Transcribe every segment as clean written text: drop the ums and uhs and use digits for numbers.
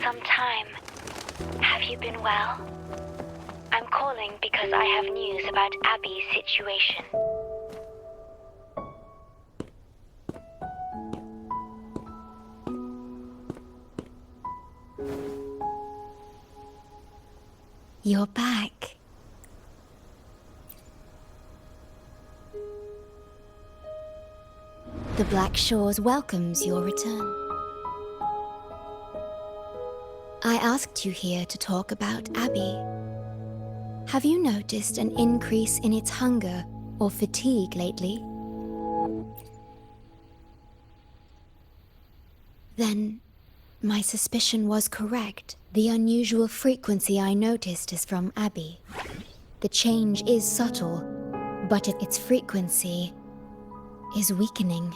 some time. Have you been well? I'm calling because I have news about Abby's situation. You're back. The Black Shores welcomes your return. I asked you here to talk about Abby. Have you noticed an increase in its hunger or fatigue lately? Then, my suspicion was correct. The unusual frequency I noticed is from Abby. The change is subtle, but its frequency is weakening.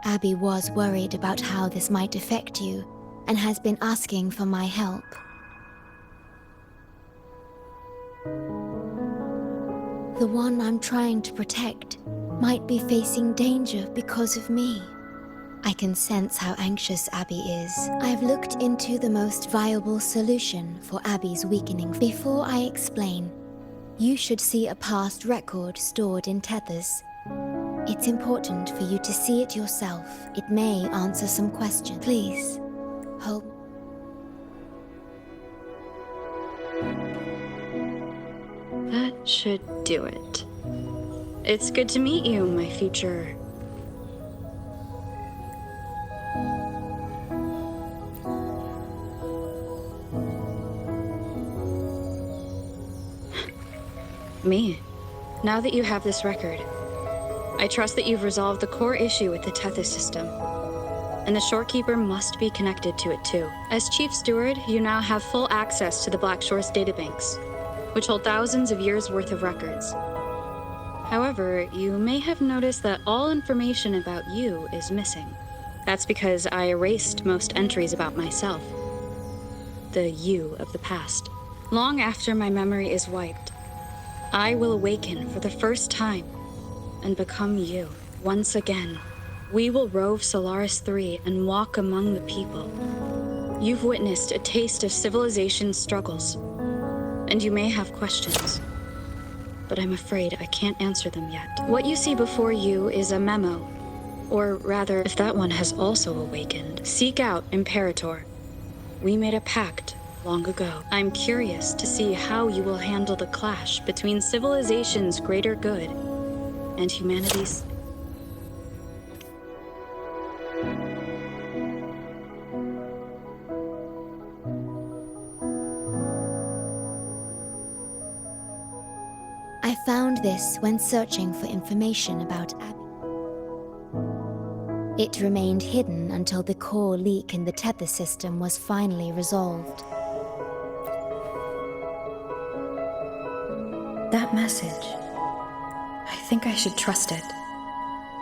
Abby was worried about how this might affect you and has been asking for my help. The one I'm trying to protect might be facing danger because of me. I can sense how anxious Abby is. I've looked into the most viable solution for Abby's weakening. Before I explain, you should see a past record stored in tethers. It's important for you to see it yourself. It may answer some questions. Please, hold. That should do it. It's good to meet you, my future... Me. Now that you have this record, I trust that you've resolved the core issue with the Tethys system. And the Shorekeeper must be connected to it too. As Chief Steward, you now have full access to the Black Shores databanks, which hold thousands of years' worth of records. However, you may have noticed that all information about you is missing. That's because I erased most entries about myself. The you of the past. Long after my memory is wiped, I will awaken for the first time and become you. Once again, we will rove Solaris 3 and walk among the people. You've witnessed a taste of civilization's struggles, and you may have questions, but I'm afraid I can't answer them yet. What you see before you is a memo, or rather, if that one has also awakened, seek out Imperator. We made a pact long ago. I'm curious to see how you will handle the clash between civilization's greater good and humanity's... I found this when searching for information about Abby. It remained hidden until the core leak in the tether system was finally resolved. That message. I think I should trust it.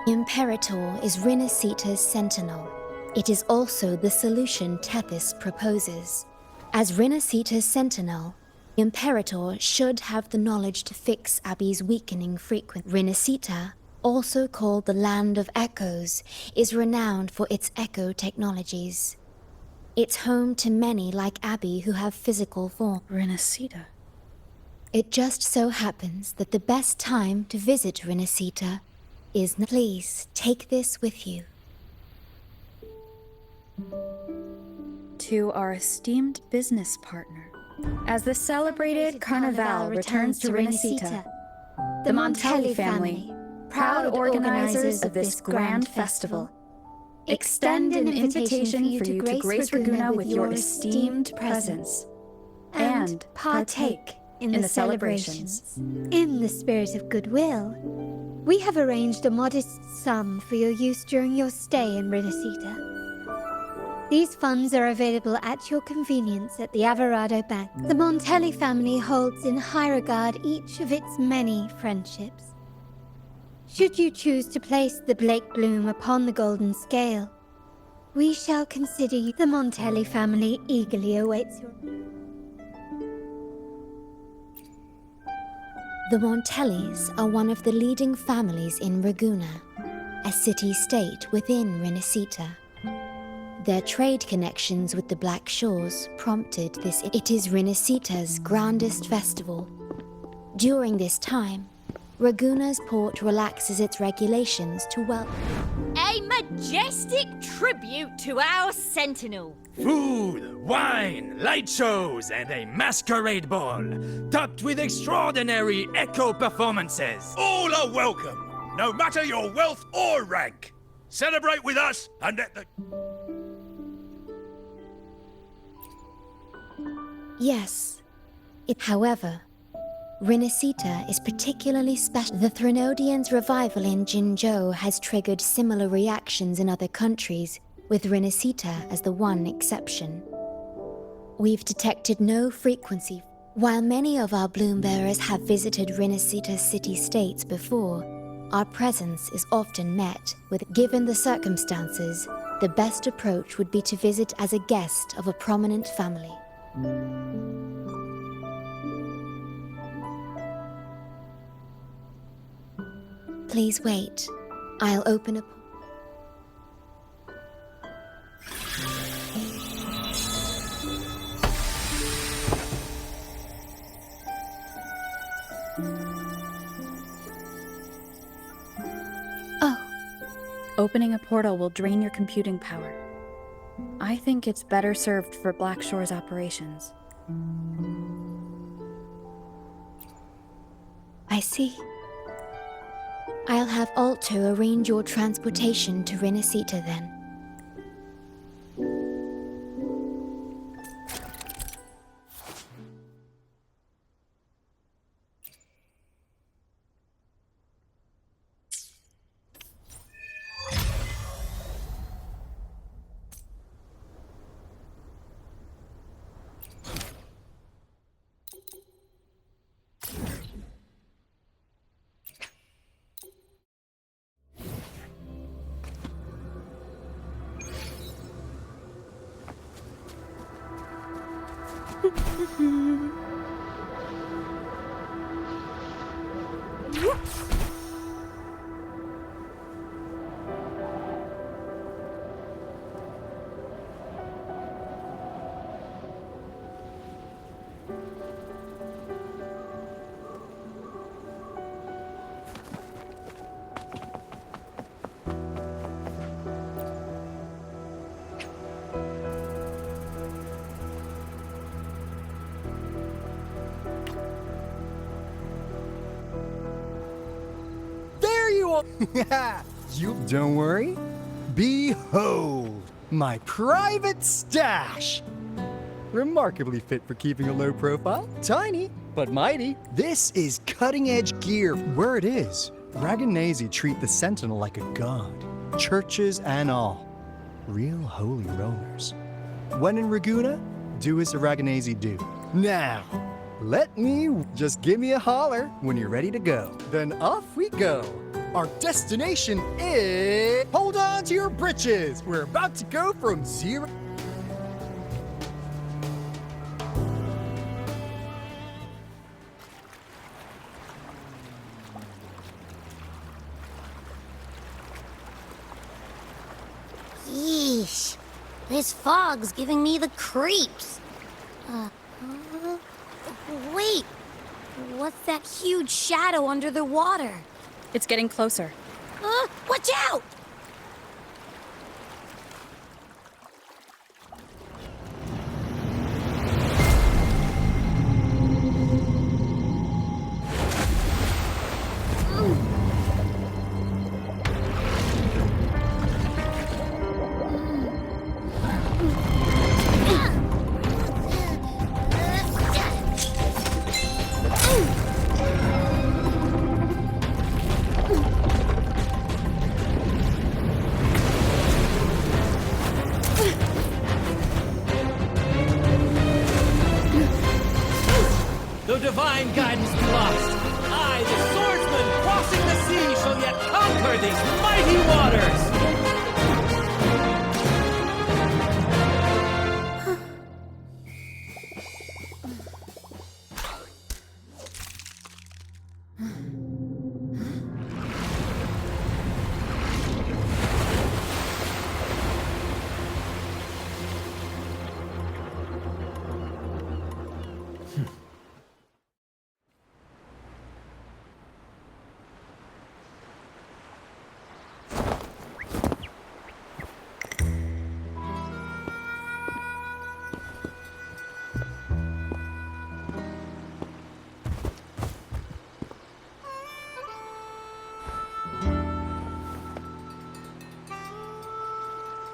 Imperator is Rinascita's sentinel. It is also the solution Tethys proposes. As Rinascita's sentinel, Imperator should have the knowledge to fix Abby's weakening frequency. Rinascita, also called the Land of Echoes, is renowned for its echo technologies. It's home to many like Abby who have physical form. Rinascita. It just so happens that the best time to visit Rinascita is now. Please take this with you. To our esteemed business partner. As the celebrated Carnival returns to Rinascita, the Montelli family, proud organizers of this grand festival, extend an invitation for you to grace Ragunna with your esteemed presence and partake in the celebrations. In the spirit of goodwill, we have arranged a modest sum for your use during your stay in Rinascita. These funds are available at your convenience at the Averado Bank. The Montelli family holds in high regard each of its many friendships. Should you choose to place the Blake Bloom upon the golden scale, we shall consider you. The Montelli family eagerly awaits your... The Montellis are one of the leading families in Ragunna, a city-state within Rinascita. Their trade connections with the Black Shores prompted this. It is Rinascita's grandest festival. During this time, Raguna's port relaxes its regulations to A majestic tribute to our sentinel. Food, wine, light shows, and a masquerade ball, topped with extraordinary echo performances. All are welcome, no matter your wealth or rank. Celebrate with us and let the... Yes. However, Rinascita is particularly special. The Threnodians' revival in Jinzhou has triggered similar reactions in other countries, with Rinascita as the one exception. We've detected no frequency. While many of our bloom bearers have visited Rinascita city-states before, our presence is often met with, given the circumstances, the best approach would be to visit as a guest of a prominent family. Please wait. I'll open a... Opening a portal will drain your computing power. I think it's better served for Black Shore's operations. I see. I'll have Alto arrange your transportation to Rinascita then. You don't worry. Behold, my private stash. Remarkably fit for keeping a low profile. Tiny, but mighty. This is cutting-edge gear. Word is, Raganese treat the Sentinel like a god. Churches and all. Real holy rollers. When in Raguna, do as the Raganese do. Now, let me just give me a holler when you're ready to go. Then off we go. Our destination is... Hold on to your britches! We're about to go from zero... Yeesh. This fog's giving me the creeps. Wait. What's that huge shadow under the water? It's getting closer. Watch out! Though divine guidance be lost, I, the swordsman crossing the sea, shall yet conquer these mighty waters!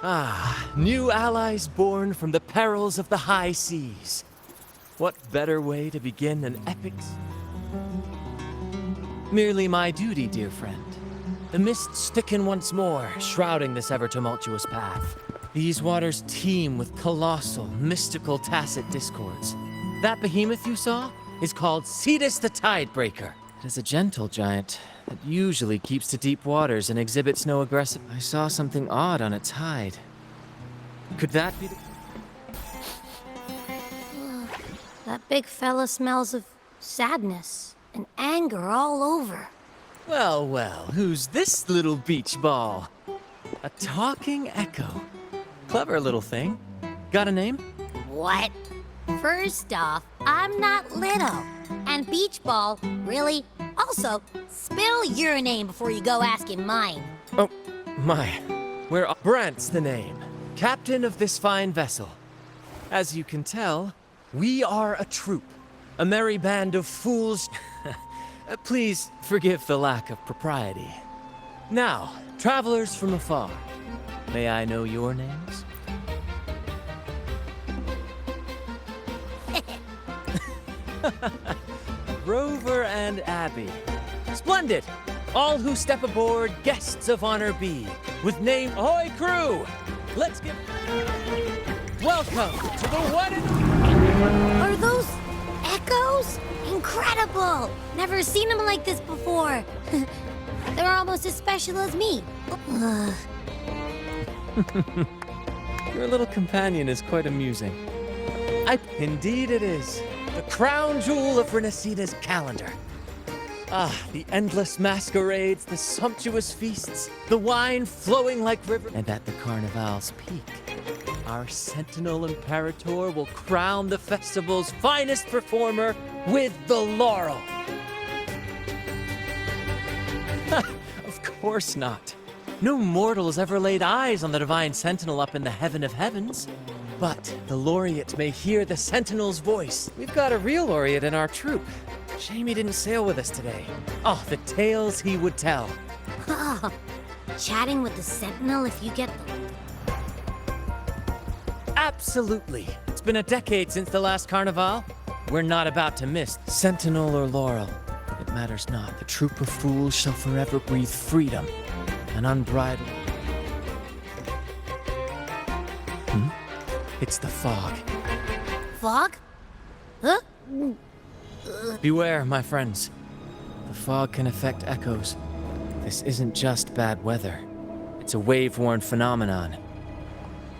Ah, new allies born from the perils of the high seas. What better way to begin an epic... Merely my duty, dear friend. The mists thicken once more, shrouding this ever-tumultuous path. These waters teem with colossal, mystical, tacit discords. That behemoth you saw is called Cetus the Tidebreaker. It is a gentle giant that usually keeps to deep waters and exhibits no aggressive... I saw something odd on its hide. Could that be the... That big fella smells of sadness and anger all over. Well, well, who's this little beach ball? A talking echo. Clever little thing. Got a name? What? First off, I'm not little. And Beach Ball, really? Also, spill your name before you go asking mine. Oh, my. Brant's the name. Captain of this fine vessel. As you can tell, we are a troop. A merry band of fools. Please forgive the lack of propriety. Now, travelers from afar, may I know your names? Rover and Abby. Splendid! All who step aboard, guests of honor be. With name, ahoy crew! Let's give... Welcome to the one and... Are those echoes? Incredible! Never seen them like this before. They're almost as special as me. Your little companion is quite amusing. Indeed it is. The crown jewel of Rinascita's calendar. Ah, the endless masquerades, the sumptuous feasts, the wine flowing like river. And at the Carnival's peak, our Sentinel Imperator will crown the festival's finest performer with the laurel. Of course not. No mortal has ever laid eyes on the Divine Sentinel up in the heaven of heavens. But the laureate may hear the Sentinel's voice. We've got a real laureate in our troop. Shame he didn't sail with us today. Oh, the tales he would tell. Chatting with the Sentinel if you get the... Absolutely. It's been a decade since the last Carnival. We're not about to miss Sentinel or Laurel. It matters not. The troop of fools shall forever breathe freedom and unbridled... It's the fog. Fog? Huh? Beware, my friends. The fog can affect echoes. This isn't just bad weather. It's a wave-worn phenomenon.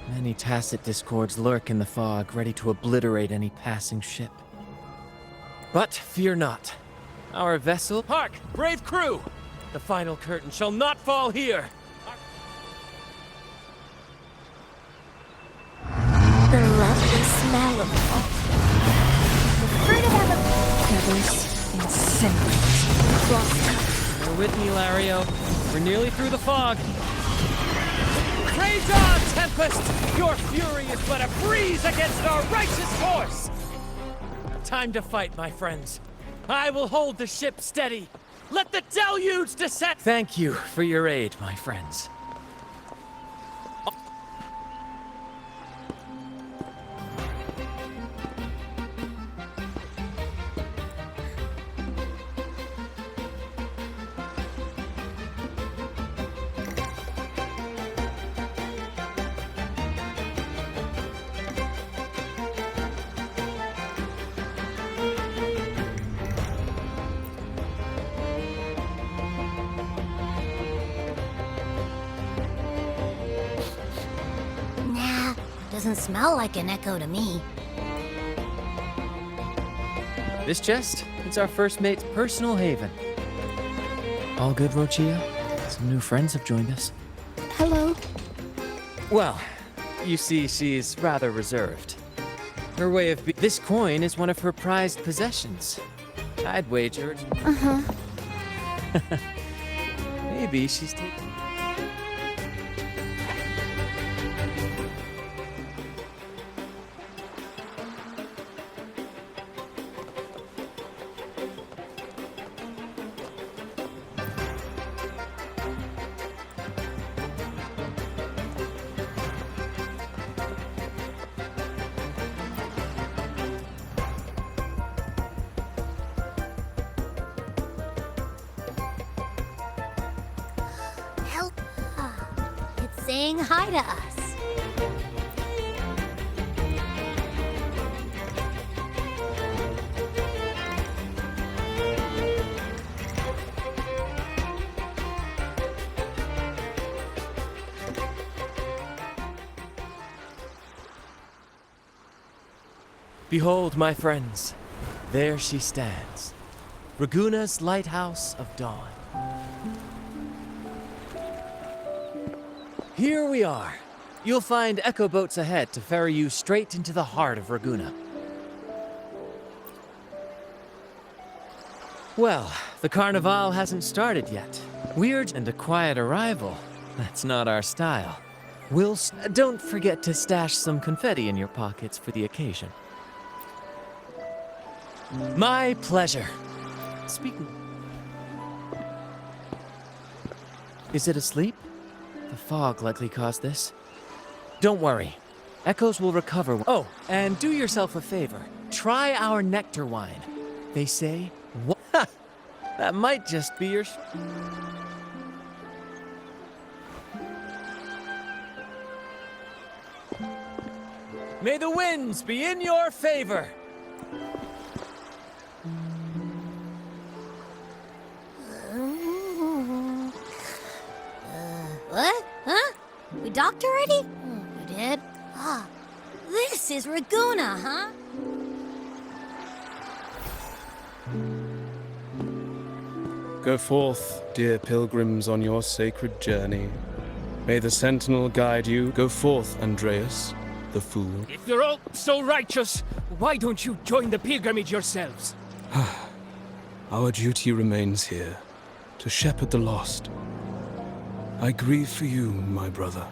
Many tacit discords lurk in the fog, ready to obliterate any passing ship. But fear not. Our vessel... Hark! Brave crew! The final curtain shall not fall here! The lovely smell of the fruit of feathers and cinnamon. You're with me, Lario. We're nearly through the fog. Rage on, Tempest! Your fury is but a breeze against our righteous force! Time to fight, my friends. I will hold the ship steady. Let the deluge descend! Thank you for your aid, my friends. Doesn't smell like an echo to me. This chest, it's our first mate's personal haven. All good, Rochia? Some new friends have joined us. Hello. Well, you see, she's rather reserved. Her way of this coin is one of her prized possessions. I'd wager it. Maybe she's taking... saying hi to us. Behold, my friends, there she stands, Raguna's Lighthouse of Dawn. Here we are. You'll find echo boats ahead to ferry you straight into the heart of Raguna. Well, the Carnival hasn't started yet. Weird and a quiet arrival. That's not our style. Don't forget to stash some confetti in your pockets for the occasion. My pleasure. Speaking. Is it asleep? The fog likely caused this. Don't worry. Echoes will recover. Oh, and do yourself a favor. Try our nectar wine. They say, what? That might just be your... May the winds be in your favor. What? Huh? We docked already? We did? Ah, this is Raguna, huh? Go forth, dear pilgrims, on your sacred journey. May the Sentinel guide you. Go forth, Andreas, the fool. If you're all so righteous, why don't you join the pilgrimage yourselves? Our duty remains here, to shepherd the lost. I grieve for you, my brother,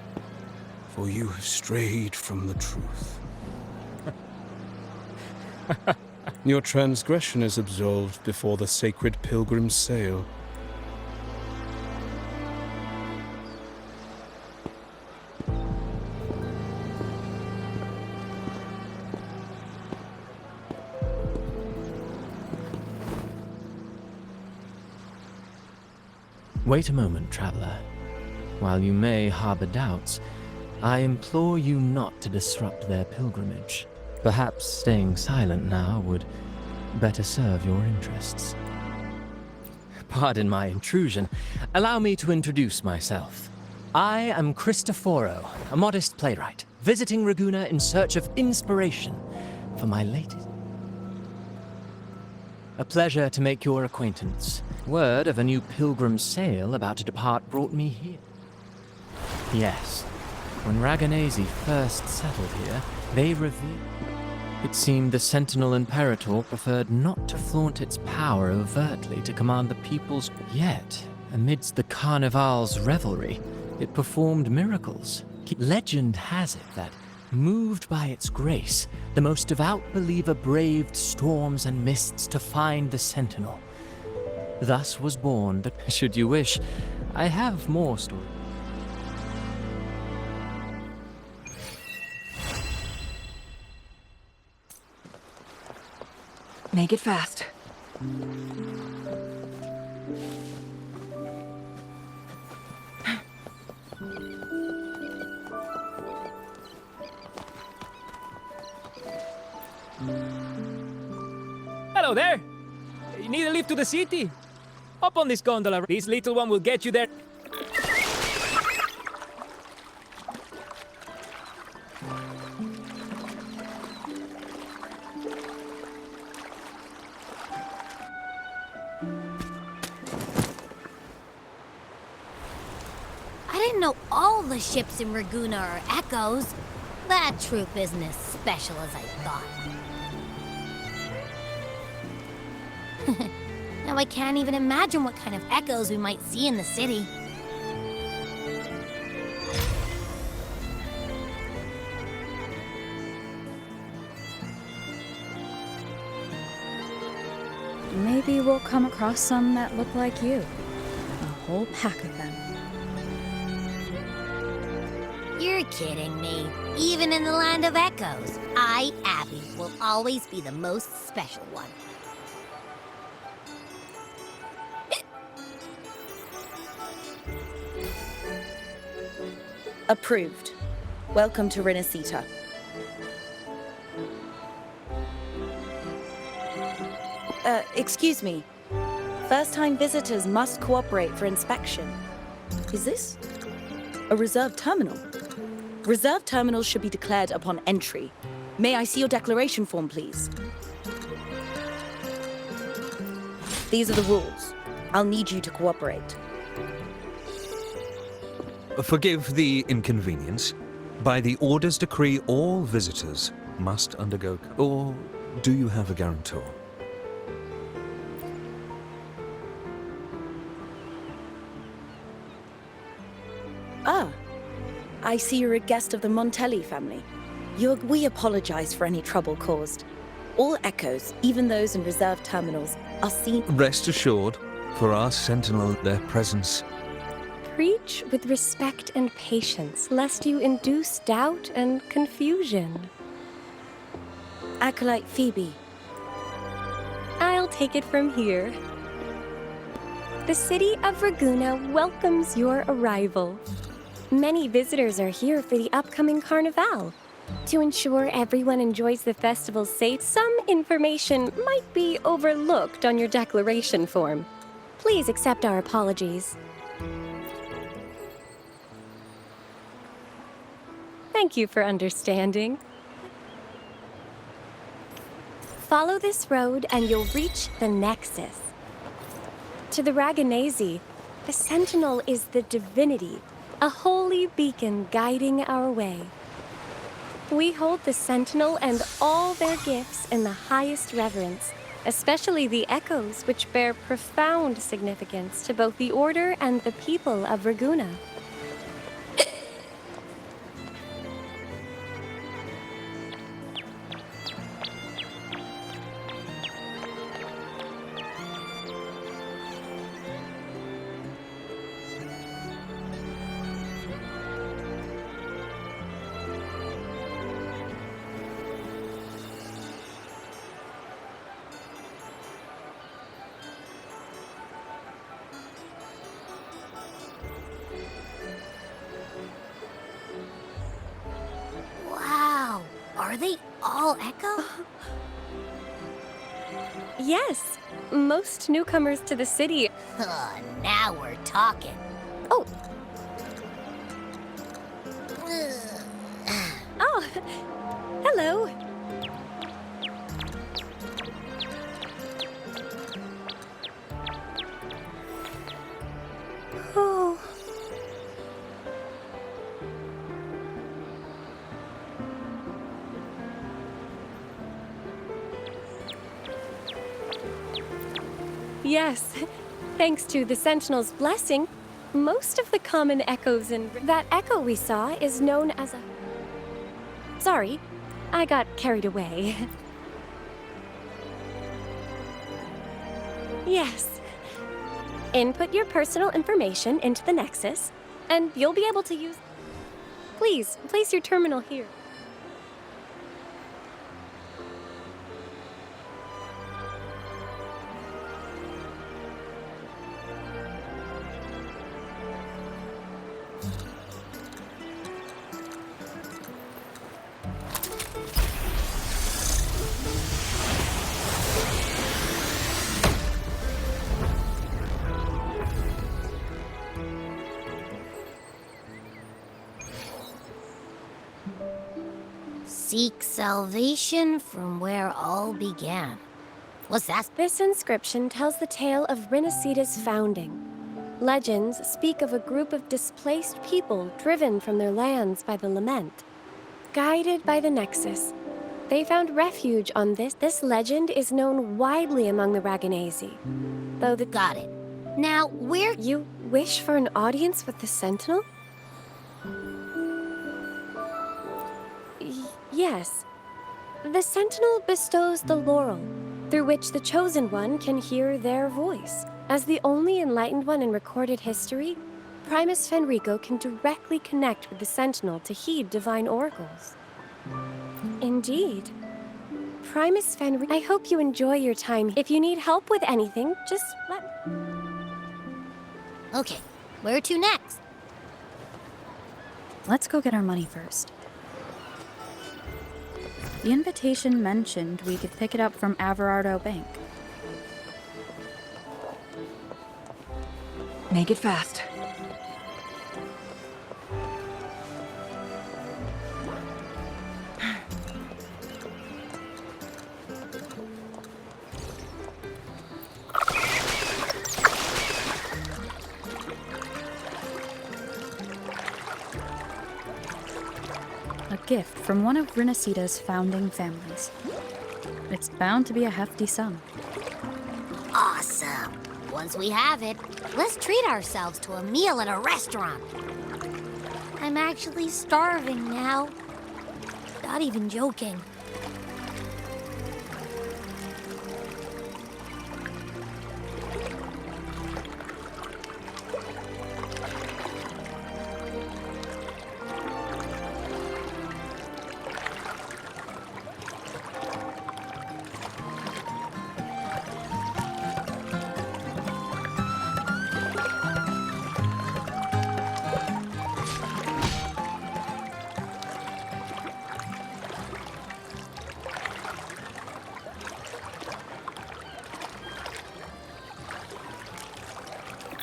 for you have strayed from the truth. Your transgression is absolved before the sacred pilgrims sail. Wait a moment, traveler. While you may harbor doubts, I implore you not to disrupt their pilgrimage. Perhaps staying silent now would better serve your interests. Pardon my intrusion. Allow me to introduce myself. I am Cristoforo, a modest playwright, visiting Raguna in search of inspiration for my latest. A pleasure to make your acquaintance. Word of a new pilgrim sail about to depart brought me here. Yes, when Raganesi first settled here, they revealed... It seemed the Sentinel Imperator preferred not to flaunt its power overtly to command the people's... Yet, amidst the Carnival's revelry, it performed miracles. Legend has it that, moved by its grace, the most devout believer braved storms and mists to find the Sentinel. Thus was born the... Should you wish, I have more stories. Make it fast. Hello there! You need a lift to the city? Hop on this gondola. This little one will get you there. I didn't know all the ships in Raguna are echoes. That troop isn't as special as I thought. Now I can't even imagine what kind of echoes we might see in the city. Maybe we'll come across some that look like you. A whole pack of them. You're kidding me. Even in the land of echoes, I, Abby, will always be the most special one. Approved. Welcome to Rinascita. Excuse me. First-time visitors must cooperate for inspection. Is this a reserved terminal? Reserved terminals should be declared upon entry. May I see your declaration form, please? These are the rules. I'll need you to cooperate. Forgive the inconvenience. By the Order's decree, all visitors must undergo... Or do you have a guarantor? Ah, I see you're a guest of the Montelli family. We apologize for any trouble caused. All echoes, even those in reserved terminals, are seen... Rest assured, for our sentinel, their presence... Preach with respect and patience, lest you induce doubt and confusion. Acolyte Phoebe. I'll take it from here. The city of Raguna welcomes your arrival. Many visitors are here for the upcoming Carnival. To ensure everyone enjoys the festival safe, some information might be overlooked on your declaration form. Please accept our apologies. Thank you for understanding. Follow this road and you'll reach the Nexus. To the Raganese, the Sentinel is the divinity, a holy beacon guiding our way. We hold the Sentinel and all their gifts in the highest reverence, especially the echoes, which bear profound significance to both the Order and the people of Raguna. Wow, are they all Echo? Yes, most newcomers to the city. Now we're talking. Oh. Oh, hello. Oh. Yes, thanks to the Sentinel's blessing, most of the common echoes in that echo we saw is known as a... Sorry, I got carried away. Yes. Input your personal information into the Nexus, and you'll be able to use... Please, place your terminal here. Seek salvation from where all began. What's that? This inscription tells the tale of Rinascita's founding. Legends speak of a group of displaced people driven from their lands by the Lament. Guided by the Nexus, they found refuge on this. This legend is known widely among the Raganese. Though the... Got it. Now, where... You wish for an audience with the Sentinel? Yes. The Sentinel bestows the laurel, through which the Chosen One can hear their voice. As the only enlightened one in recorded history, Primus Fenrico can directly connect with the Sentinel to heed divine oracles. Indeed. Primus Fenrico... I hope you enjoy your time. If you need help with anything, just let... Okay, where to next? Let's go get our money first. The invitation mentioned we could pick it up from Everardo Bank. Make it fast. A gift from one of Rinascita's founding families. It's bound to be a hefty sum. Awesome. Once we have it, let's treat ourselves to a meal at a restaurant. I'm actually starving now. Not even joking.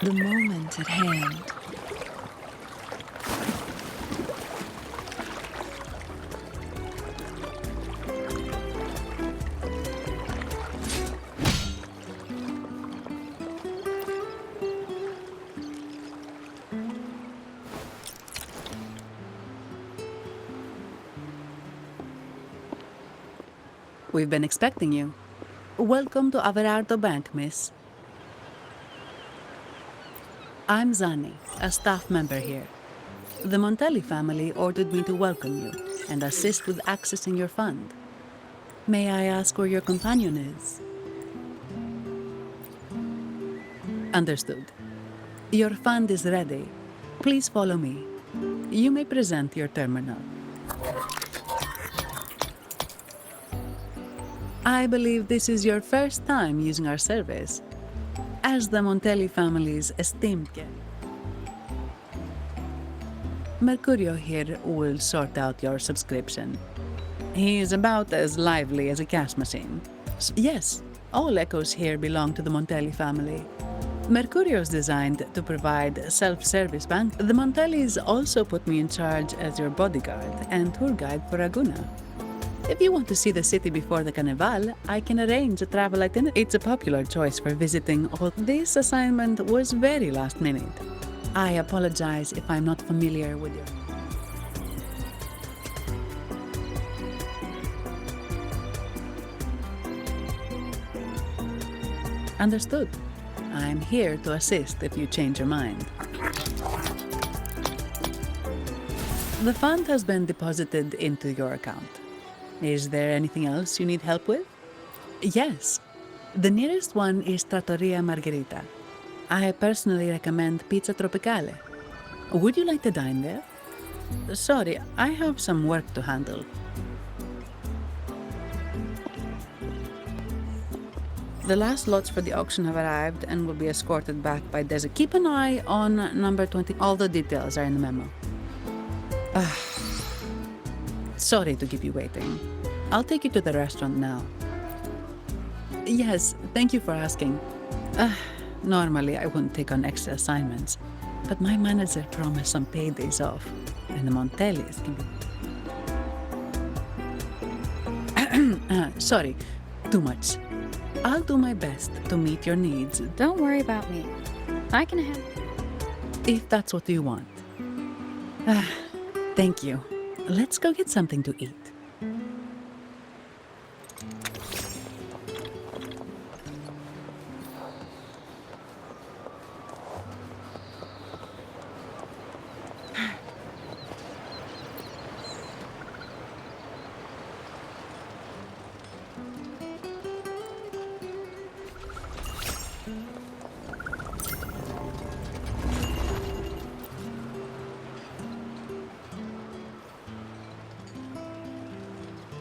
The moment at hand. We've been expecting you. Welcome to Everardo Bank, miss. I'm Zani, a staff member here. The Montelli family ordered me to welcome you and assist with accessing your fund. May I ask where your companion is? Understood. Your fund is ready. Please follow me. You may present your terminal. I believe this is your first time using our service. As the Montelli family's esteemed guest, Mercurio here will sort out your subscription. He is about as lively as a cash machine. Yes, all echoes here belong to the Montelli family. Mercurio is designed to provide self-service bank. The Montellis also put me in charge as your bodyguard and tour guide for Aguna. If you want to see the city before the Carnival, I can arrange a travel itinerary. It's a popular choice for visiting all. This assignment was very last minute. I apologize if I'm not familiar with you. Understood. I'm here to assist if you change your mind. The fund has been deposited into your account. Is there anything else you need help with? Yes. The nearest one is Trattoria Margherita. I personally recommend Pizza Tropicale. Would you like to dine there? Sorry, I have some work to handle. The last lots for the auction have arrived and will be escorted back by Desert. Keep an eye on number 20. All the details are in the memo. Sorry to keep you waiting. I'll take you to the restaurant now. Yes, thank you for asking. Normally I wouldn't take on extra assignments, but my manager promised some paydays off, and the Montellis can be... Sorry, too much. I'll do my best to meet your needs. Don't worry about me. I can handle it. If that's what you want. Thank you. Let's go get something to eat.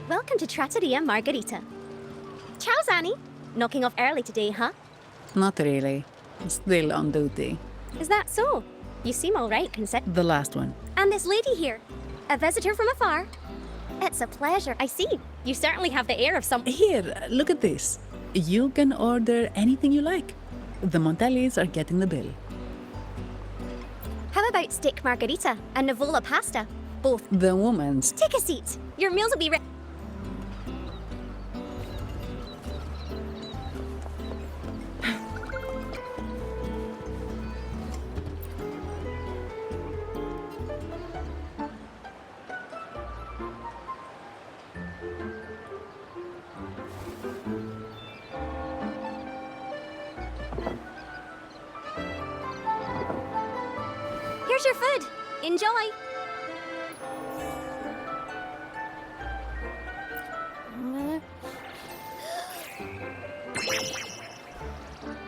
Welcome to Trattoria Margherita. Ciao, Zani. Knocking off early today, huh? Not really. Still on duty. Is that so? You seem all right, The last one. And this lady here, a visitor from afar. It's a pleasure. I see. You certainly have the air of some. Here, look at this. You can order anything you like. The Montellis are getting the bill. How about steak margarita and Nivola pasta? Both. The woman's. Take a seat. Your meals will be ready. Here's your food. Enjoy.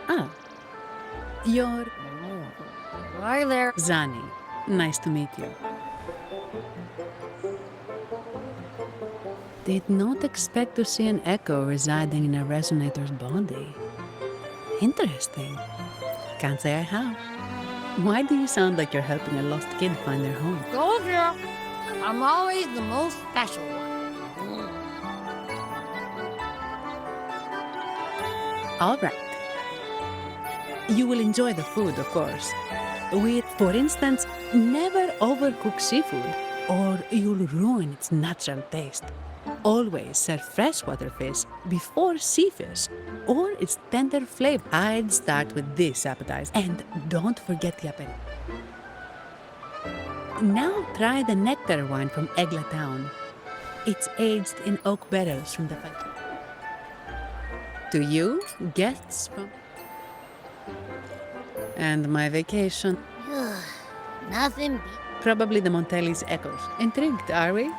Ah. You're... Hi there. Zani. Nice to meet you. Did not expect to see an echo residing in a resonator's body. Interesting. Can't say I have. Why do you sound like you're helping a lost kid find their home? Told you. I'm always the most special one. All right. You will enjoy the food, of course. With, for instance, never overcook seafood, or you'll ruin its natural taste. Always serve freshwater fish before sea fish, or its tender flavor. I'd start with this appetizer, and don't forget the aperitif. Now try the nectar wine from Egla Town. It's aged in oak barrels from the factory. To you, guests from... And my vacation. Nothing. Probably the Montelli's echoes. Intrigued, are we?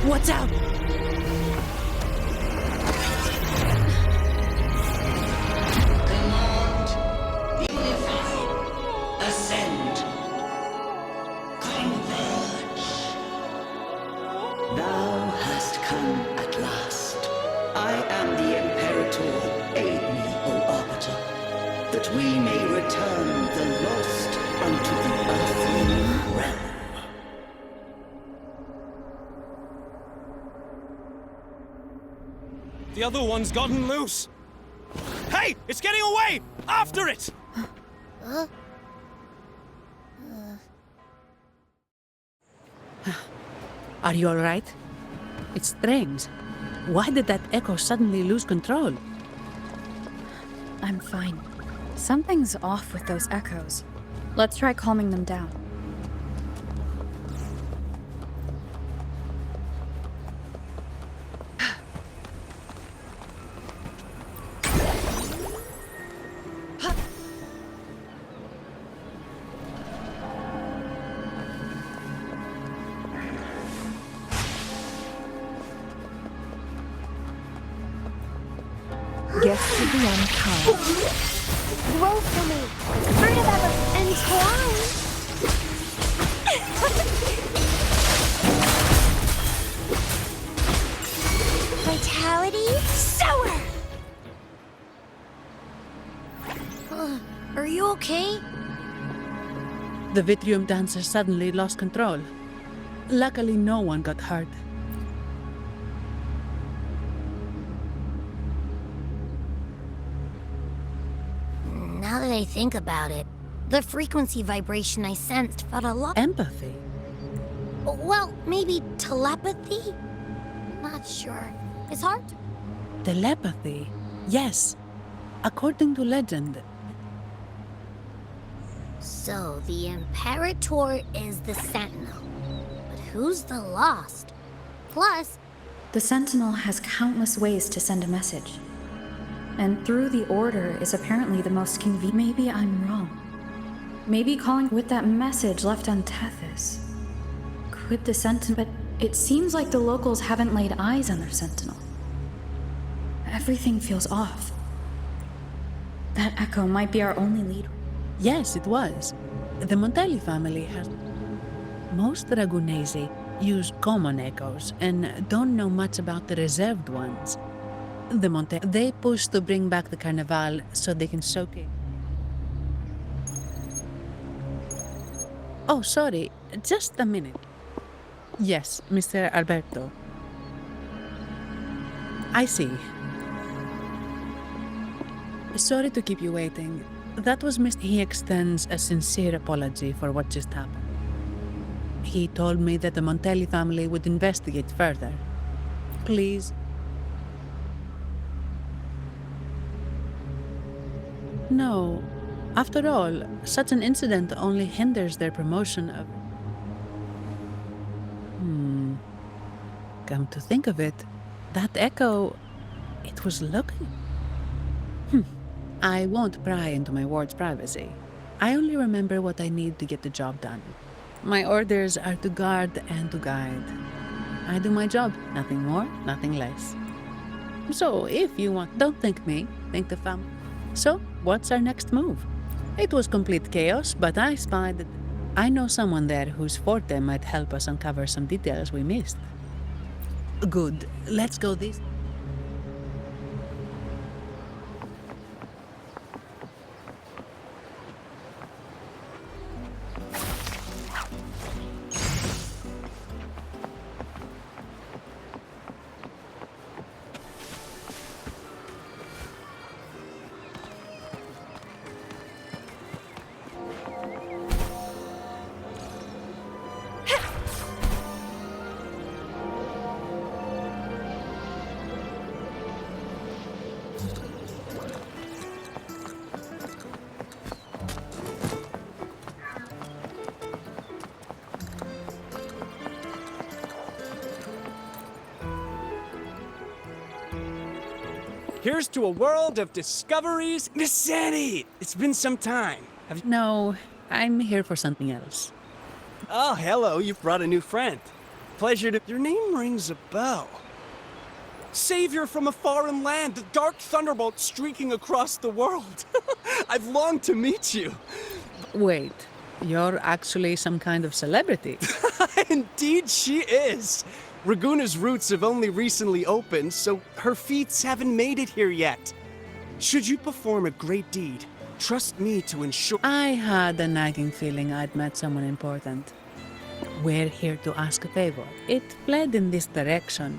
Watch out! Command, unify, ascend, converge. Thou hast come at last. I am the Imperator. Aid me, O Arbiter, that we may return the lost unto the earthly realm. The other one's gotten loose. Hey, it's getting away! After it! Are you all right? It's strange. Why did that echo suddenly lose control? I'm fine. Something's off with those echoes. Let's try calming them down. Guests of the unkind. Grow for me, fruit of ever entwined. Vitality sour. Are you okay? The Vitrium dancer suddenly lost control. Luckily, no one got hurt. Now that I think about it, the frequency vibration I sensed felt a lot... Empathy? Well, maybe telepathy? Not sure. It's hard. Telepathy? Yes. According to legend. So, the Imperator is the Sentinel. But who's the Lost? Plus... The Sentinel has countless ways to send a message. And through the Order is apparently the most convenient. Maybe I'm wrong. Maybe calling with that message left on Tethys. Could the Sentinel... But it seems like the locals haven't laid eyes on their Sentinel. Everything feels off. That echo might be our only lead. Yes, it was. The Montelli family has... Most Ragunesi use common echoes and don't know much about the reserved ones. The Montelli, they push to bring back the Carnival so they can soak it. Oh, sorry, just a minute. Yes, Mr. Alberto. I see. Sorry to keep you waiting. That was Mr. He extends a sincere apology for what just happened. He told me that the Montelli family would investigate further. Please. No. After all, such an incident only hinders their promotion of... Come to think of it, that echo, it was looking... I won't pry into my ward's privacy. I only remember what I need to get the job done. My orders are to guard and to guide. I do my job, nothing more, nothing less. So, if you want, don't thank me, thank the family. So, what's our next move? It was complete chaos, but I spied that I know someone there whose forte might help us uncover some details we missed. Good, let's go this... Here's to a world of discoveries. Miss Sandy, it's been some time. No, I'm here for something else. Oh, hello, you've brought a new friend. Pleasure to... Your name rings a bell. Savior from a foreign land, the dark thunderbolt streaking across the world. I've longed to meet you. Wait, you're actually some kind of celebrity. Indeed she is. Raguna's roots have only recently opened, so her feats haven't made it here yet. Should you perform a great deed, trust me to ensure... I had a nagging feeling I'd met someone important. We're here to ask a favor. It fled in this direction,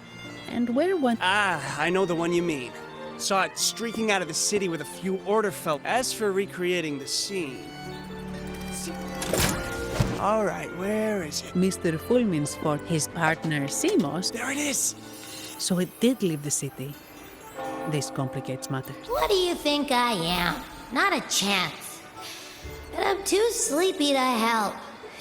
and where went... Ah, I know the one you mean. Saw it streaking out of the city with a few order felt. As for recreating the scene... All right, where is it? Mr. Fulmin's fort, his partner Simos... There it is! So it did leave the city. This complicates matters. What do you think I am? Not a chance. But I'm too sleepy to help.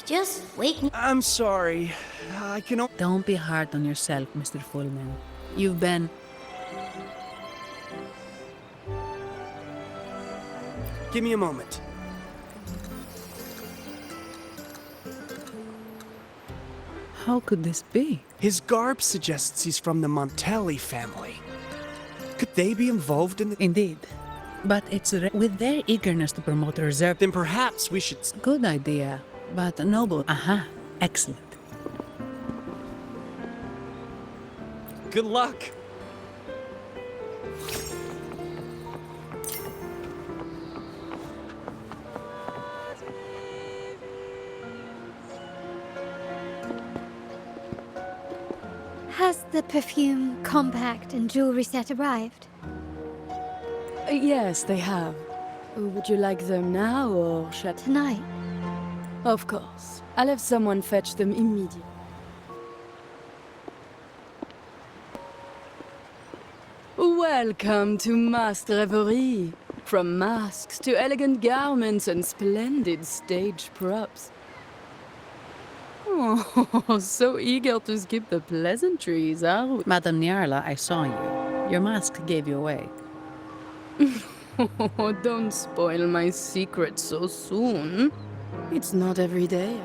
Just wake me... I'm sorry. I can... Don't be hard on yourself, Mr. Fulmin. You've been... Give me a moment. How could this be? His garb suggests he's from the Montelli family. Could they be involved in the... Indeed. But it's with their eagerness to promote a reserve... Then perhaps we should... Good idea, but noble. Aha, excellent. Good luck. Has the perfume, compact, and jewelry set arrived? Yes, they have. Would you like them now or shall... Tonight. Of course. I'll have someone fetch them immediately. Welcome to Masked Revelry. From masks to elegant garments and splendid stage props. Oh, so eager to skip the pleasantries, are we? Madame Nyarla, I saw you. Your mask gave you away. Oh, don't spoil my secret so soon. It's not every day.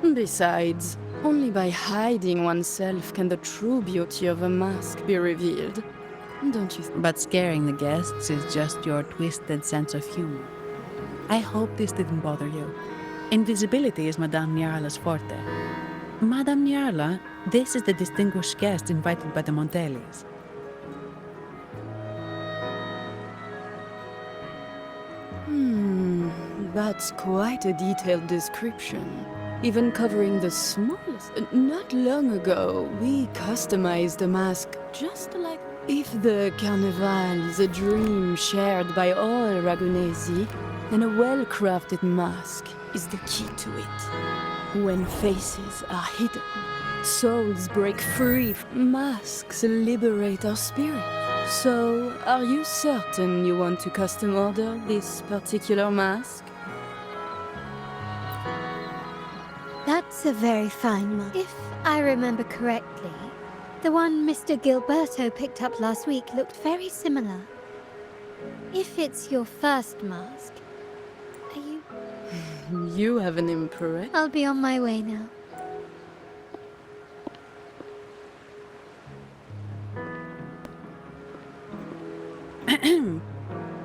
Besides, only by hiding oneself can the true beauty of a mask be revealed. don't you? But scaring the guests is just your twisted sense of humor. I hope this didn't bother you. Invisibility is Madame Nyarla's forte. Madame Nyarla, this is the distinguished guest invited by the Montellis. That's quite a detailed description. Even covering the smallest. Not long ago, we customized a mask just like if the Carnival is a dream shared by all Ragunesi, then a well-crafted mask is the key to it. When faces are hidden, souls break free. Masks liberate our spirit. So, are you certain you want to custom order this particular mask? That's a very fine mask. If I remember correctly, the one Mr. Gilberto picked up last week looked very similar. If it's your first mask, are you... You have an impress. I'll be on my way now.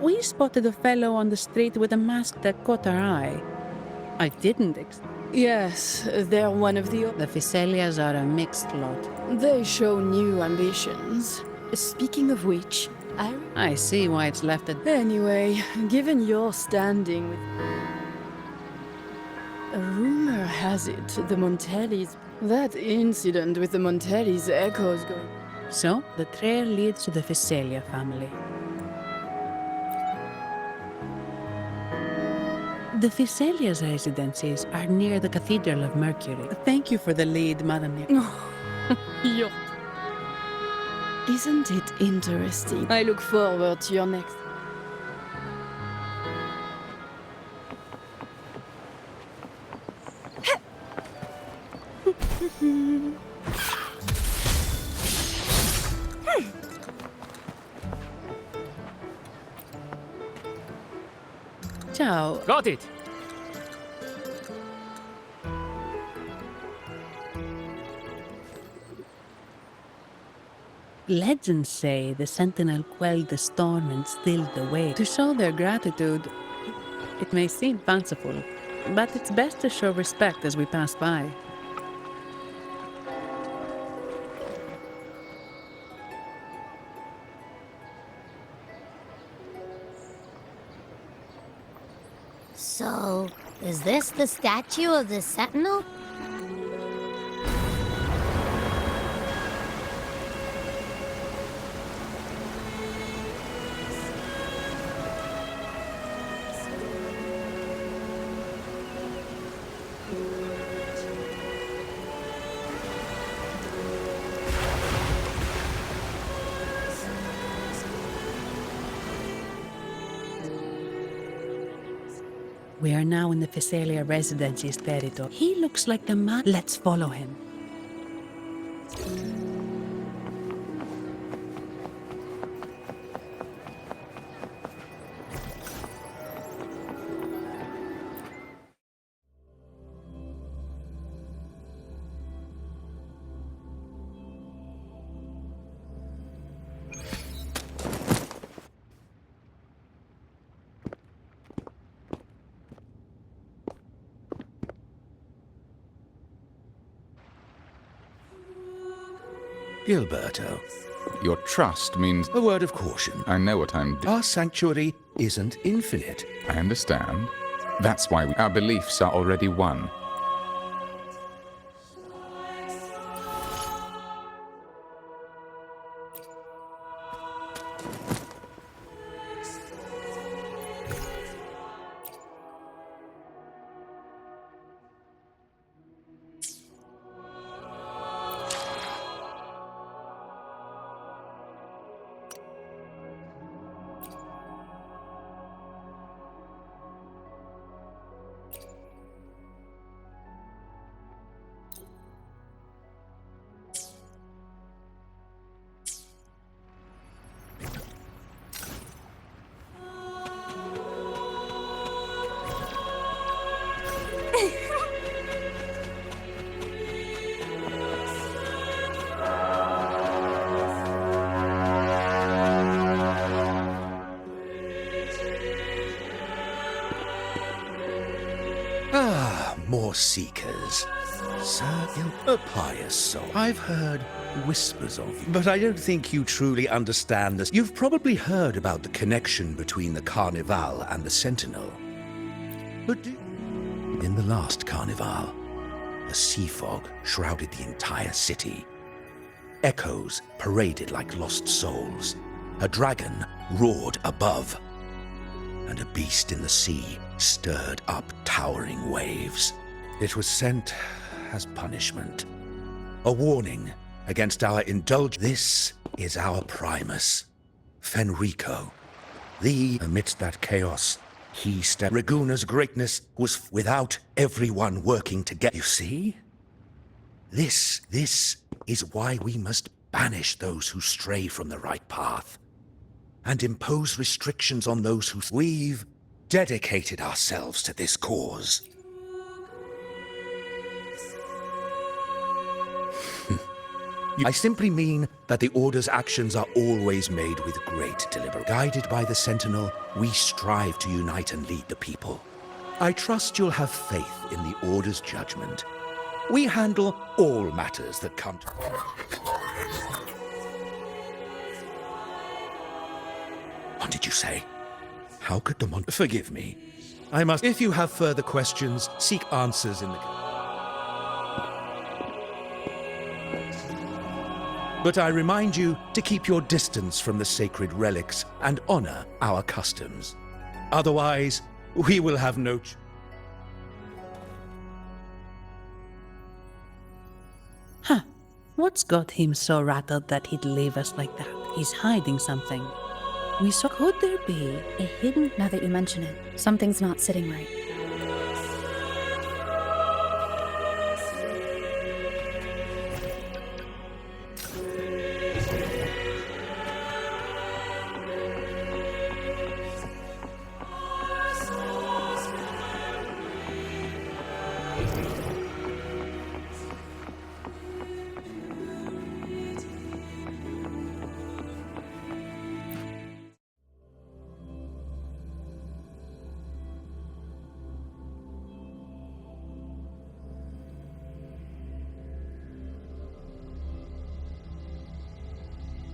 We spotted a fellow on the street with a mask that caught our eye. I didn't Yes, they're one of the... The Phycelias are a mixed lot. They show new ambitions. Speaking of which, I see why it's left at... Anyway, given your standing with... A rumor has it the Montellis... That incident with the Montellis echoes going... So, the trail leads to the Phycelia family. The Phycelia's residences are near the Cathedral of Mercury. Thank you for the lead, Madame. Isn't it interesting? I look forward to your next... Ciao. Got it! Legends say the Sentinel quelled the storm and stilled the wave. To show their gratitude, it may seem fanciful, but it's best to show respect as we pass by. So, is this the statue of the Sentinel? We are now in the Phycelia residency's territory. He looks like the man. Let's follow him. Gilberto, your trust means a word of caution. I know what I'm doing. Our sanctuary isn't infinite. I understand. That's why our beliefs are already one. Ah, more seekers. Sir, a pious soul. I've heard whispers of you, but I don't think you truly understand this. You've probably heard about the connection between the Carnival and the Sentinel. But in the last Carnival, a sea fog shrouded the entire city. Echoes paraded like lost souls. A dragon roared above, and a beast in the sea stirred up towering waves. It was sent as punishment, a warning against our indulgence. This is our Primus, Fenrico. Amidst that chaos, he stepped. Raguna's greatness was without everyone working together. You see? This is why we must banish those who stray from the right path, and impose restrictions on those who... We've dedicated ourselves to this cause. I simply mean that the Order's actions are always made with great deliberate. Guided by the Sentinel, we strive to unite and lead the people. I trust you'll have faith in the Order's judgment. We handle all matters that come to... What did you say? How could the Forgive me. I must... If you have further questions, seek answers in the... But I remind you to keep your distance from the sacred relics and honor our customs. Otherwise, we will have no... Huh. What's got him so rattled that he'd leave us like that? He's hiding something. We saw... Could there be a hidden... Now that you mention it, something's not sitting right.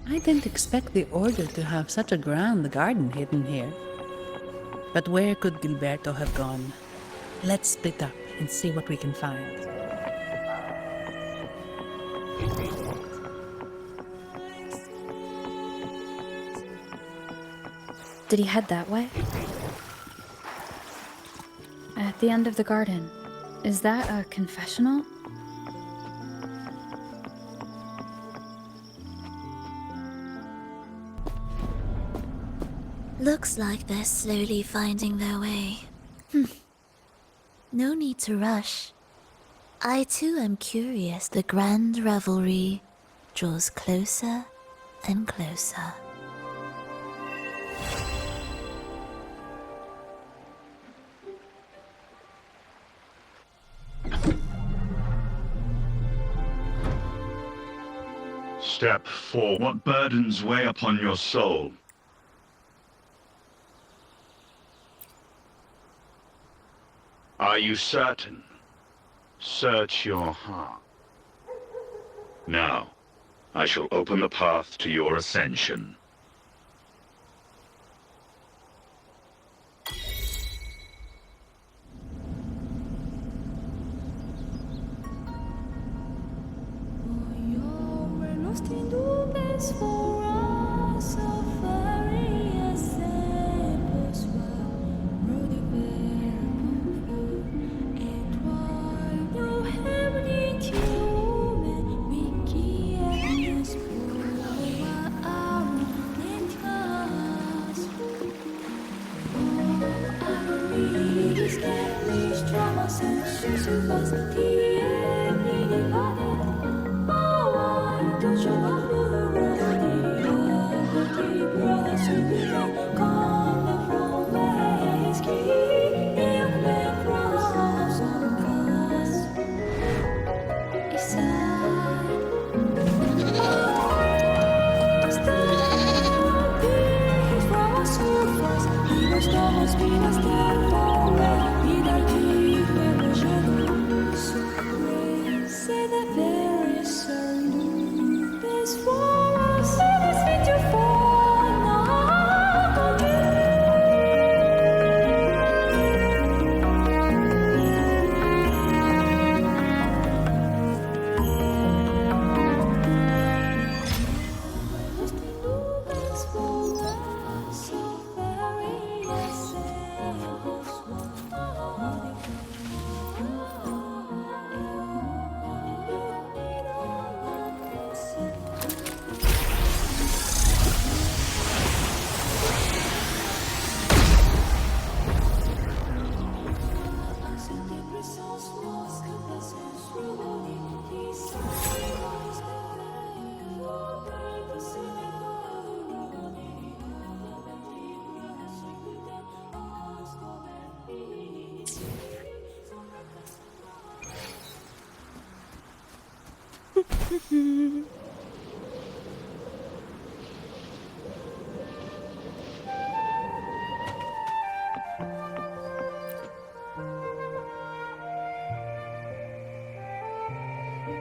I didn't expect the Order to have such a grand garden hidden here. But where could Gilberto have gone? Let's split up and see what we can find. Did he head that way? At the end of the garden. Is that a confessional? Looks like they're slowly finding their way. No need to rush. I too am curious. The grand revelry draws closer and closer. Step 4. What burdens weigh upon your soul? Are you certain? Search your heart. Now, I shall open the path to your ascension.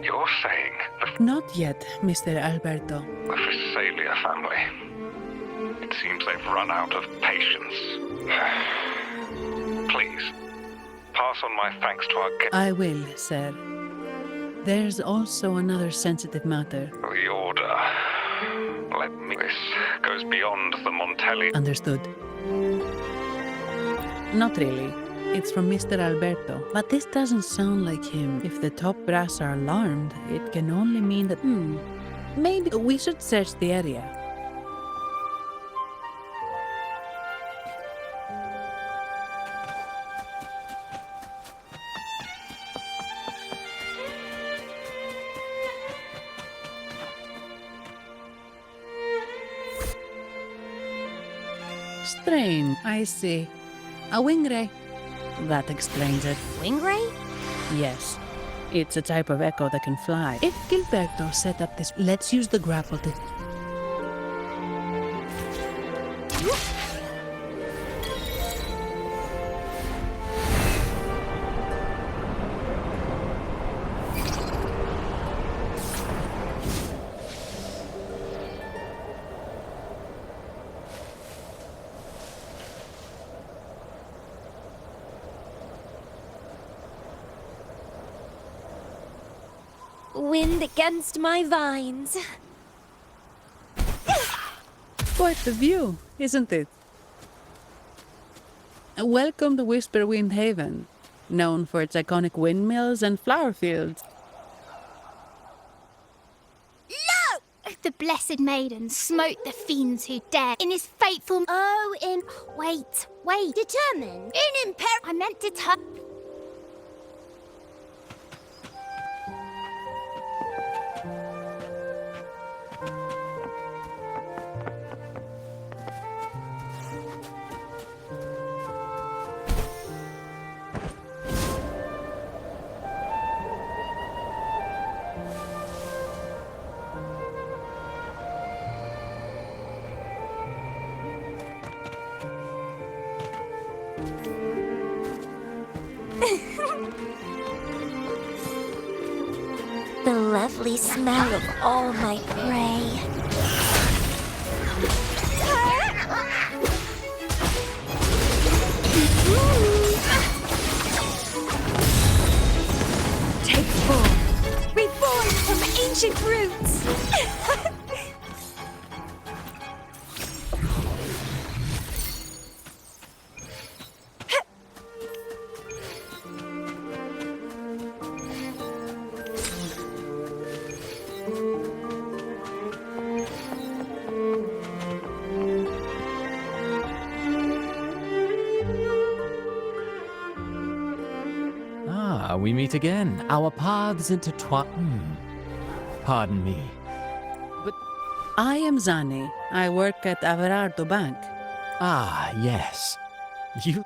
You're saying Not yet, Mr. Alberto. the Visalia family. It seems they've run out of patience. Please, pass on my thanks to our guest. I will, sir. There's also another sensitive matter. The order. Let me. This goes beyond the Montelli. Understood. Not really. It's from Mr. Alberto. But this doesn't sound like him. If the top brass are alarmed, it can only mean that... Maybe we should search the area. Strange, I see. A wingray. That explains it. Wingray? Yes. It's a type of echo that can fly. If Gilberto set up this, let's use the grapple to... Wind against my vines. Quite the view, isn't it? Welcome to Whisperwind Haven, known for its iconic windmills and flower fields. The blessed maiden smote the fiends who dared in his fateful... Wait. Determined. I meant determined. The lovely smell of all my prey. Take form. Reborn from ancient roots. We meet again. Our paths intertwine. Pardon me. But I am Zani. I work at Averardo Bank. Ah, yes. You...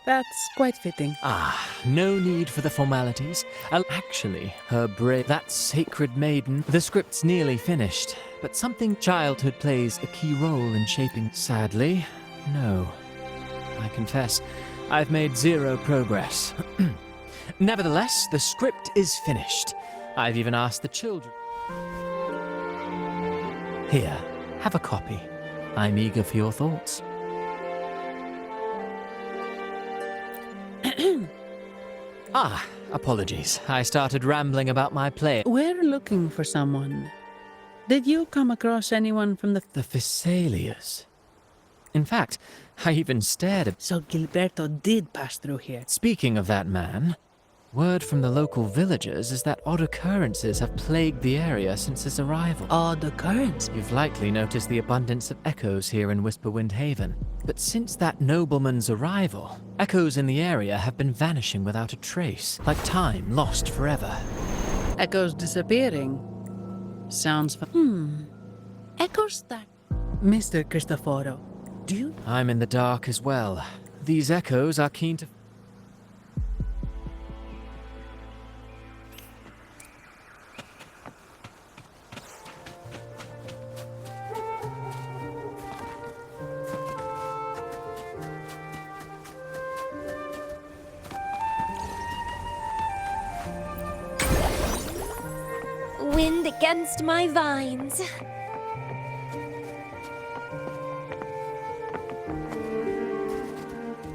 That's quite fitting. Ah, no need for the formalities. Actually, that sacred maiden, the script's nearly finished, but something childhood plays a key role in shaping. Sadly, no. I confess, I've made zero progress. Nevertheless, the script is finished. I've even asked the children. Here, have a copy. I'm eager for your thoughts. Apologies. I started rambling about my play. We're looking for someone. Did you come across anyone from the Visalias? In fact, I even stared at... So Gilberto did pass through here. Speaking of that man, word from the local villagers is that odd occurrences have plagued the area since his arrival. Odd occurrences? You've likely noticed the abundance of echoes here in Whisperwind Haven. But since that nobleman's arrival, echoes in the area have been vanishing without a trace, like time lost forever. Echoes disappearing? Sounds Echoes that... Mr. Cristoforo, do you... I'm in the dark as well. These echoes are keen to... wind against my vines.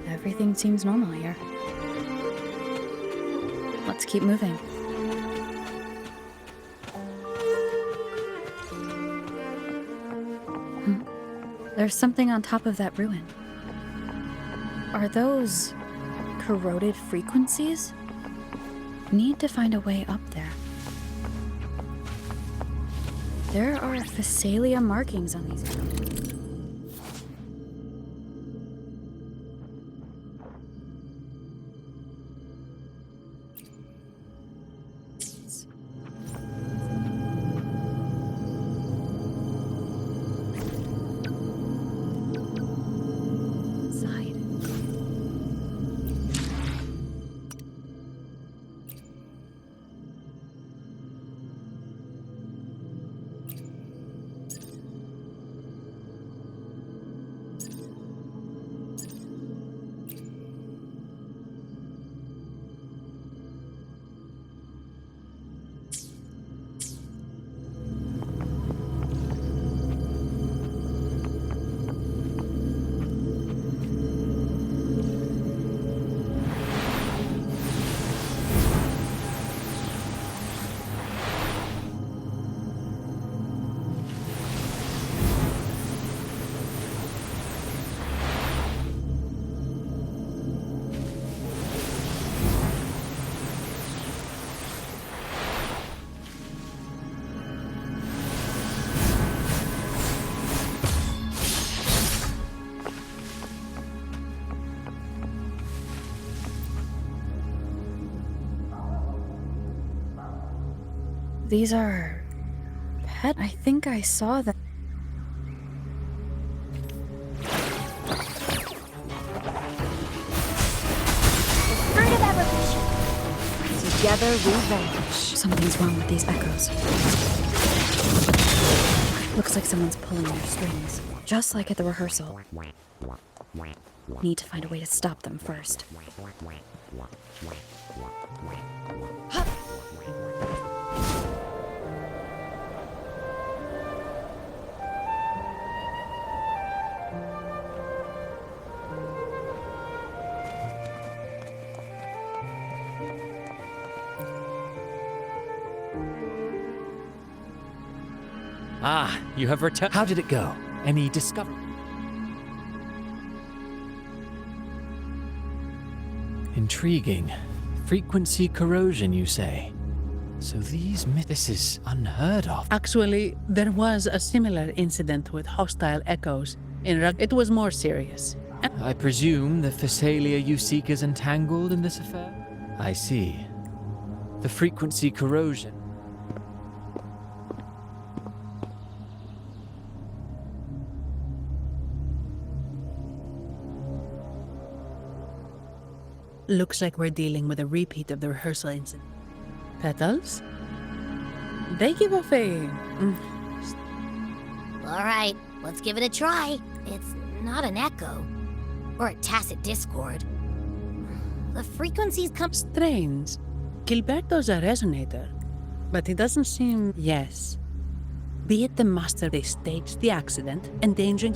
Everything seems normal here. Let's keep moving. There's something on top of that ruin. Are those corroded frequencies? Need to find a way up there. There are Phasalia markings on these. These are pet. I think I saw them. Fruit of evolution. Together we vanish. Something's wrong with these echoes. Looks like someone's pulling their strings, just like at the rehearsal. Need to find a way to stop them first. Ah, you have returned. How did it go? Any discovery? Intriguing. Frequency corrosion, you say? So this is unheard of. Actually, there was a similar incident with hostile echoes. It was more serious. I presume the Phasalia you seek is entangled in this affair? I see. The frequency corrosion. Looks like we're dealing with a repeat of the rehearsal incident. Petals? They give off a... All right, let's give it a try. It's not an echo. Or a tacit discord. The frequencies come... Strange. Gilberto's a resonator. But it doesn't seem... Yes. Be it the master, they staged the accident, endangering...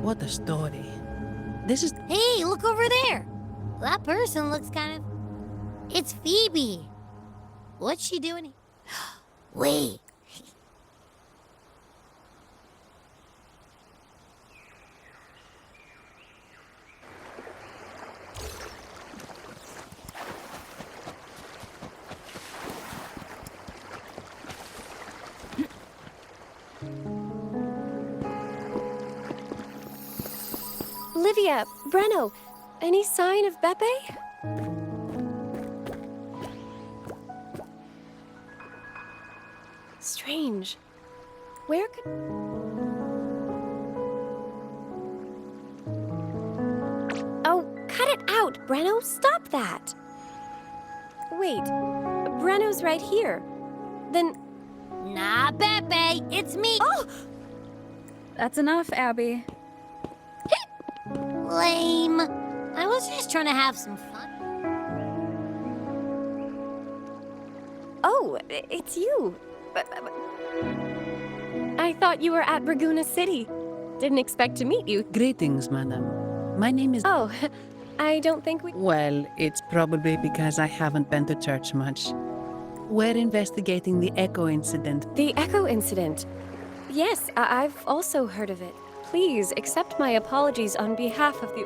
What a story. This is... Hey, look over there! That person looks kind of... It's Phoebe. What's she doing? Wait. Olivia, Breno, any sign of Beppe? Strange. Where could... Oh, cut it out, Breno. Stop that. Wait, Breno's right here. Then... Nah, Beppe, it's me. Oh! That's enough, Abby. Lame. I was just trying to have some fun. Oh, it's you. I thought you were at Raguna City. Didn't expect to meet you. Greetings, madam. My name is... Oh, I don't think we... Well, it's probably because I haven't been to church much. We're investigating the Echo incident. The Echo incident? Yes, I've also heard of it. Please accept my apologies on behalf of the...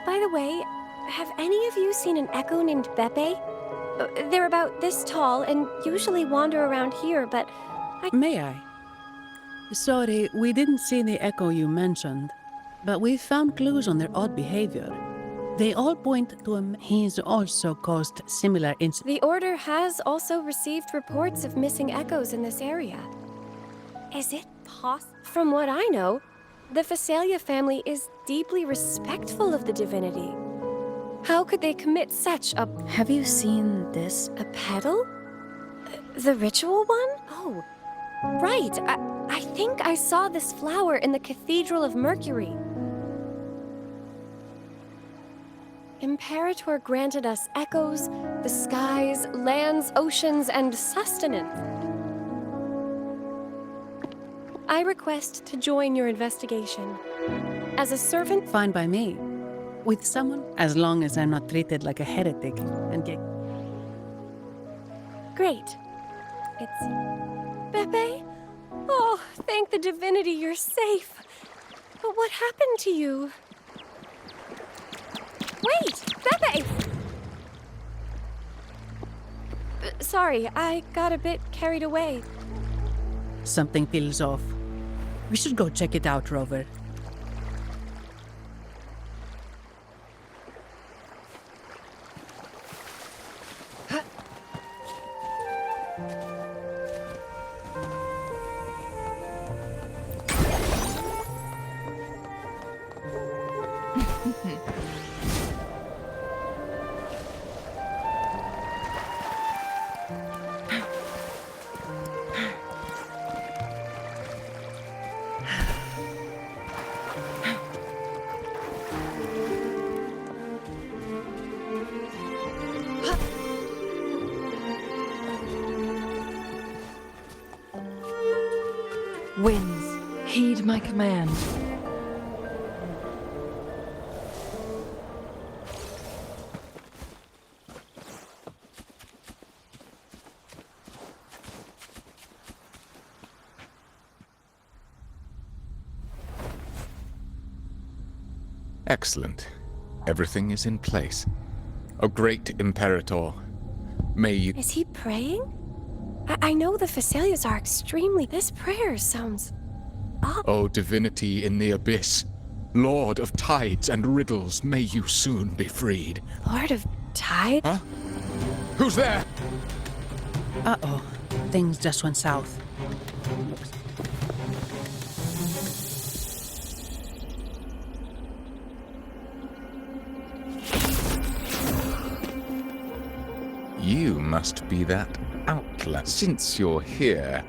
By the way, have any of you seen an Echo named Beppe? They're about this tall and usually wander around here, but May I? Sorry, we didn't see the Echo you mentioned, but we found clues on their odd behavior. They all point to him. He's also caused similar incidents. The Order has also received reports of missing Echoes in this area. Is it possible? From what I know, the Phasalia family is deeply respectful of the divinity. How could they commit such a... Have you seen this? A petal? The ritual one? Oh, right. I think I saw this flower in the Cathedral of Mercury. Imperator granted us echoes, the skies, lands, oceans, and sustenance. I request to join your investigation. As a servant... Fine by me. With someone, as long as I'm not treated like a heretic and get... Great. It's... Beppe? Oh, thank the divinity you're safe. But what happened to you? Wait! Beppe! Sorry, I got a bit carried away. Something feels off. We should go check it out, Rover. Winds, heed my command. Excellent. Everything is in place. O great Imperator, may you... Is he praying? I know the Phasalias are extremely... This prayer sounds... O divinity in the abyss, Lord of tides and riddles, may you soon be freed. Lord of Tide? Huh? Who's there? Uh-oh. Things just went south. You must be that outlet. Since you're here,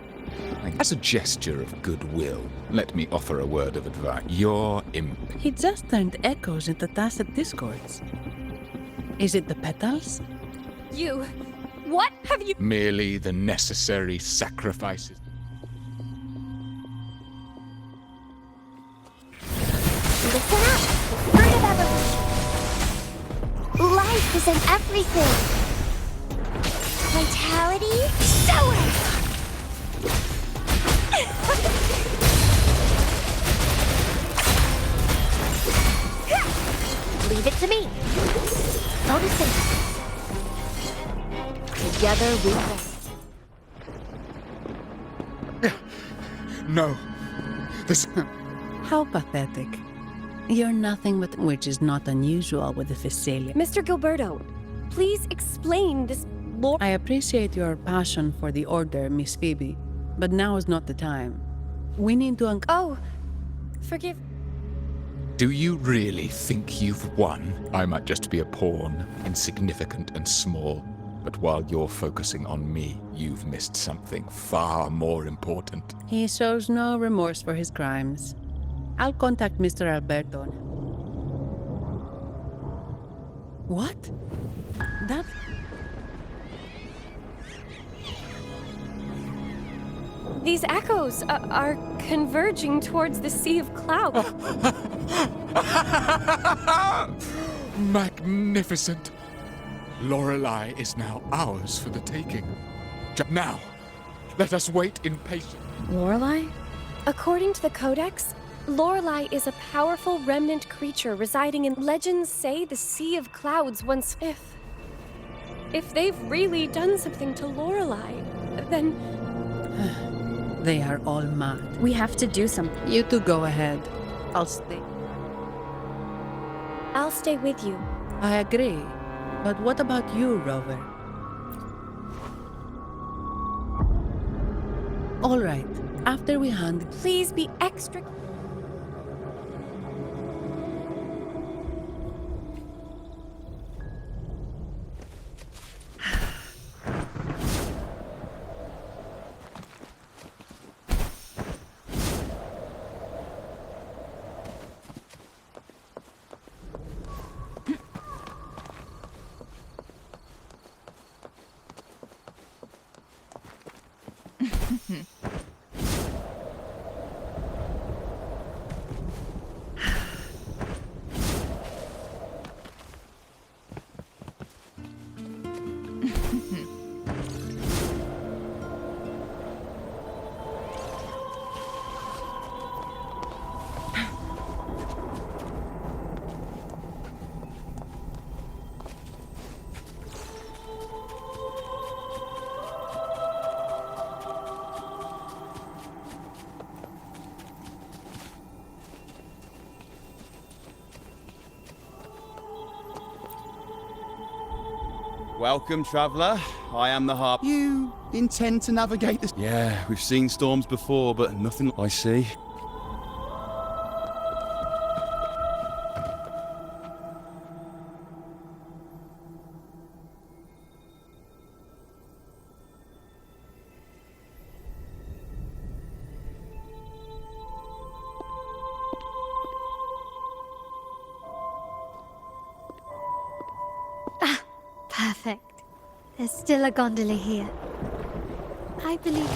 as a gesture of goodwill, let me offer a word of advice. Your imp... He just turned echoes into tacit discords. Is it the petals? You... What have you... Merely the necessary sacrifices. Listen up! The fruit of evolution! Life is in everything! Vitality, show it! Leave it to me. Photosynthesis. Together we rest. No. This... How pathetic. You're nothing but... Which is not unusual with the Phasalia. Mr. Gilberto, please explain this... I appreciate your passion for the Order, Miss Phoebe, but now is not the time. We need to Oh, forgive... Do you really think you've won? I might just be a pawn, insignificant and small. But while you're focusing on me, you've missed something far more important. He shows no remorse for his crimes. I'll contact Mr. Alberto. What? That... These echoes are converging towards the Sea of Clouds. Magnificent! Lorelei is now ours for the taking. Now, let us wait in patience. Lorelei? According to the Codex, Lorelei is a powerful remnant creature residing in legends say the Sea of Clouds once. If they've really done something to Lorelei, then They are all mad. We have to do something. You two go ahead. I'll stay. I'll stay with you. I agree. But what about you, Rover? All right. After we hunt... Please be extra... Welcome, traveller. I am the harp. You intend to navigate this? Yeah, we've seen storms before, but nothing I see. Perfect. There's still a gondola here. I believe...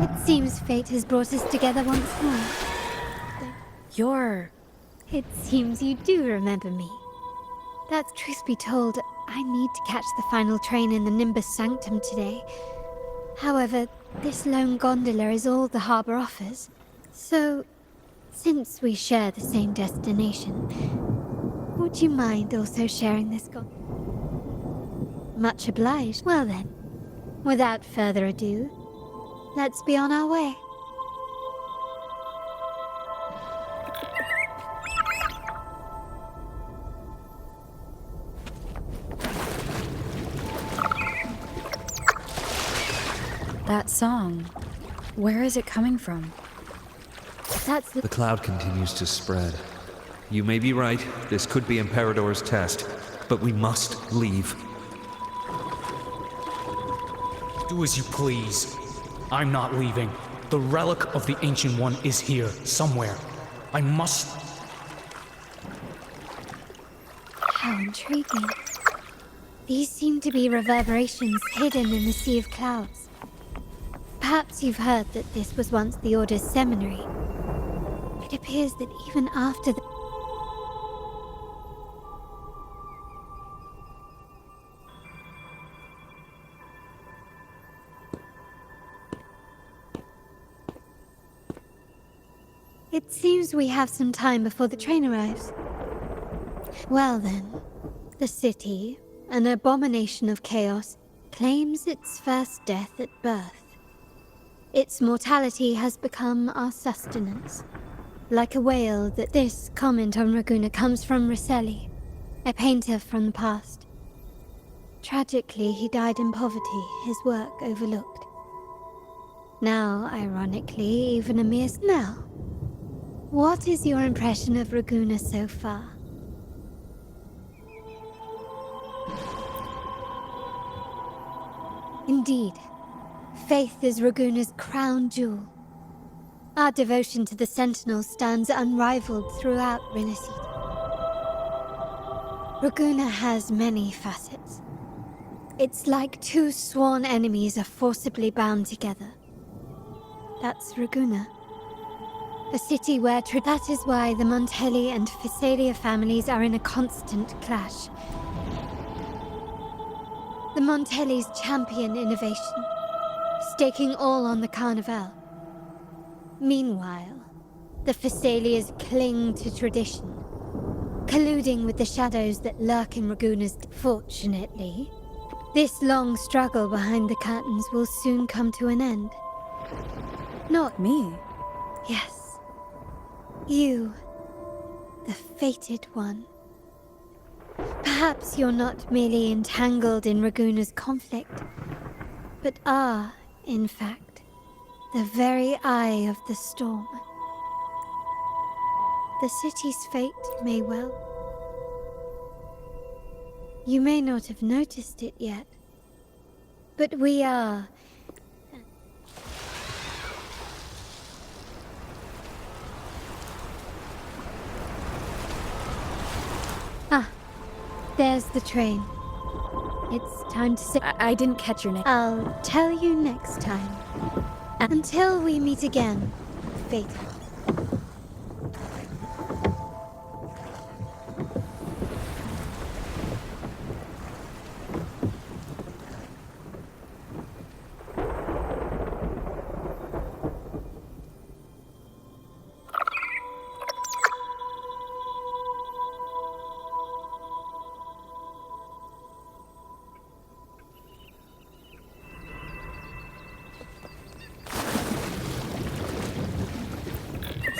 It seems fate has brought us together once more. It seems you do remember me. That's truth be told, I need to catch the final train in the Nimbus Sanctum today. However, this lone gondola is all the harbour offers. So, since we share the same destination, would you mind also sharing this gondola? Much obliged. Well then, without further ado, let's be on our way. That song, where is it coming from? That's The cloud continues to spread. You may be right, this could be Imperador's test, but we must leave. Do as you please. I'm not leaving. The relic of the Ancient One is here, somewhere. I must... How intriguing. These seem to be reverberations hidden in the Sea of Clouds. Perhaps you've heard that this was once the Order's seminary. It appears that even after the... It seems we have some time before the train arrives. Well then, the city, an abomination of chaos, claims its first death at birth. Its mortality has become our sustenance. Like a whale that this comment on Raguna comes from Rosselli, a painter from the past. Tragically, he died in poverty, his work overlooked. Now, ironically, even a mere smell. What is your impression of Raguna so far? Indeed, faith is Raguna's crown jewel. Our devotion to the Sentinel stands unrivaled throughout Rinascita. Raguna has many facets. It's like two sworn enemies are forcibly bound together. That's Raguna. A city where that is why the Montelli and Physalia families are in a constant clash. The Montellis champion innovation, staking all on the Carnival. Meanwhile, the Physalias cling to tradition, colluding with the shadows that lurk in Raguna's. Fortunately, this long struggle behind the curtains will soon come to an end. Not me. Yes. You, the fated one. Perhaps you're not merely entangled in Raguna's conflict, but are, in fact, the very eye of the storm. The city's fate may well. You may not have noticed it yet, but we are. There's the train. It's time to say. I didn't catch your name. I'll tell you next time. Until we meet again, Fate.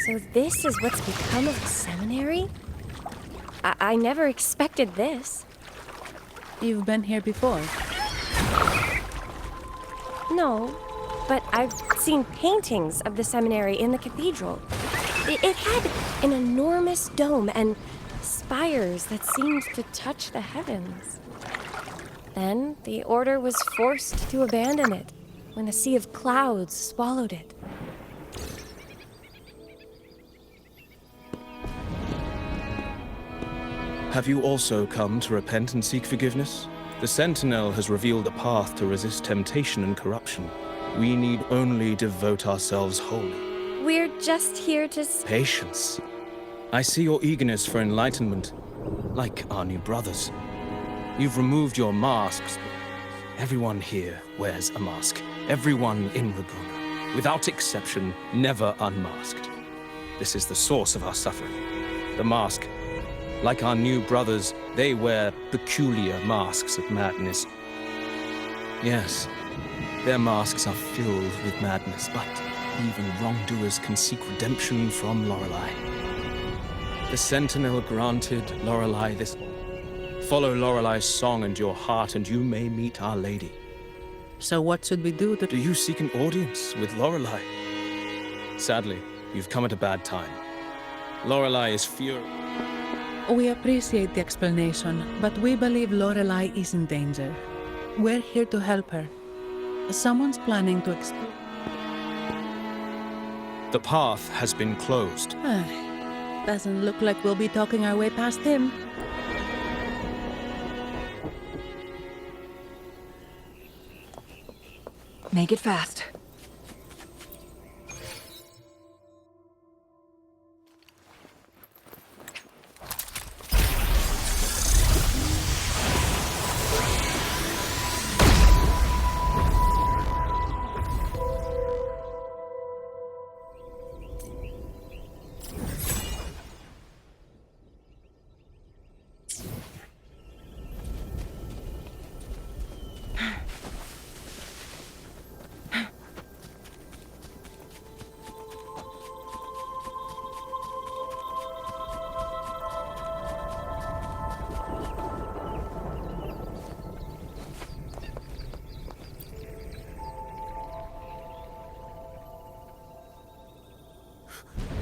So this is what's become of the seminary? I never expected this. You've been here before? No, but I've seen paintings of the seminary in the cathedral. It had an enormous dome and spires that seemed to touch the heavens. Then the order was forced to abandon it when a sea of clouds swallowed it. Have you also come to repent and seek forgiveness? The Sentinel has revealed a path to resist temptation and corruption. We need only devote ourselves wholly. We're just here to... Patience. I see your eagerness for enlightenment, like our new brothers. You've removed your masks. Everyone here wears a mask. Everyone in Raguna, without exception, never unmasked. This is the source of our suffering. The mask. Like our new brothers, they wear peculiar masks of madness. Yes, their masks are filled with madness, but even wrongdoers can seek redemption from Lorelei. The Sentinel granted Lorelei this. Follow Lorelei's song and your heart, and you may meet Our Lady. So what should we do to... Do you seek an audience with Lorelei? Sadly, you've come at a bad time. Lorelei is furious. We appreciate the explanation, but we believe Lorelei is in danger. We're here to help her. Someone's planning to explode. The path has been closed. Doesn't look like we'll be talking our way past him. Make it fast.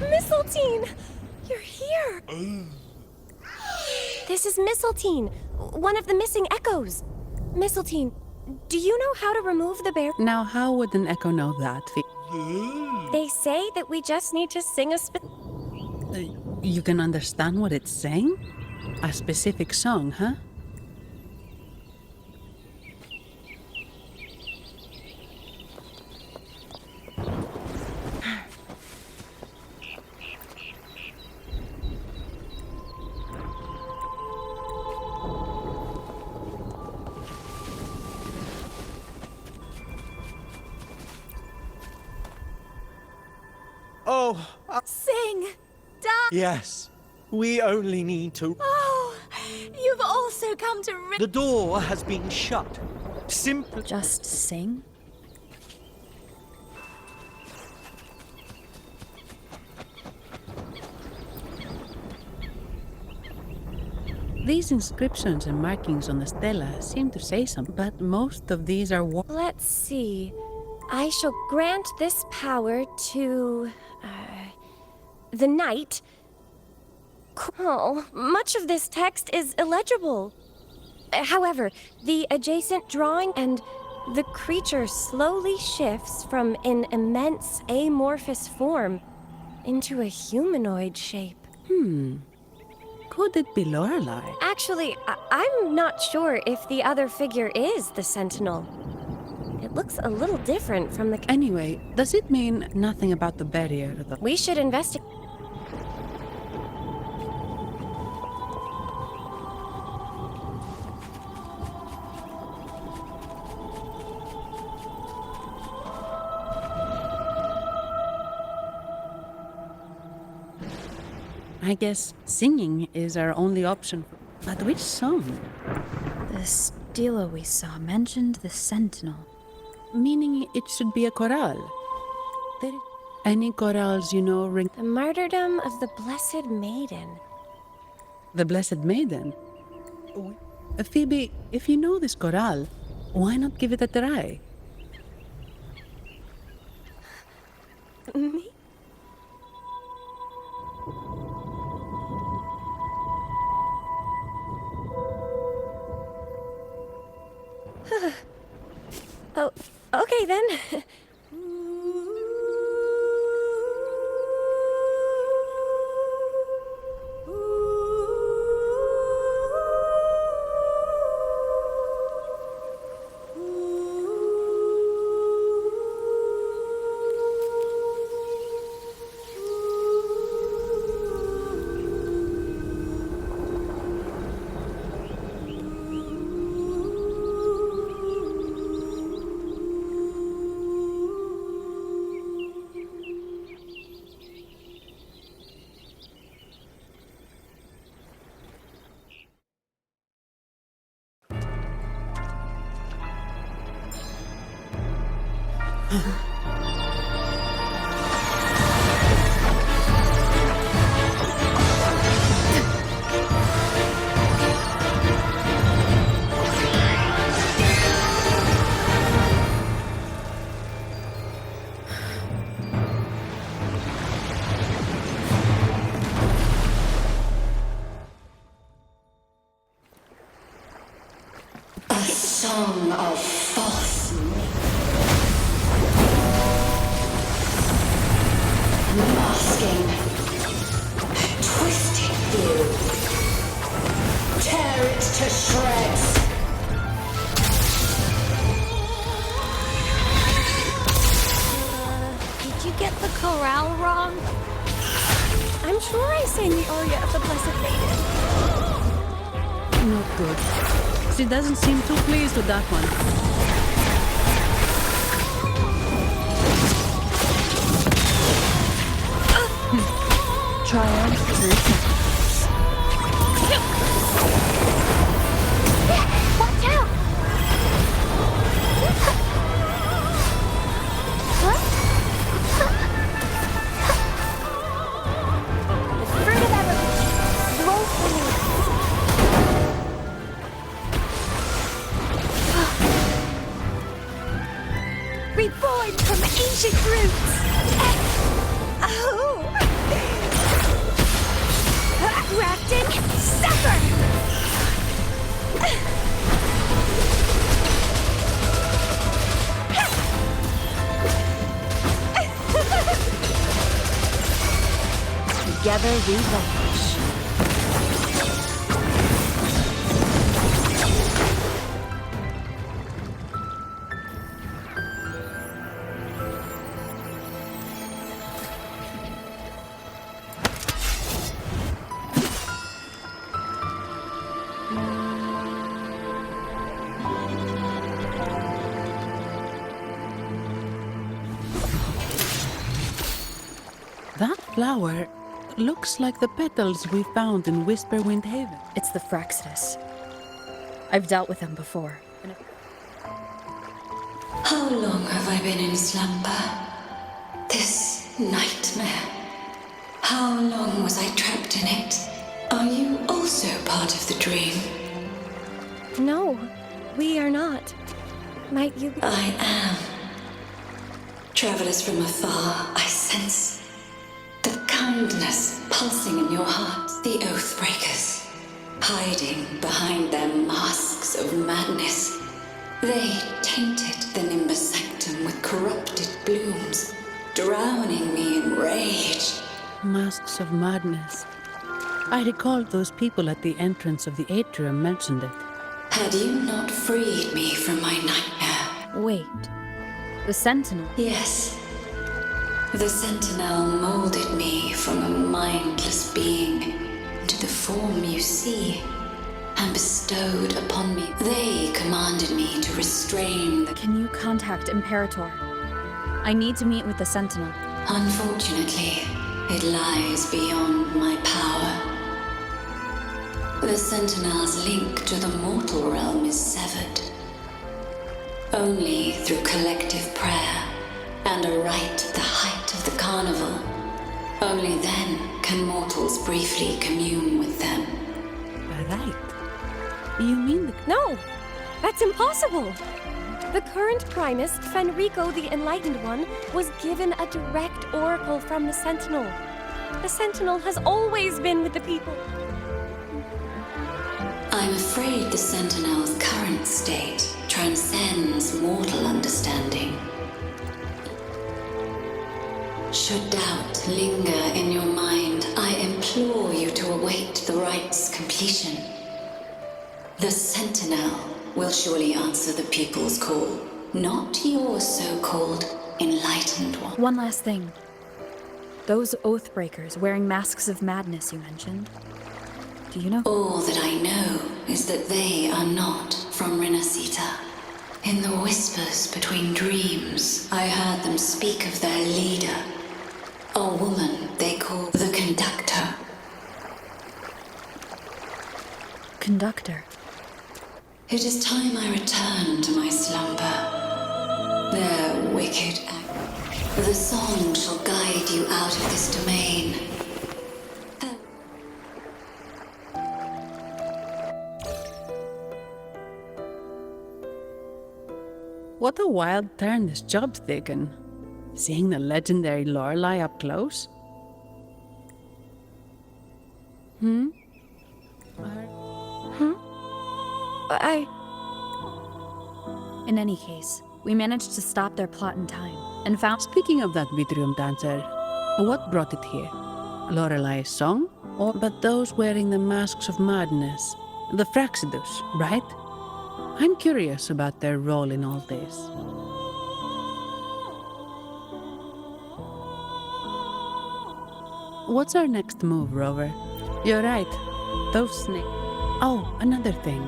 Mistletoe! You're here! This is Mistletoe, one of the missing echoes. Mistletoe, do you know how to remove the bear? Now, how would an echo know that? They say that we just need to sing a You can understand what it's saying? A specific song, huh? Oh, Sing! Dance! yes. We only need to... Oh, you've also come to The door has been shut. Simply... Just sing? These inscriptions and markings on the stela seem to say something, but most of these are... Let's see. I shall grant this power to... the knight. Oh, much of this text is illegible. However, the adjacent drawing and the creature slowly shifts from an immense amorphous form into a humanoid shape. Could it be Lorelei? Actually, I'm not sure if the other figure is the Sentinel. It looks a little different from the... Anyway, does it mean nothing about the barrier, though? We should investigate... I guess singing is our only option. But which song? The stela we saw mentioned the Sentinel. Meaning it should be a chorale. Any chorales you know ring... The Martyrdom of the Blessed Maiden. The Blessed Maiden? Phoebe, if you know this chorale, why not give it a try? Me? Oh, okay then. Song of false masking, twisted view, tear it to shreds. Did you get the chorale wrong? I'm sure I sang the aria of the Blessed Maiden. Not good. She doesn't seem too pleased with that one. Triumph. Watch out! The fruit of ever woefully. Reborn from ancient roots! Oh! Grafton, suffer! Together we vanish. flower looks like the petals we found in Whisperwind Haven. It's the Fraxidus. I've dealt with them before. How long have I been in slumber? This nightmare. How long was I trapped in it? Are you also part of the dream? No, we are not. Might you be? I am. Travelers from afar, I sense the kindness pulsing in your heart. The Oathbreakers, hiding behind their masks of madness. They tainted the Nimbus Sanctum with corrupted blooms, drowning me in rage. Masks of madness. I recalled those people at the entrance of the atrium mentioned it. Had you not freed me from my nightmare? Wait. The Sentinel? Yes. The Sentinel molded me from a mindless being into the form you see, and bestowed upon me. They commanded me to restrain the... Can you contact Imperator? I need to meet with the Sentinel. Unfortunately, it lies beyond my power. The Sentinel's link to the mortal realm is severed. Only through collective prayer and a rite at the height of the carnival. Only then can mortals briefly commune with them. A rite? You mean the... No! That's impossible! The current Primist, Fenrico the Enlightened One, was given a direct oracle from the Sentinel. The Sentinel has always been with the people. I'm afraid the Sentinel's current state transcends mortal understanding. Should doubt linger in your mind, I implore you to await the rite's completion. The Sentinel will surely answer the people's call, not your so-called enlightened one. One last thing. Those Oathbreakers wearing masks of madness you mentioned. Do you know? All that I know is that they are not from Rinascita. In the whispers between dreams, I heard them speak of their leader, a woman they call the Conductor. Conductor? It is time I return to my slumber. Their wicked act. The song shall guide you out of this domain. What a wild turn this job's taken. Seeing the legendary Lorelei up close? Hmm? In any case, we managed to stop their plot in time, and found... Speaking of that Vitrium dancer, what brought it here? Lorelei's song? But those wearing the masks of madness. The Fraxidus, right? I'm curious about their role in all this. What's our next move, Rover? You're right. Those snakes. Oh, another thing.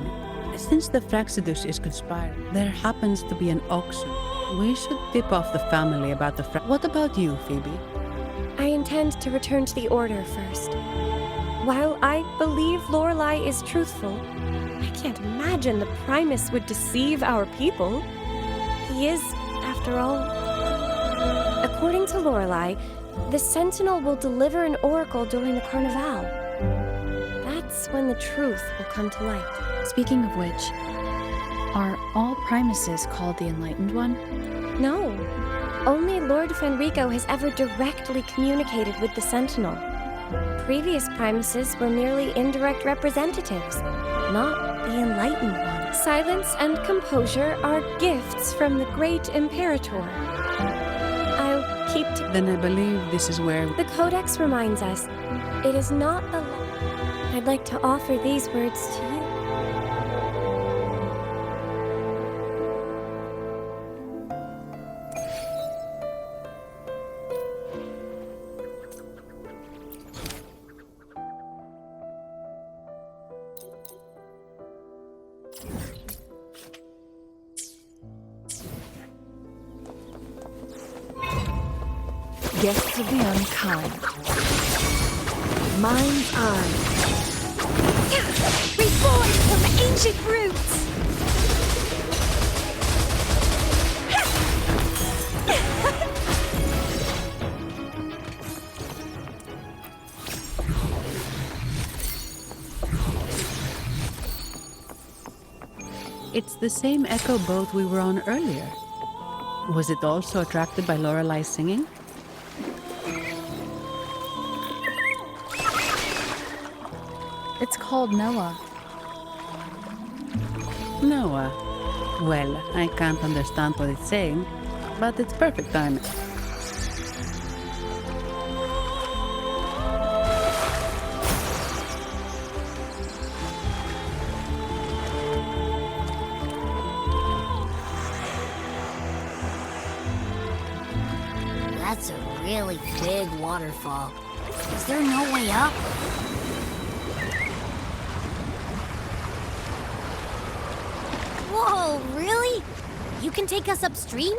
Since the Fraxidus is conspiring, there happens to be an auction. We should tip off the family about the What about you, Phoebe? I intend to return to the Order first. While I believe Lorelei is truthful, I can't imagine the Primus would deceive our people. He is, after all. According to Lorelei, the Sentinel will deliver an oracle during the Carnival. That's when the truth will come to light. Speaking of which, are all Primuses called the Enlightened One? No. Only Lord Fenrico has ever directly communicated with the Sentinel. Previous Primuses were merely indirect representatives, not the Enlightened One. Silence and composure are gifts from the great Imperator. I'll keep to... Then I believe this is where... The Codex reminds us, it is not the... I'd like to offer these words to you. Guests of the unkind. Mind's eye. Reborn from ancient roots! It's the same echo boat we were on earlier. Was it also attracted by Lorelai's singing? It's called Noah. Noah. Well, I can't understand what it's saying, but it's perfect timing. That's a really big waterfall. Is there no way up? Whoa, really? You can take us upstream?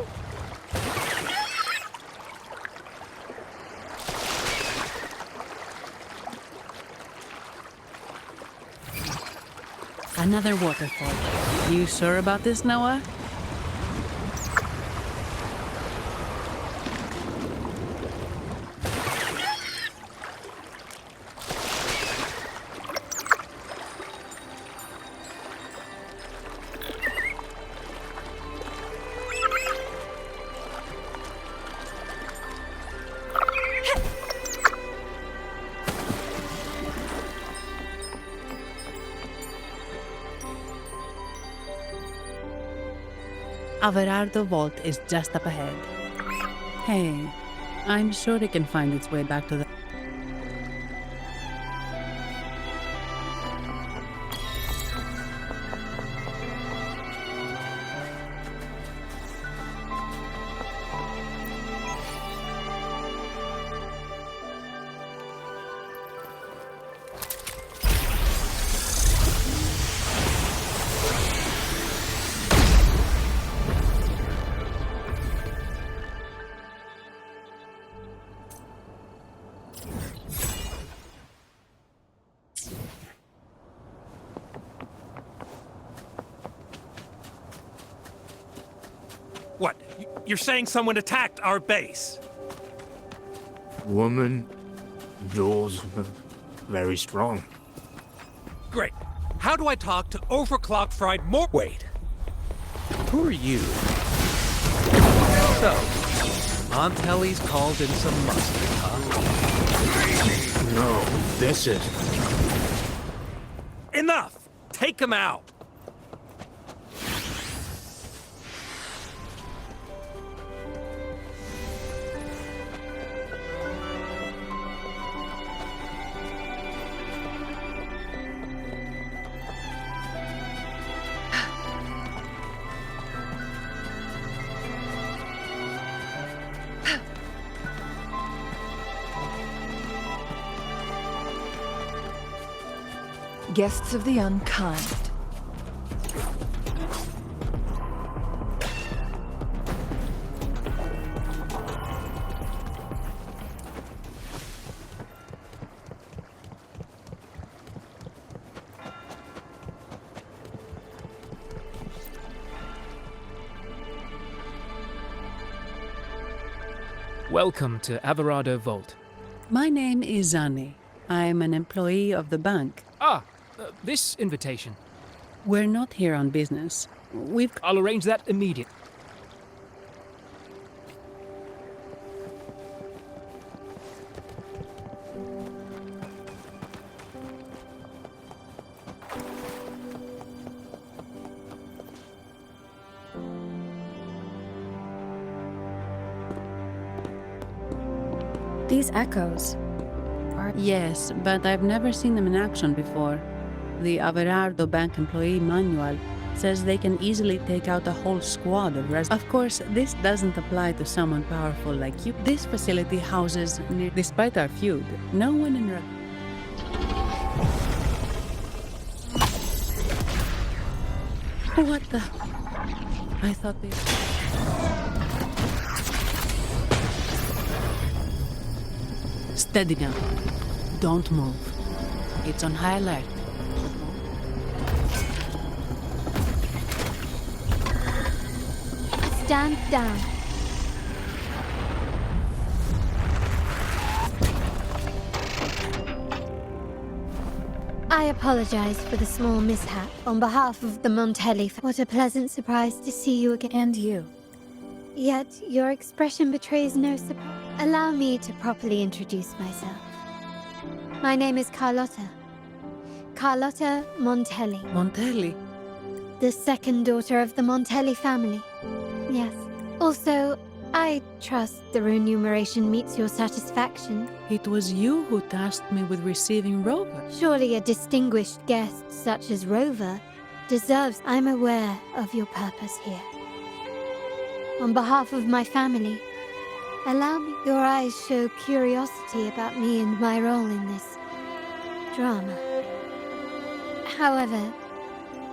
Another waterfall. You sure about this, Noah? Averardo Vault is just up ahead. Hey, I'm sure it can find its way back to the... What? You're saying someone attacked our base? Woman, yours very strong. Great. How do I talk to overclocked fried more? Wait. Who are you? So, Montelli's called in some mustard, huh? No, this is... Enough! Take him out! Guests of the unkind. Welcome to Averardo Vault. My name is Zani. I'm an employee of the bank. This invitation. We're not here on business. I'll arrange that immediately. These echoes are... Yes, but I've never seen them in action before. The Averardo Bank employee manual says they can easily take out a whole squad of residents. Of course, this doesn't apply to someone powerful like you. This facility houses, despite our feud, no one in... What the... I thought they... Steady now. Don't move. It's on high alert. Stand down. I apologize for the small mishap on behalf of the Montelli. What a pleasant surprise to see you again. And you. Yet your expression betrays no surprise. Allow me to properly introduce myself. My name is Carlotta. Carlotta Montelli. Montelli? The second daughter of the Montelli family. Yes. Also, I trust the remuneration meets your satisfaction. It was you who tasked me with receiving Rover. Surely a distinguished guest such as Rover deserves. I'm aware of your purpose here. On behalf of my family, allow me. Your eyes show curiosity about me and my role in this drama. However,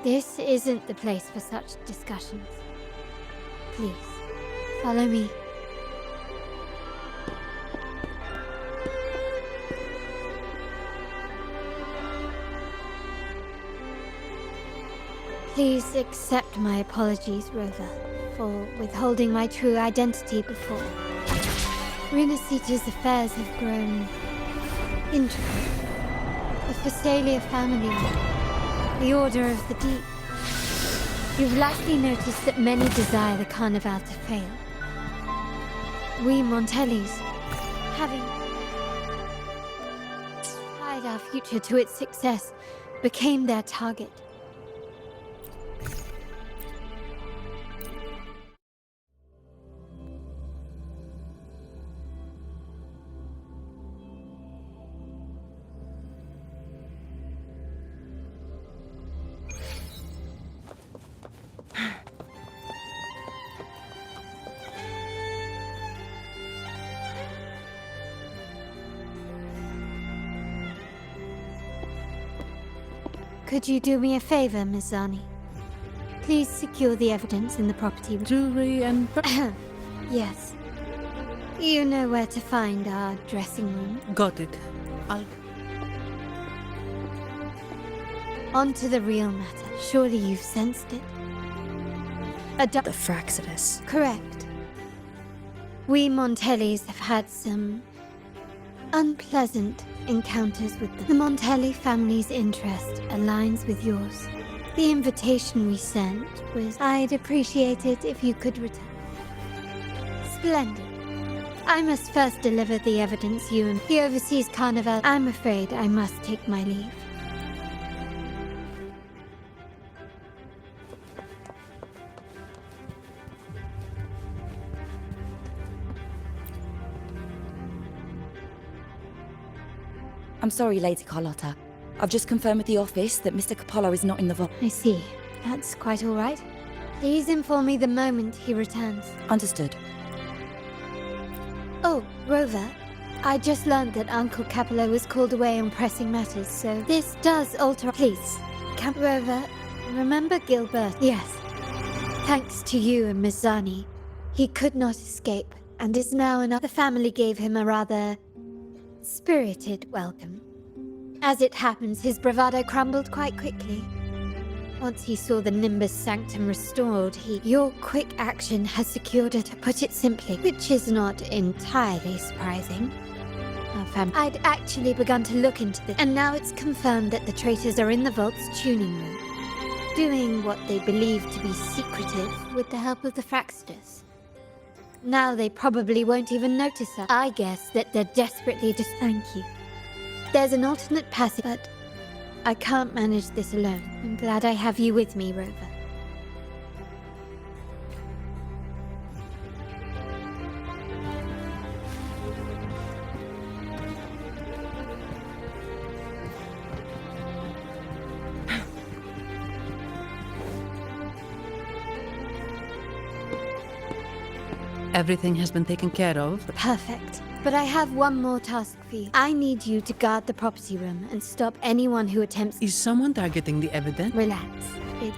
this isn't the place for such discussions. Please, follow me. Please accept my apologies, Rover, for withholding my true identity before. Rinascita's affairs have grown intricate. The Phasalia family, the Order of the Deep. You've likely noticed that many desire the Carnival to fail. We Montellis, having tied our future to its success, became their target. Could you do me a favor, Miss Zani? Please secure the evidence in the property. Jewelry and... Yes. You know where to find our dressing room. Got it. I'll... On to the real matter. Surely you've sensed it. The Fraxidus. Correct. We Montellis have had some unpleasant encounters with them. The Montelli family's interest aligns with yours. The invitation we sent was, I'd appreciate it if you could return. Splendid. I must first deliver the evidence you and the overseas Carnival. I'm afraid I must take my leave. I'm sorry, Lady Carlotta. I've just confirmed with the office that Mr. Capello is not in the vault. I see. That's quite all right. Please inform me the moment he returns. Understood. Oh, Rover. I just learned that Uncle Capello was called away on pressing matters, so this does alter... Please, Rover, remember Gilbert? Yes. Thanks to you and Miss Zani, he could not escape, and is now another... The family gave him a rather spirited welcome. As it happens, his bravado crumbled quite quickly. Once he saw the Nimbus Sanctum restored, Your quick action has secured her, to put it simply, which is not entirely surprising. I'd actually begun to look into this, and now it's confirmed that the traitors are in the vault's tuning room, doing what they believe to be secretive with the help of the Fraxidus. Now they probably won't even notice us. I guess that they're desperately Thank you. There's an alternate passage, but I can't manage this alone. I'm glad I have you with me, Rover. Everything has been taken care of. Perfect. But I have one more task for you. I need you to guard the property room and stop anyone who attempts... Is someone targeting the evidence? Relax.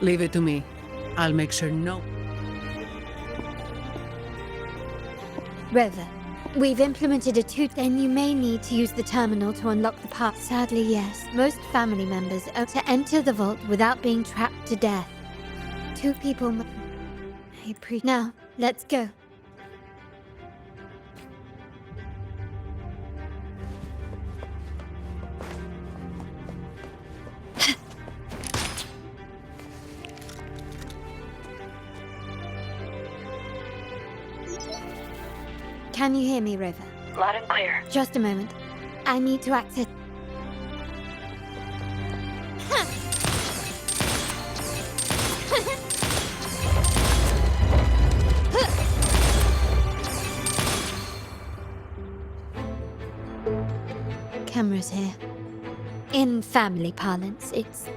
Leave it to me. I'll make sure no... Rover, We've implemented a then you may need to use the terminal to unlock the path. Sadly, yes. Most family members are to enter the vault without being trapped to death. 2 people. Now, let's go. Can you hear me, River? Loud and clear. Just a moment. I need to access. Cameras here. In family parlance, it's...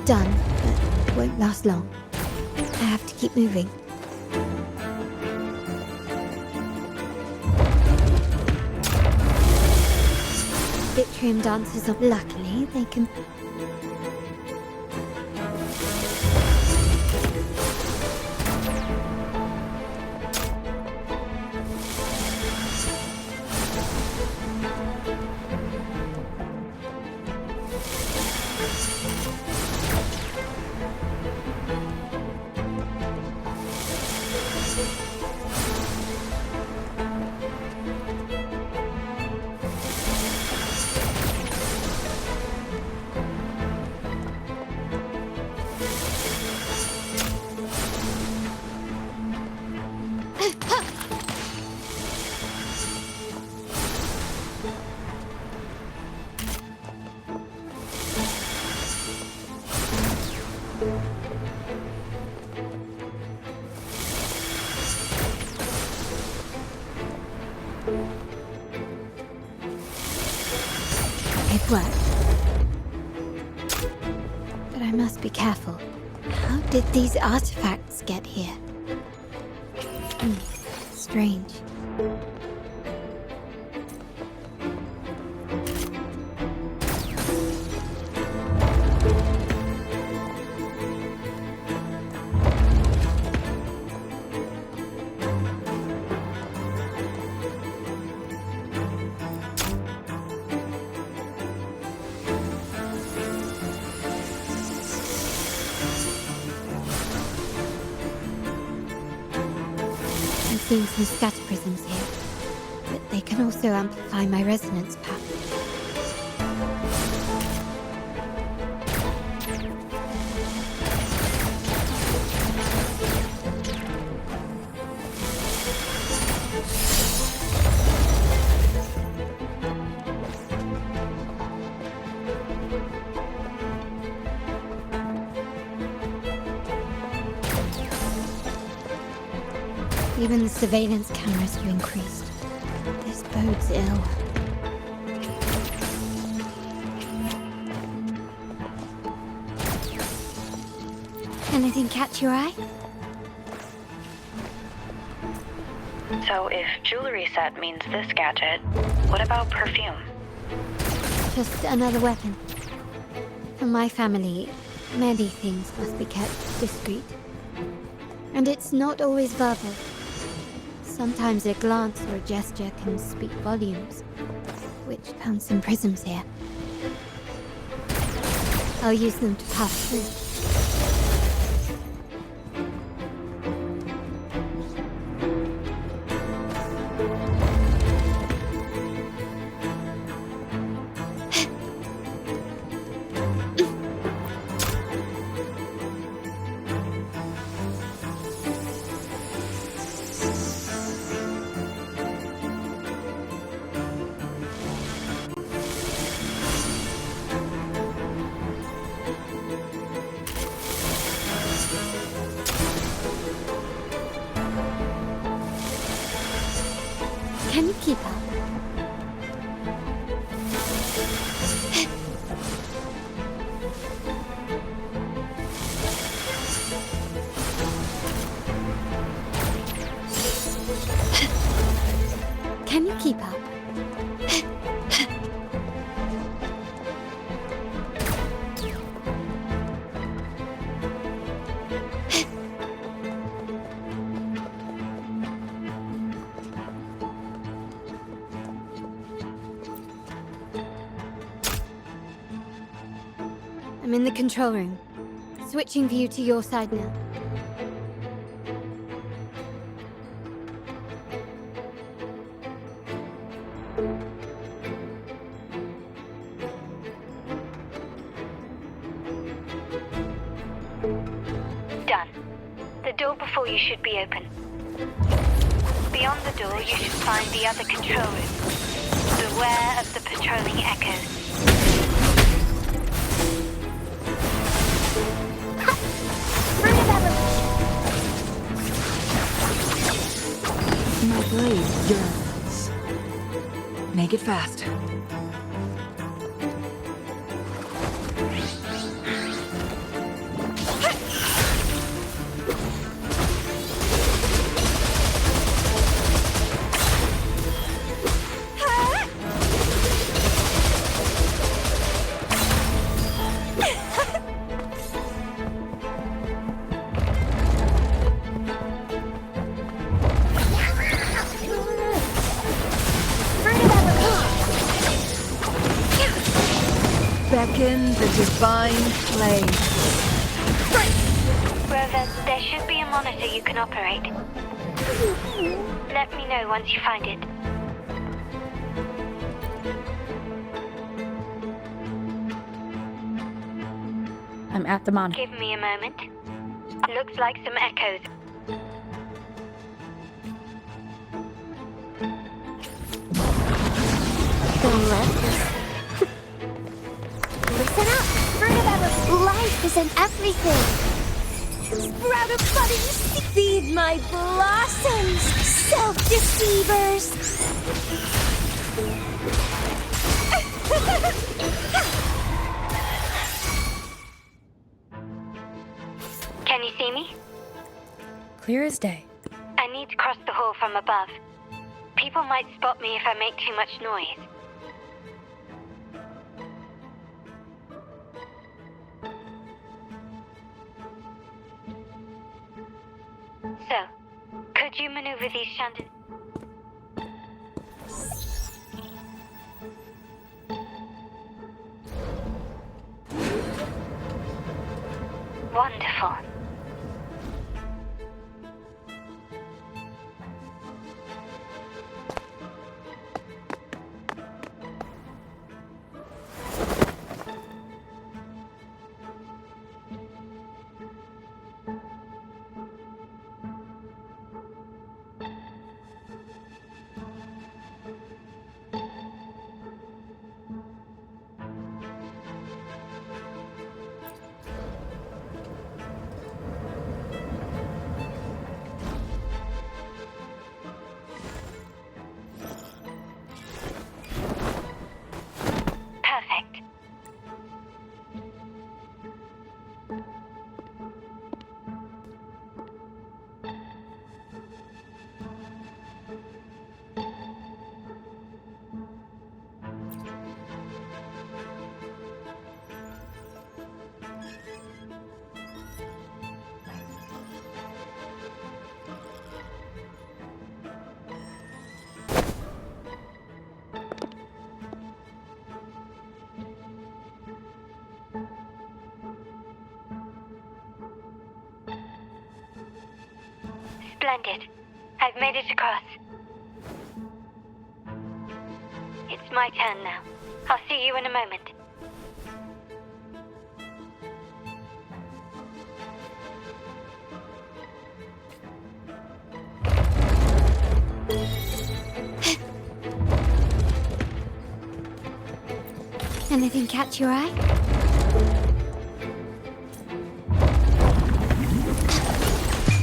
done, but won't last long. I have to keep moving. Vitrium dancers are luckily they can... It worked. But I must be careful. How did these artifacts get here? Strange. I'm seeing some scatter prisms here, but they can also amplify my resonance power. Even the surveillance cameras have increased. This bodes ill. Anything catch your eye? So if jewelry set means this gadget, what about perfume? Just another weapon. For my family, many things must be kept discreet. And it's not always verbal. Sometimes a glance or a gesture can speak volumes, which found some prisms here. I'll use them to pass through. I'm in the control room. Switching view to your side now. Done. The door before you should be open. Beyond the door, you should find the other control room. Beware of the patrolling echoes. My blade yearns. Make it fast. Beckon the divine flame. Rover, there should be a monitor you can operate. Let me know once you find it. I'm at the monitor. Give me a moment. Looks like some echoes. Listen up! Life is in everything! Sprout a budding seed! Feed my blossoms! Self-deceivers! Can you see me? Clear as day. I need to cross the hall from above. People might spot me if I make too much noise. So, could you maneuver these chandeliers? Wonderful. Perfect. Splendid. I've made it across. It's my turn now. I'll see you in a moment. Anything catch your eye?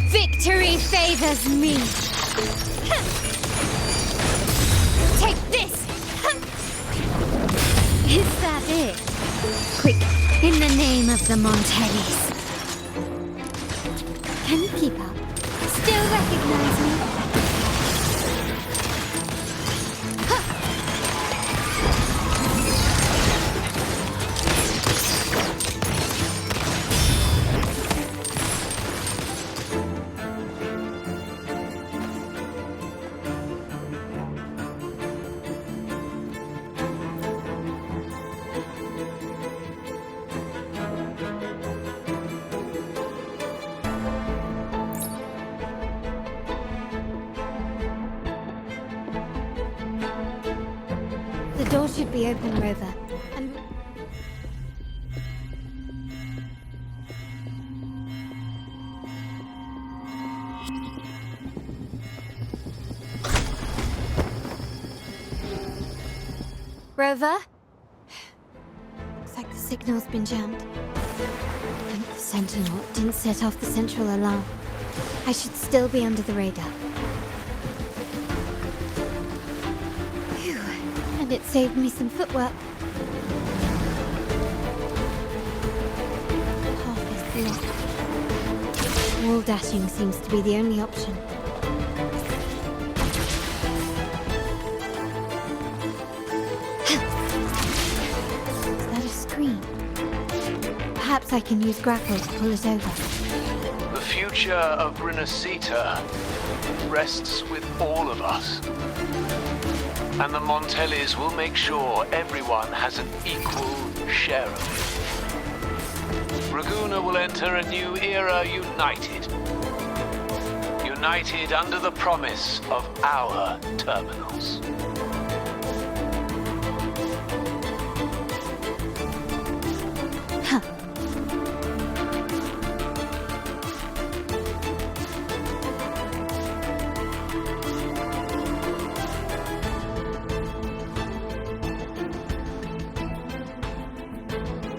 Victory favors me! Take this! Is that it? Quick, in the name of the Montellis. Can you keep up? Still recognize me? door should be open, Rover. And... Rover? Looks like the signal's been jammed. I think the Sentinel didn't set off the central alarm. I should still be under the radar. Phew. And it saved me some footwork. Path is blocked. Wall dashing seems to be the only option. Is that a screen? Perhaps I can use grapple to pull it over. The future of Rinascita rests with all of us. And the Montellis will make sure everyone has an equal share of it. Raguna will enter a new era united. United under the promise of our terminals.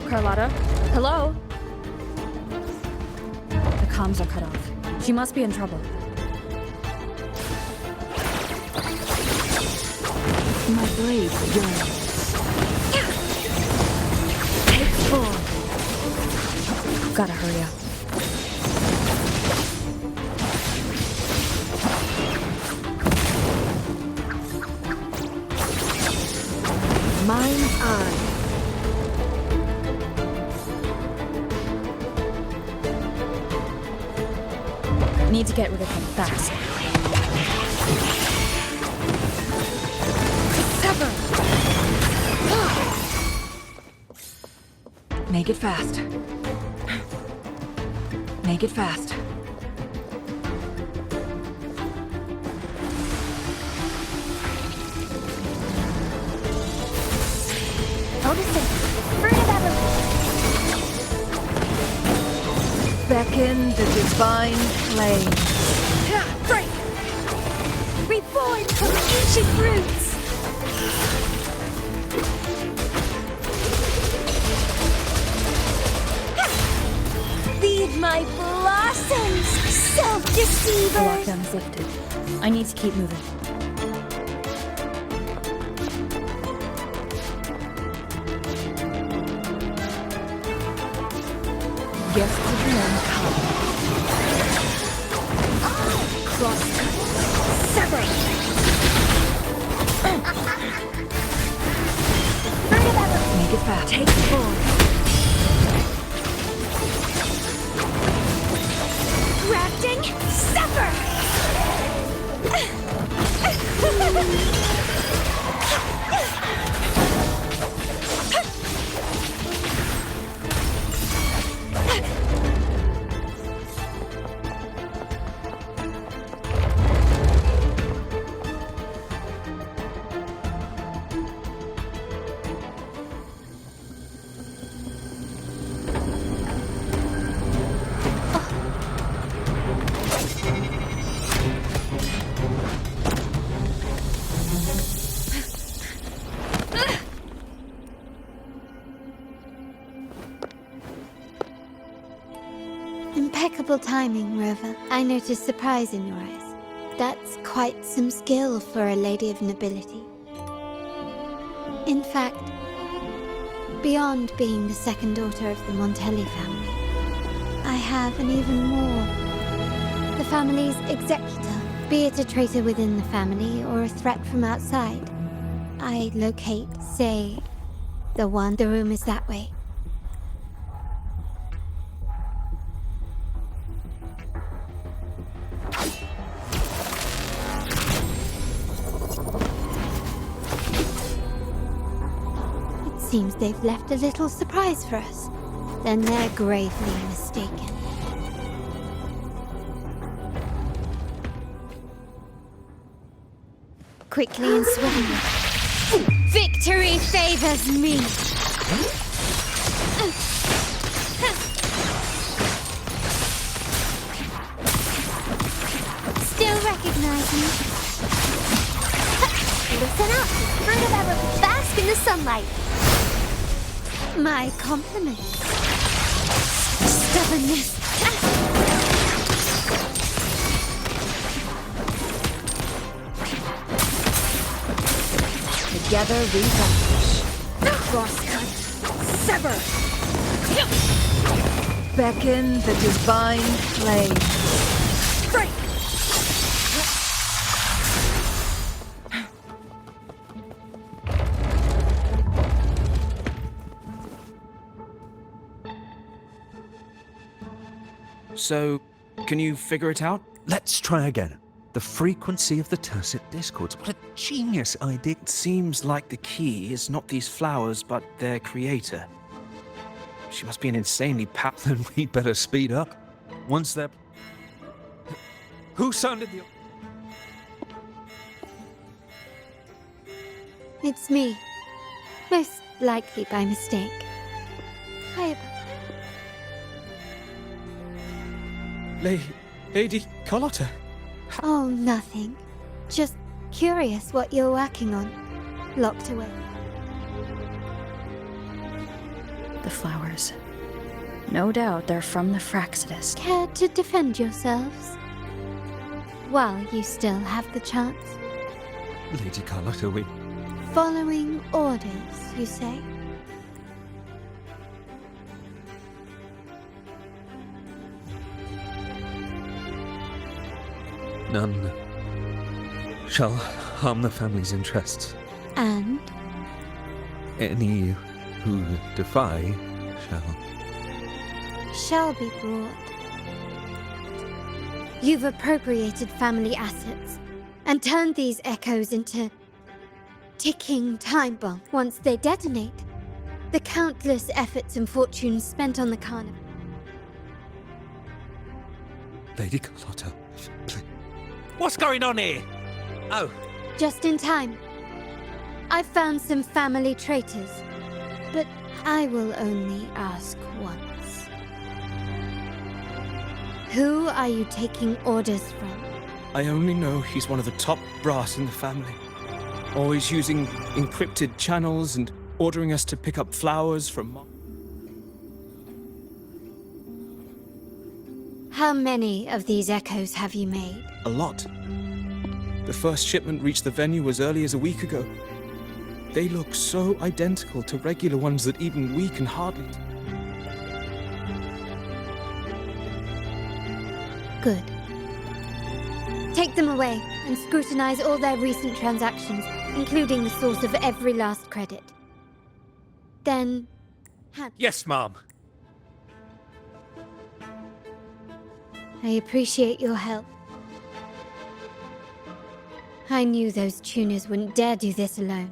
Carlotta? Hello? The comms are cut off. She must be in trouble. My blade yearns. Take 4. Gotta hurry up. Mine's on. Need to get rid of him fast. Sever! Make it fast. Make it fast. Notice it. Fruit of evolution. Beckon the divine flame. Break! Reborn from ancient roots! Feed my blossoms, self-deceiver! The lockdown's lifted. I need to keep moving. Yesterday come. Cross. Sever! Make it fast. Take 4. Grafting. Sever! Impeccable timing, Rover. I noticed surprise in your eyes. That's quite some skill for a lady of nobility. In fact, beyond being the second daughter of the Montelli family, I have an even more. The family's executor, be it a traitor within the family or a threat from outside. I locate, say, the one. The room is that way. Seems they've left a little surprise for us. Then they're gravely mistaken. Quickly and swiftly. Victory! Victory favors me. Still recognize me? Listen up. Fruit of ever bask in the sunlight. My compliments. Stubbornness. Together we vanquish. Crosscut. Sever. Beckon the divine flame. Break. So, can you figure it out? Let's try again. The frequency of the tacit discords. What a genius idea. It seems like the key is not these flowers, but their creator. She must be an insanely powerful... Then we'd better speed up. Once they're... Who sounded the... It's me. Most likely by mistake. Hi. Lady Carlotta. Oh, nothing. Just curious what you're working on. Locked away. The flowers. No doubt they're from the Fraxidus. Care to defend yourselves? While you still have the chance. Lady Carlotta, we... Following orders, you say? None shall harm the family's interests. And? Any who defy shall be brought. You've appropriated family assets and turned these echoes into ticking time bombs. Once they detonate, the countless efforts and fortunes spent on the carnival. Lady Carlotta, please. What's going on here? Oh. Just in time. I've found some family traitors, but I will only ask once. Who are you taking orders from? I only know he's one of the top brass in the family. Always using encrypted channels and ordering us to pick up flowers from... How many of these echoes have you made? A lot. The first shipment reached the venue as early as a week ago. They look so identical to regular ones that even we can hardly... Good. Take them away and scrutinize all their recent transactions, including the source of every last credit. Then... Yes, Mom. I appreciate your help. I knew those tuners wouldn't dare do this alone.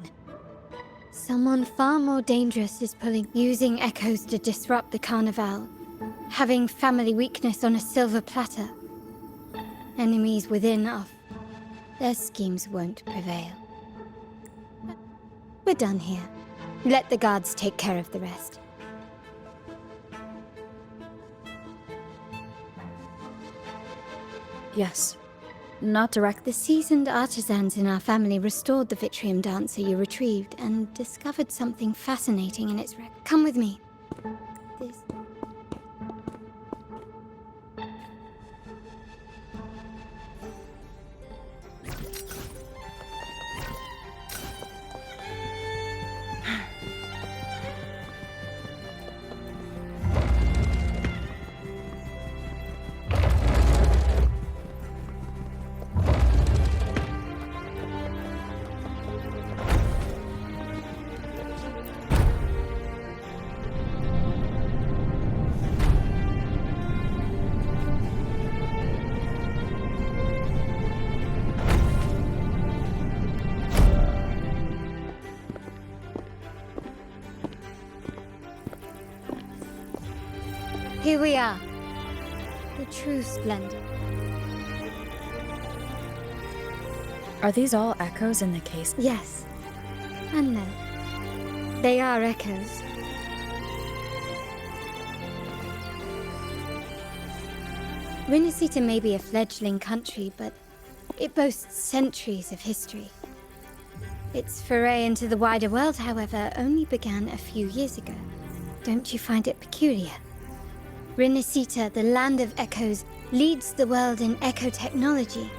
Someone far more dangerous is using echoes to disrupt the Carnival, having family weakness on a silver platter. Enemies within their schemes won't prevail. We're done here. Let the guards take care of the rest. Yes. Not direct. The seasoned artisans in our family restored the Vitrium dancer you retrieved and discovered something fascinating in its wreck. Come with me. This... Here we are. The true splendor. Are these all echoes in the case? Yes. And no. They are echoes. Rinascita may be a fledgling country, but it boasts centuries of history. Its foray into the wider world, however, only began a few years ago. Don't you find it peculiar? Rinascita, the land of echoes, leads the world in echo technology.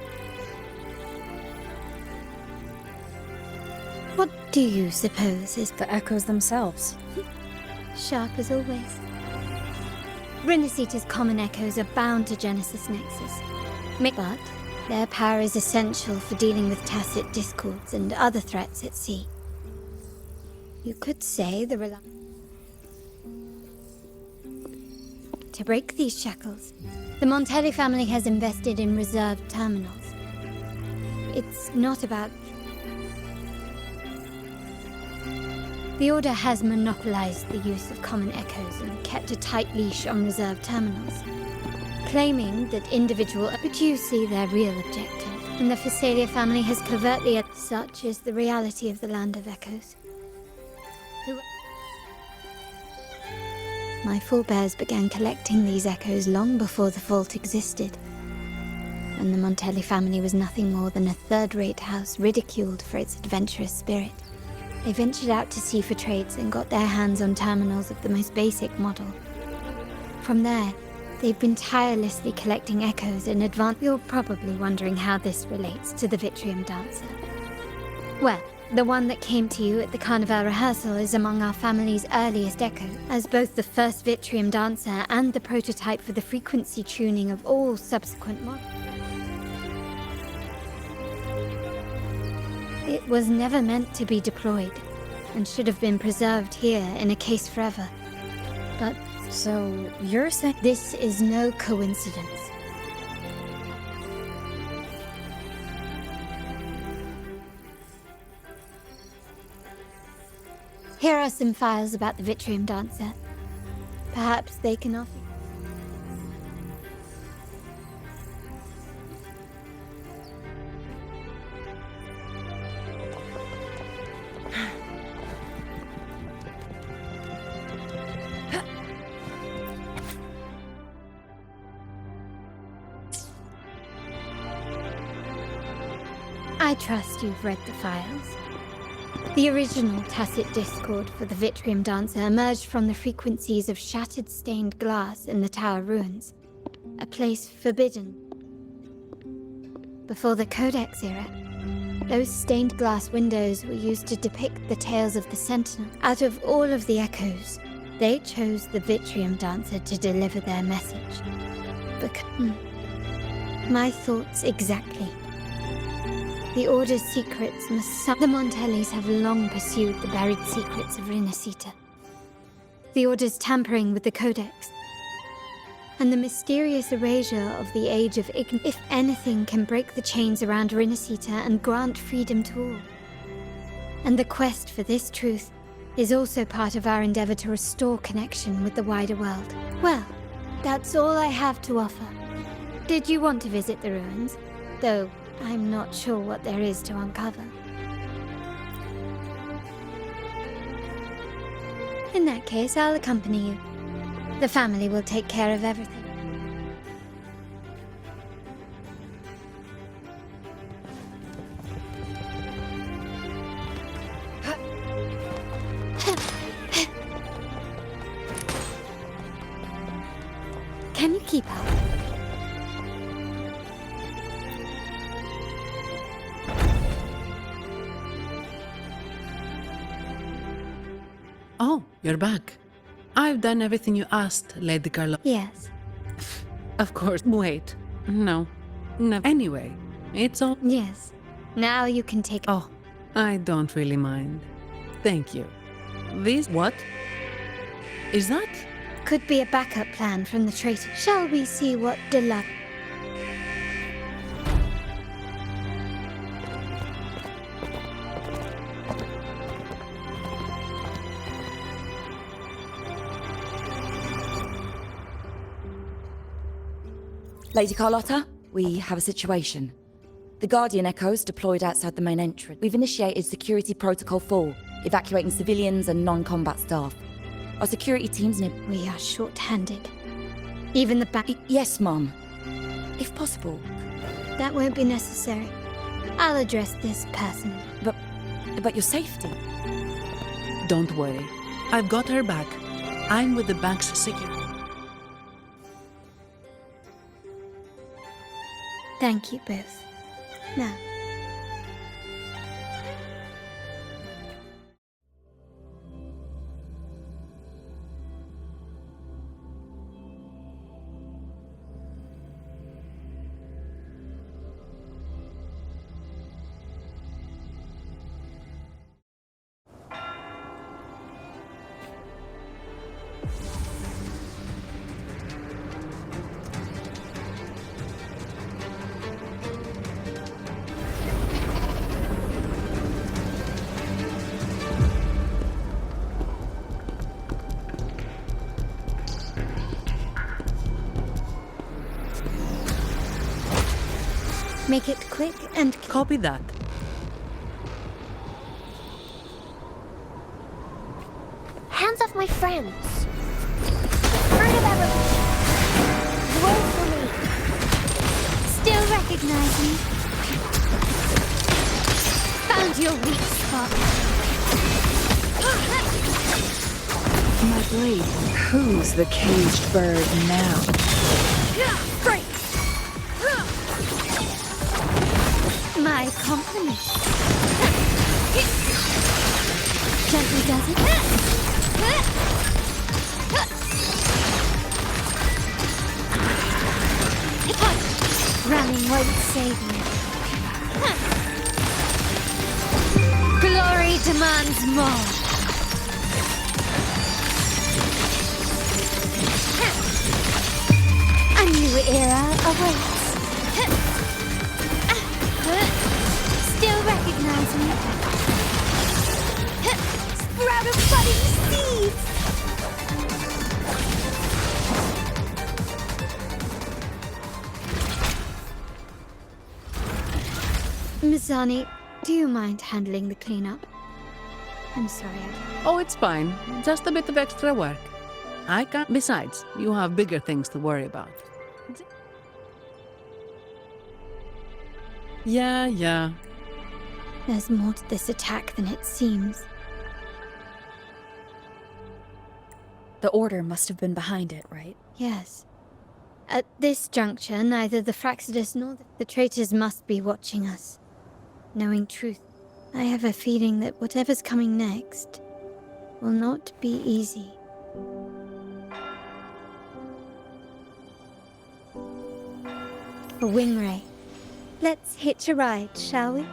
What do you suppose is the echoes themselves? Sharp as always. Rinascita's common echoes are bound to Genesis Nexus. But their power is essential for dealing with tacit discords and other threats at sea. You could say to break these shackles, the Montelli family has invested in reserved terminals. It's not about... The Order has monopolized the use of common echoes and kept a tight leash on reserved terminals, claiming that individual... But you see their real objective, and the Phasalia family has covertly... Such is the reality of the Land of Echoes. My forebears began collecting these echoes long before the vault existed, and the Montelli family was nothing more than a third-rate house ridiculed for its adventurous spirit. They ventured out to sea for trades and got their hands on terminals of the most basic model. From there, they've been tirelessly collecting echoes in advance. You're probably wondering how this relates to the Vitrium Dancer. Well, the one that came to you at the Carnival rehearsal is among our family's earliest echoes, as both the first Vitrium Dancer and the prototype for the frequency tuning of all subsequent models. It was never meant to be deployed, and should have been preserved here in a case forever. But... So, you're saying... This is no coincidence. Here are some files about the Vitrium Dancer. Perhaps they can offer... I trust you've read the files. The original tacit discord for the Vitrium Dancer emerged from the frequencies of shattered stained glass in the tower ruins, a place forbidden. Before the Codex era, those stained glass windows were used to depict the tales of the Sentinel. Out of all of the echoes, they chose the Vitrium Dancer to deliver their message. My thoughts exactly. The Order's secrets must... The Montellis have long pursued the buried secrets of Rinascita. The Order's tampering with the Codex, and the mysterious erasure of the Age of Ignorance. If anything can break the chains around Rinascita and grant freedom to all. And the quest for this truth is also part of our endeavor to restore connection with the wider world. Well, that's all I have to offer. Did you want to visit the ruins? Though I'm not sure what there is to uncover. In that case, I'll accompany you. The family will take care of everything. Can you keep up? Oh, you're back. I've done everything you asked, Lady Carlotta. Yes. Of course. Wait. No. No. Anyway, it's all... Yes. Now you can take... Oh, I don't really mind. Thank you. This... What? Is that? Could be a backup plan from the traitor. Shall we see what Deluxe... Lady Carlotta, we have a situation. The Guardian Echoes deployed outside the main entrance. We've initiated security protocol 4. evacuating civilians and non-combat staff. Our security team's near... We are short-handed. Even the back... Yes, Mum. If possible. That won't be necessary. I'll address this personally. But your safety? Don't worry. I've got her back. I'm with the bank's security. Thank you both. Now. Make it quick and... Copy that. Hands off my friends. Bird of ever... Roll for me. Still recognize me? Found your weak spot. My blade. Who's the caged bird now? Break! My compliments. Gently does it. Running won't save you. Glory demands more. A new era awaits. Still recognize me? Sprout of budding seeds! Mizani, do you mind handling the cleanup? I'm sorry. Oh, it's fine. Just a bit of extra work. I can't. Besides, you have bigger things to worry about. Yeah. There's more to this attack than it seems. The Order must have been behind it, right? Yes. At this juncture, neither the Fraxidus nor the traitors must be watching us. Knowing truth, I have a feeling that whatever's coming next will not be easy. A wing ray. Let's hitch a ride, shall we?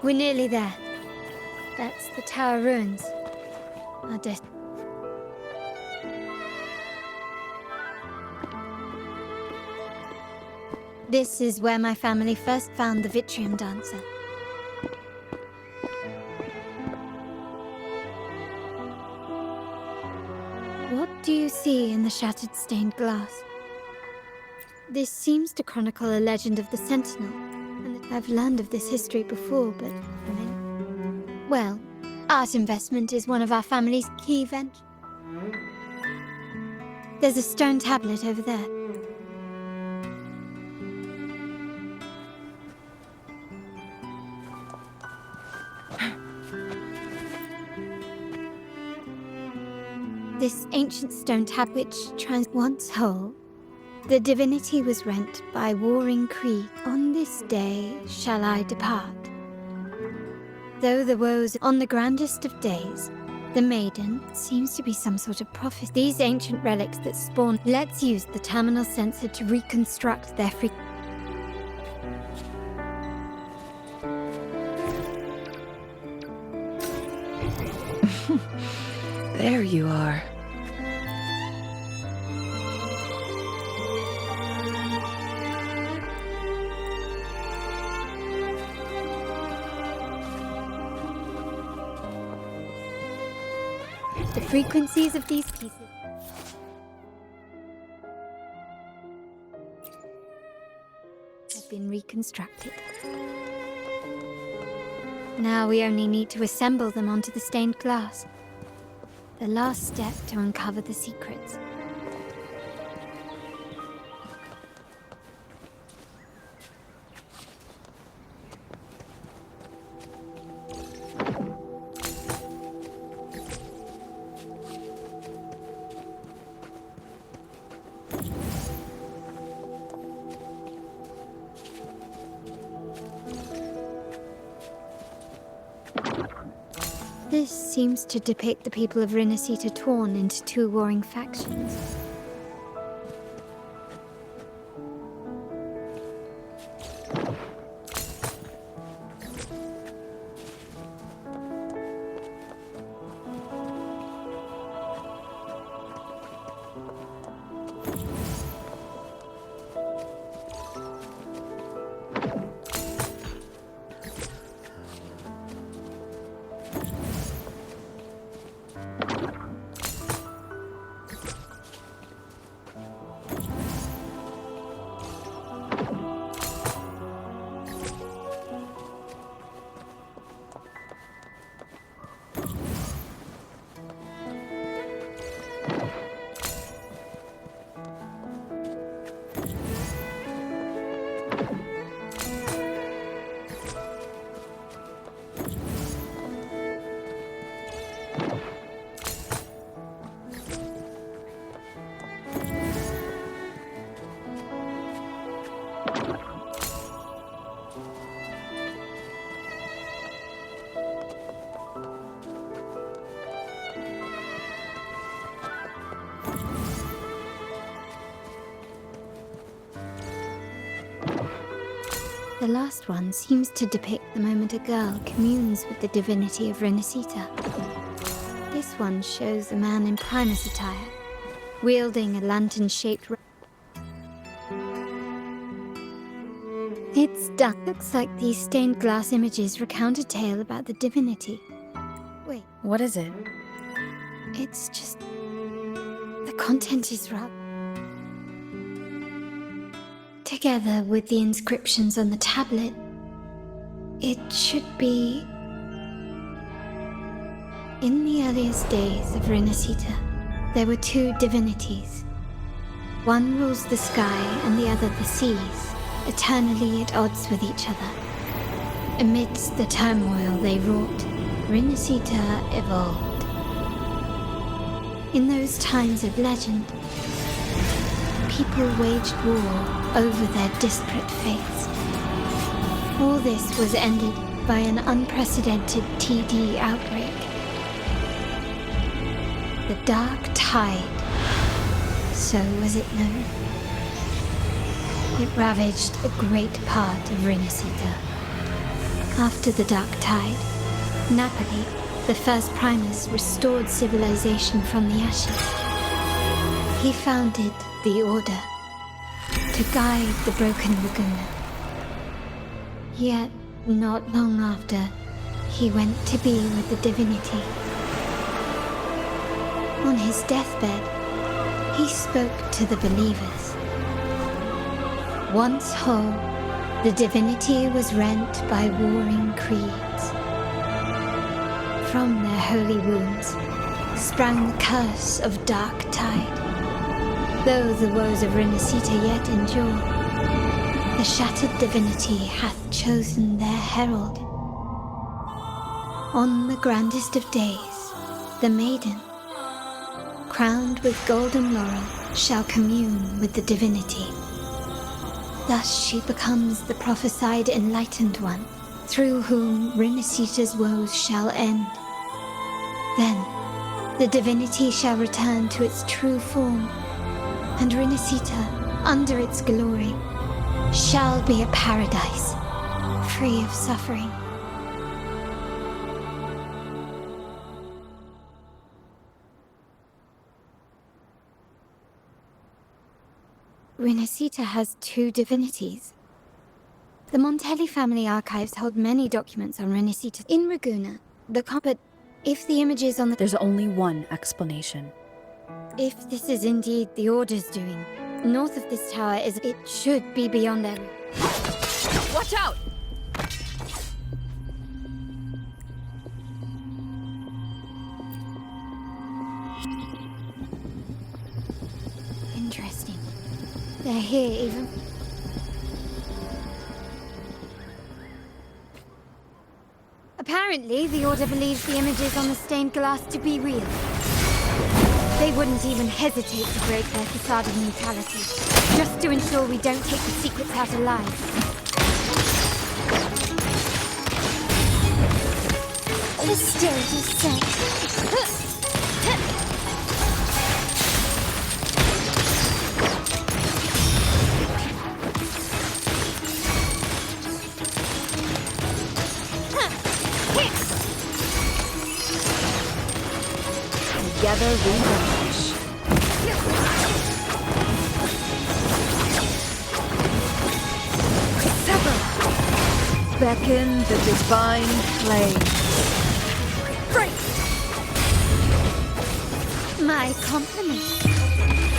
We're nearly there. That's the tower ruins. Our This is where my family first found the Vitrium Dancer. What do you see in the shattered stained glass? This seems to chronicle a legend of the Sentinel, and I've learned of this history before, but well, art investment is one of our family's key ventures. There's a stone tablet over there. This ancient stone tablet, which once whole, the divinity was rent by warring creed. On this day shall I depart. Though the woes on the grandest of days, the maiden seems to be some sort of prophet. These ancient relics that spawn. Let's use the terminal sensor to reconstruct their There you are. The frequencies of these pieces have been reconstructed. Now we only need to assemble them onto the stained glass. The last step to uncover the secrets. This seems to depict the people of Rinascita torn into two warring factions. The last one seems to depict the moment a girl communes with the divinity of Rinascita. This one shows a man in Primus attire, wielding a lantern-shaped It's dark. Looks like these stained glass images recount a tale about the divinity. Wait. What is it? It's just... the content is rough. Together with the inscriptions on the tablet, it should be... In the earliest days of Rinascita, there were two divinities. One rules the sky and the other the seas, eternally at odds with each other. Amidst the turmoil they wrought, Rinascita evolved. In those times of legend, people waged war over their disparate faiths. All this was ended by an unprecedented TD outbreak. The Dark Tide, so was it known. It ravaged a great part of Rinascita. After the Dark Tide, Napoli, the first Primus, restored civilization from the ashes. He founded the Order. to guide the broken Laguna. Yet, not long after, he went to be with the divinity. On his deathbed, he spoke to the believers. Once whole, the divinity was rent by warring creeds. From their holy wounds sprang the curse of dark tide. Though the woes of Rinascita yet endure, the shattered divinity hath chosen their herald. On the grandest of days, the maiden, crowned with golden laurel, shall commune with the divinity. Thus she becomes the prophesied enlightened one, through whom Rinascita's woes shall end. Then, the divinity shall return to its true form, and Rinascita, under its glory, shall be a paradise, free of suffering. Rinascita has two divinities. The Montelli family archives hold many documents on Rinascita. In Ragusa, but if the images on the... There's only one explanation. If this is indeed the Order's doing, north of this tower it should be beyond their... Watch out! Interesting. They're here even... Apparently, the Order believes the images on the stained glass to be real. They wouldn't even hesitate to break their facade of neutrality, just to ensure we don't take the secrets out alive. The stage is set. Together we vanish. Sever! Beckon the divine flame. Break! My compliment.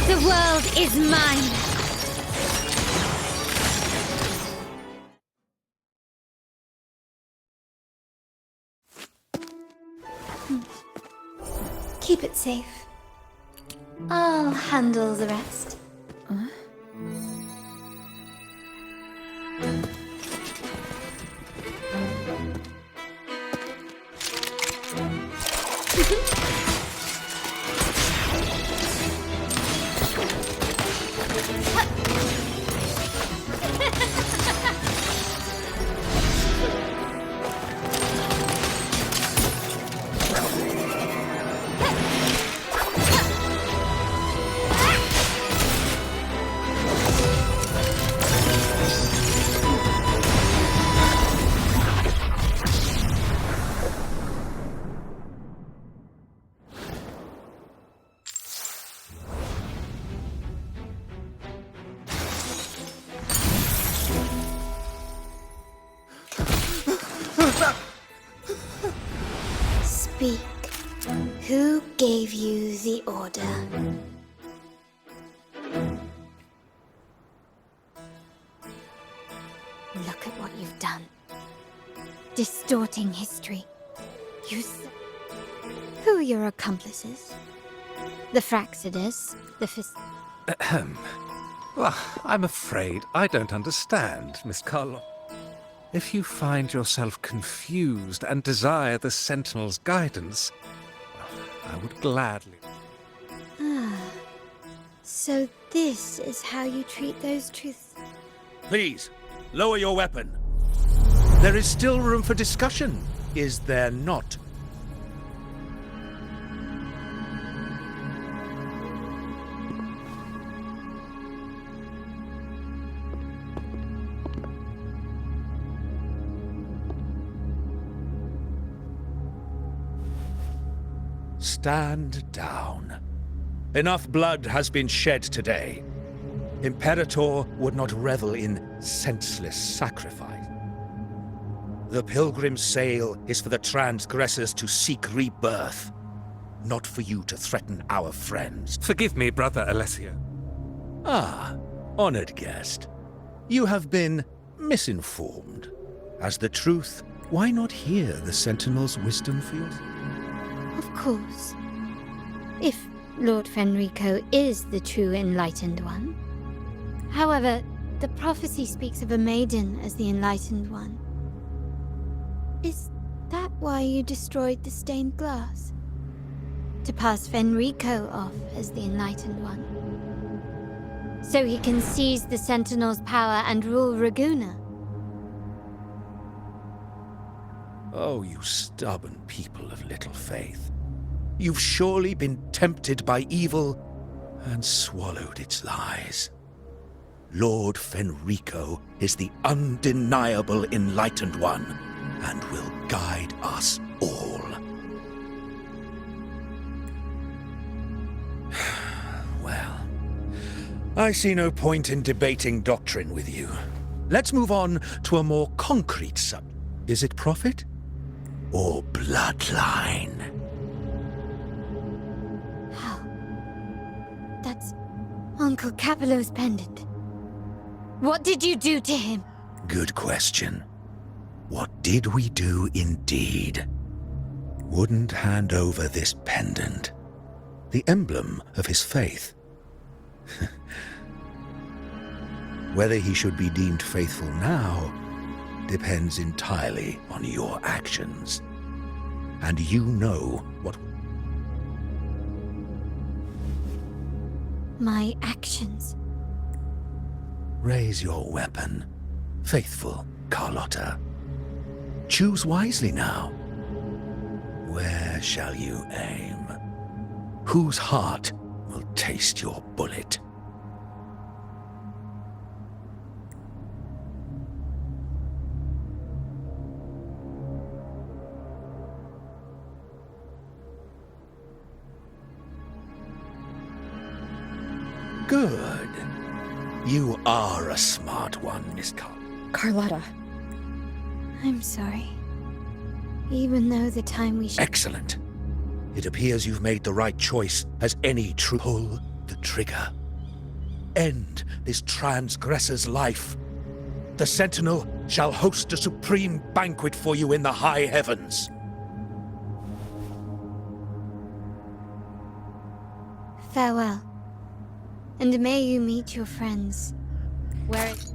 The world is mine! Keep it safe. I'll handle the rest. Speak. Who gave you the order? Look at what you've done. Distorting history. Who are your accomplices? The Fraxidus, the Ahem. Well, I'm afraid I don't understand, Miss Carlo. If you find yourself confused and desire the Sentinel's guidance, I would gladly... Ah. So this is how you treat those truths? Please, lower your weapon. There is still room for discussion, is there not? Stand down. Enough blood has been shed today. Imperator would not revel in senseless sacrifice. The pilgrim's sail is for the transgressors to seek rebirth, not for you to threaten our friends. Forgive me, Brother Alessio. Ah, honored guest. You have been misinformed. As the truth, why not hear the Sentinel's wisdom for yourself? Of course. If Lord Fenrico is the true Enlightened One. However, the prophecy speaks of a maiden as the Enlightened One. Is that why you destroyed the stained glass? To pass Fenrico off as the Enlightened One? So he can seize the Sentinel's power and rule Raguna? Oh, you stubborn people of little faith. You've surely been tempted by evil and swallowed its lies. Lord Fenrico is the undeniable Enlightened One and will guide us all. Well, I see no point in debating doctrine with you. Let's move on to a more concrete subject. Is it profit or bloodline? How? That's Uncle Capello's pendant. What did you do to him? Good question. What did we do indeed? Wouldn't hand over this pendant, the emblem of his faith. Whether he should be deemed faithful now depends entirely on your actions. And you know what... My actions? Raise your weapon, faithful Carlotta. Choose wisely now. Where shall you aim? Whose heart will taste your bullet? Good. You are a smart one, Miss Carlotta. I'm sorry. Even though the time we should... Excellent. It appears you've made the right choice as any true... Pull the trigger. End this transgressor's life. The Sentinel shall host a supreme banquet for you in the high heavens. Farewell. And may you meet your friends where it...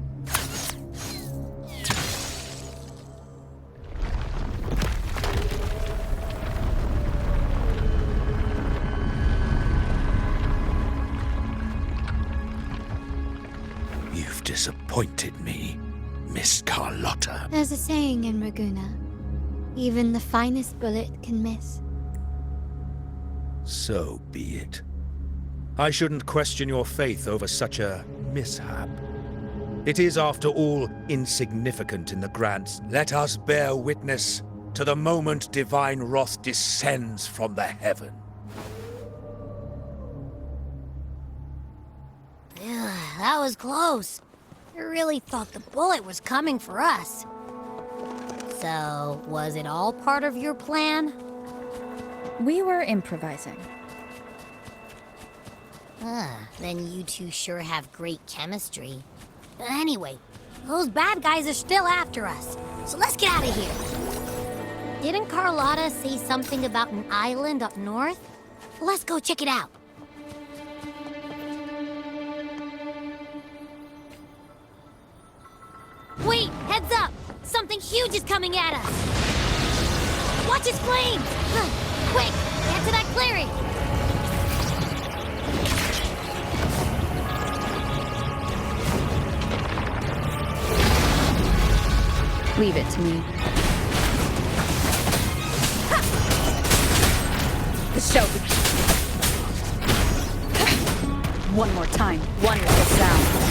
You've disappointed me, Miss Carlotta. There's a saying in Raguna. Even the finest bullet can miss. So be it. I shouldn't question your faith over such a mishap. It is, after all, insignificant in the grand. Let us bear witness to the moment divine wrath descends from the heaven. That was close. I really thought the bullet was coming for us. So, was it all part of your plan? We were improvising. Then you two sure have great chemistry. Anyway, those bad guys are still after us, so let's get out of here. Didn't Carlotta say something about an island up north? Let's go check it out. Wait, heads up! Something huge is coming at us! Watch its flames! Quick, get to that clearing! Leave it to me. The show. One more time. One little sound.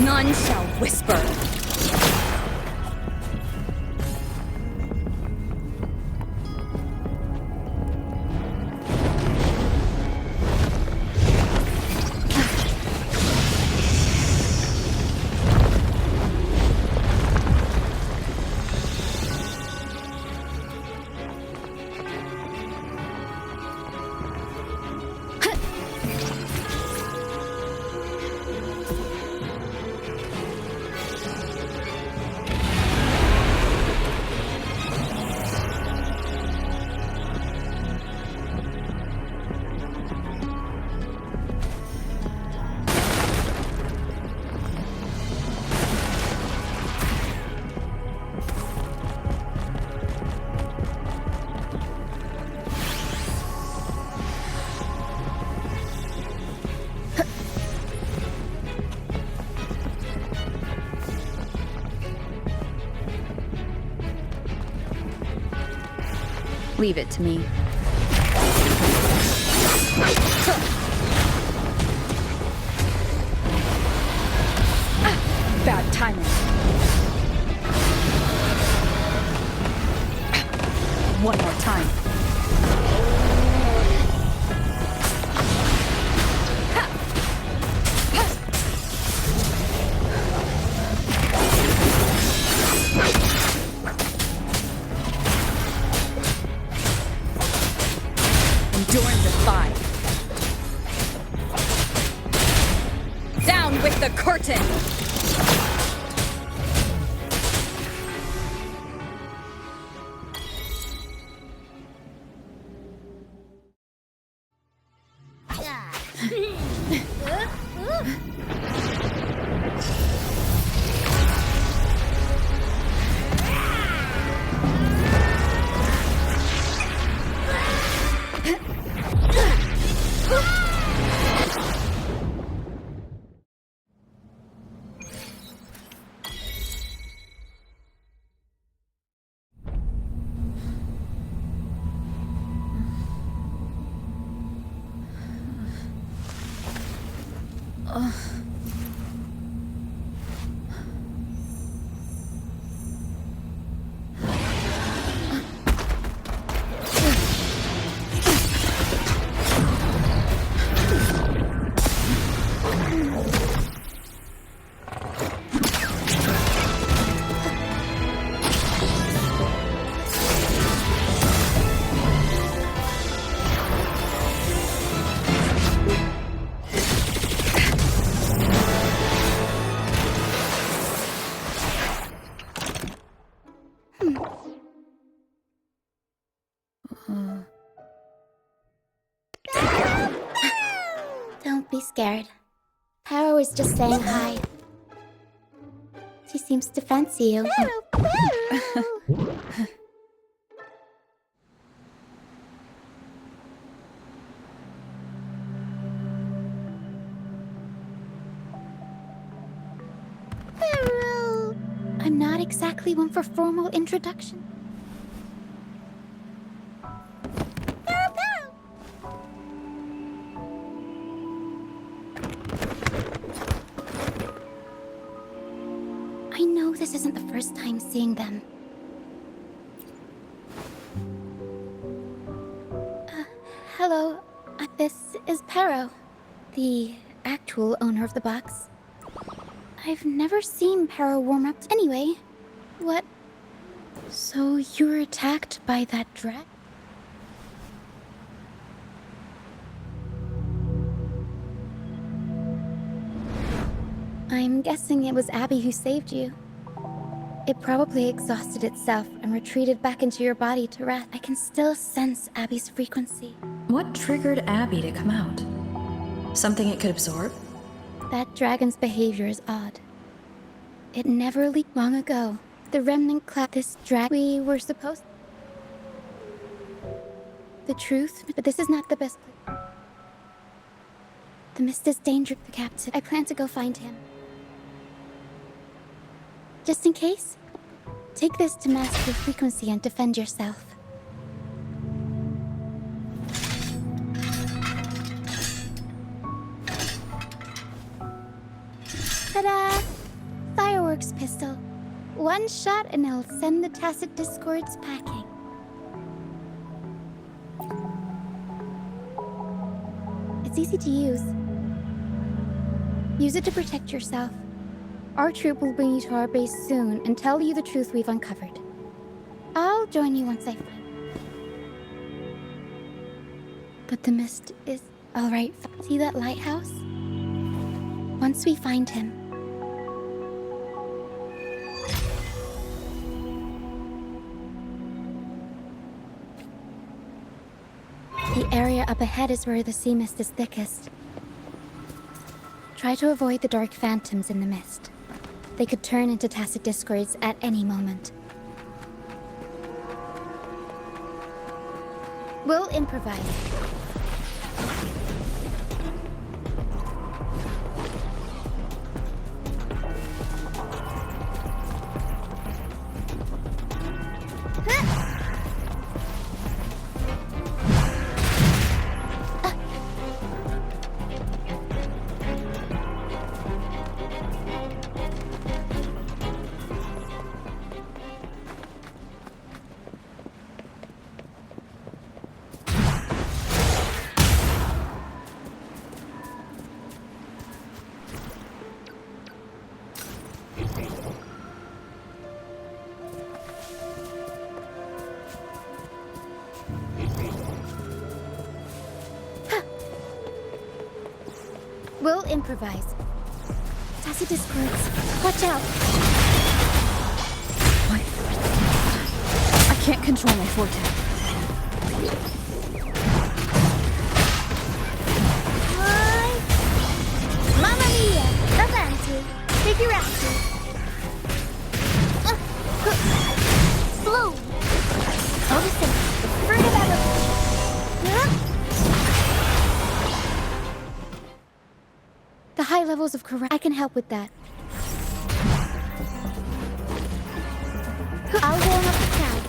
None shall whisper. Leave it to me. Bad timing. One more time. Enduring defy. Down with the curtain! Don't be scared. Paro was just saying hi. She seems to fancy you. I'm not exactly one for formal introduction. I know this isn't the first time seeing them. Hello. This is Paro, the actual owner of the box. I've never seen Paro warm up. Anyway, what? So you were attacked by that dragon? I'm guessing it was Abby who saved you. It probably exhausted itself and retreated back into your body to rest. I can still sense Abby's frequency. What triggered Abby to come out? Something it could absorb? That dragon's behavior is odd. It never leaked long ago. The remnant clad this dragon we were supposed... The truth, but this is not the best place. The mist is dangerous to the captive. I plan to go find him. Just in case, take this to mask your frequency and defend yourself. Ta-da! pistol. One shot and it'll send the Tacit Discords packing. It's easy to use. Use it to protect yourself. Our troop will bring you to our base soon and tell you the truth we've uncovered. I'll join you once I find it. But the mist is alright. See that lighthouse? Once we find him, the area up ahead is where the sea mist is thickest. Try to avoid the dark phantoms in the mist. They could turn into Tacit Discords at any moment. We'll improvise. We'll improvise. Tacit Discords, watch out! What? I can't control my forte. Mamma mia! Avanti! Figurati! Slow! Noticing the furtive evolution. The high levels of correct. I can help with that. I'll warm up the crowd.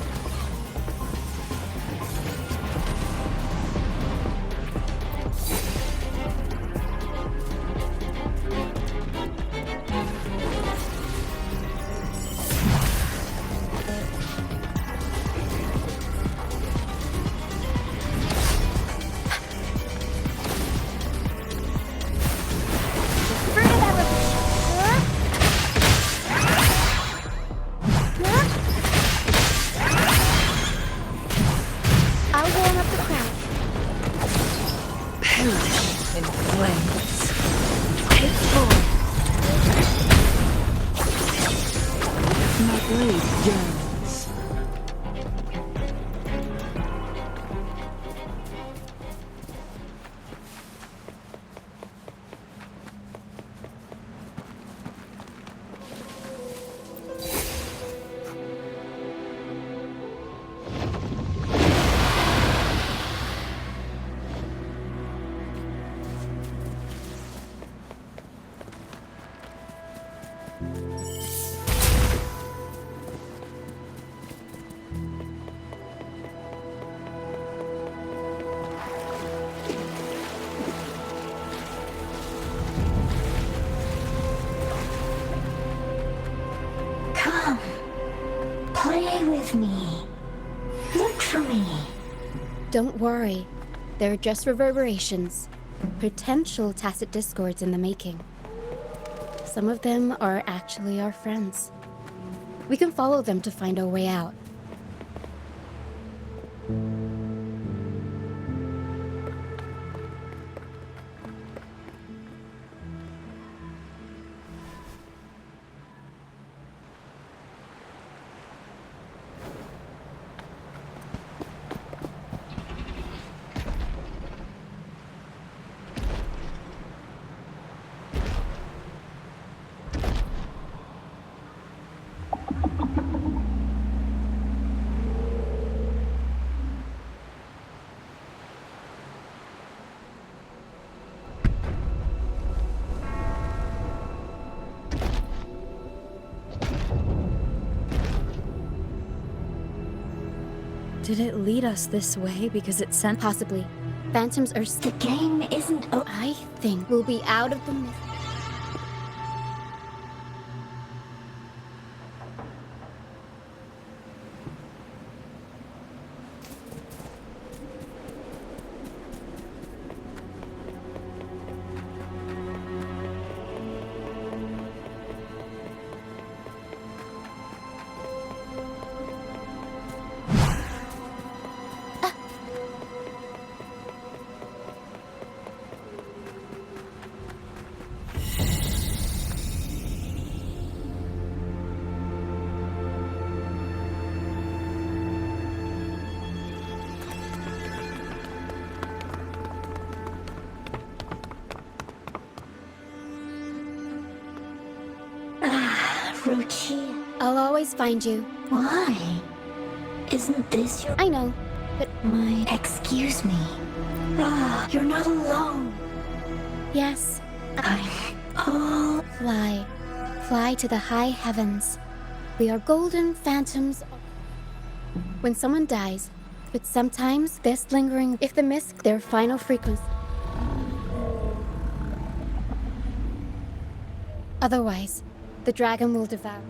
Me. Look for me. Don't worry. They're just reverberations. Potential Tacit Discords in the making. Some of them are actually our friends. We can follow them to find our way out. Did it lead us this way because it sent... Possibly. Phantoms are... The game isn't... Oh, I think we'll be out of the mist. approach here. I'll always find you. Why? Isn't this your... I know, but... Excuse me. You're not alone. Yes. Fly. Fly to the high heavens. We are golden phantoms. When someone dies, but sometimes this lingering, if the mist, their final frequency. Otherwise, the dragon will devour.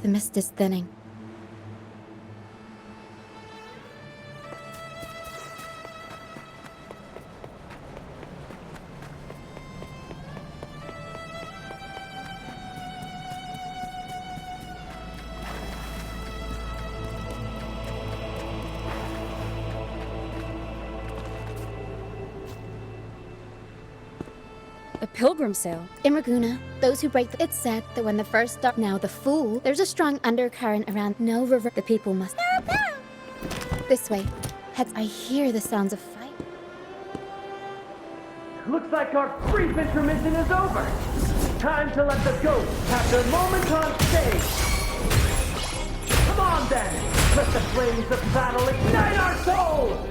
The mist is thinning. A pilgrim sale? In Raguna, those who break it's said that when the first dark now the fool, there's a strong undercurrent around no river. The people must this way. Heads, I hear the sounds of fight. Looks like our brief intermission is over. Time to let the ghosts have their moment on stage. Come on then, let the flames of battle ignite our souls!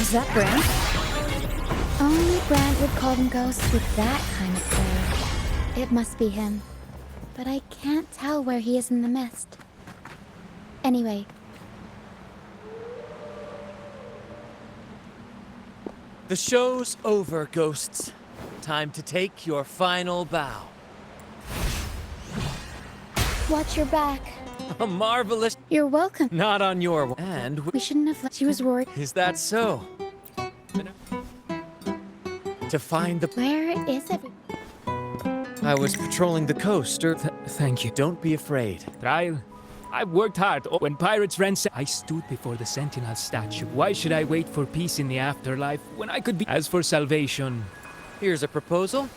Is that Brand? Only Brand would call them ghosts with that kind of flair. It must be him. But I can't tell where he is in the mist. Anyway. The show's over, ghosts. Time to take your final bow. Watch your back. A marvelous... You're welcome. Not on your... And... We shouldn't have let... She was worried. Is that so? To find the... Where is it? I was patrolling the coast, Thank you. Don't be afraid. Trial. I've worked hard. When pirates ransacked, I stood before the Sentinel statue. Why should I wait for peace in the afterlife when I could be... As for salvation... Here's a proposal.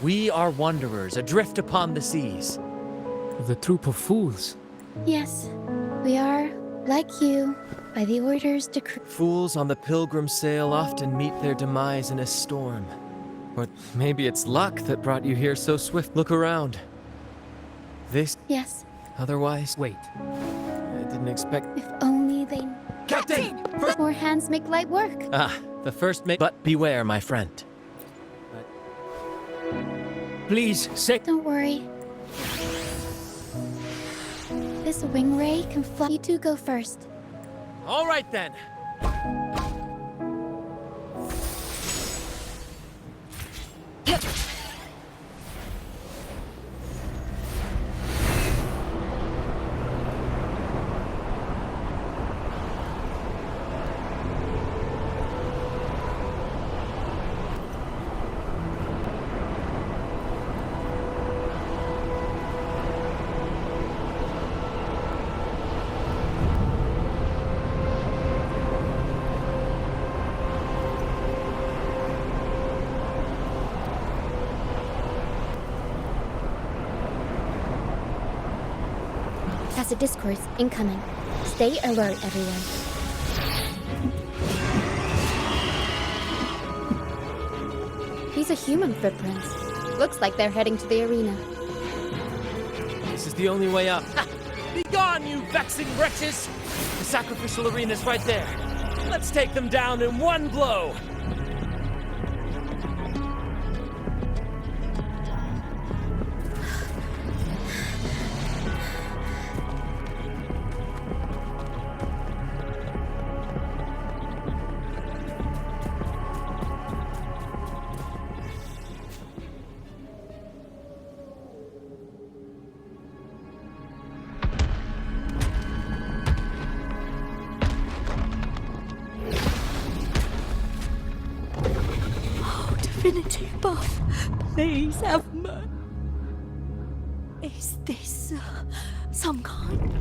We are wanderers, adrift upon the seas. The troop of fools. Yes, we are, like you, by the orders decree. Fools on the pilgrim sail often meet their demise in a storm. Or maybe it's luck that brought you here so swift. Look around. This... Yes. Otherwise... Wait. I didn't expect... If only they... Captain! More hands make light work. Ah, the first mate... But beware, my friend. Please, say... Don't worry. This wing ray can fly. You two go first. All right, then. Tacit discourse incoming. Stay alert, everyone. These are human footprints. Looks like they're heading to the arena. This is the only way up. Ha! Be gone, you vexing wretches! The sacrificial arena's right there. Let's take them down in one blow! Divinity above, please have mercy. Is this some kind?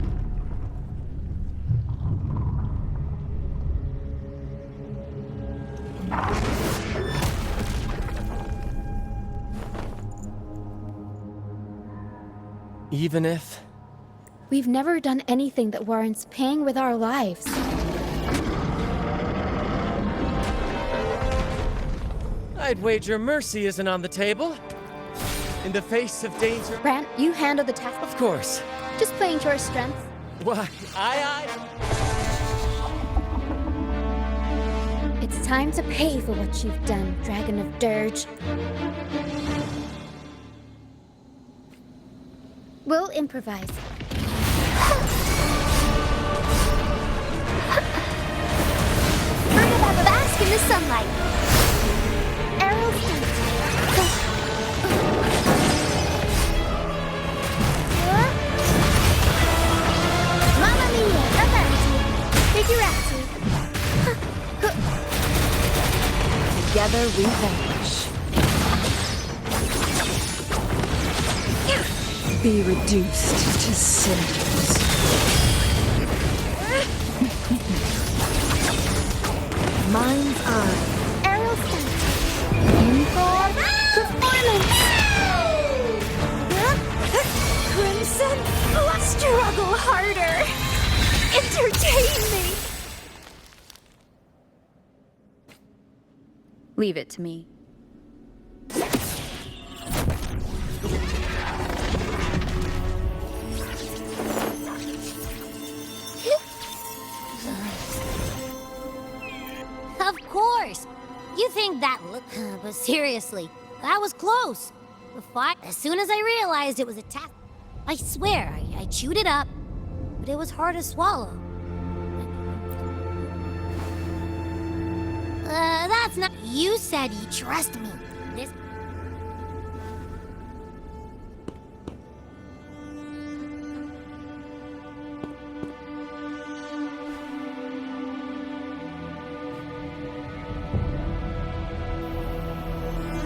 Even if... We've never done anything that warrants paying with our lives. I'd wager mercy isn't on the table. In the face of danger. Brant, you handle the task. Of course. Just playing to our strengths. Why, aye. It's time to pay for what you've done, Dragon of Dirge. We'll improvise. Bring it up, bask in the sunlight. Arrow stunt. Mamma mia, avanti. Figurati. Together we vanish. Be reduced to cinders. Mind's eye. Arrow stunt. Improv performance. Crimson, struggle harder. Entertain me. Leave it to me. Of course. You think that but seriously, that was close. The fight, as soon as I realized it was a task, I swear, I chewed it up, but it was hard to swallow. That's not... You said you trust me. This...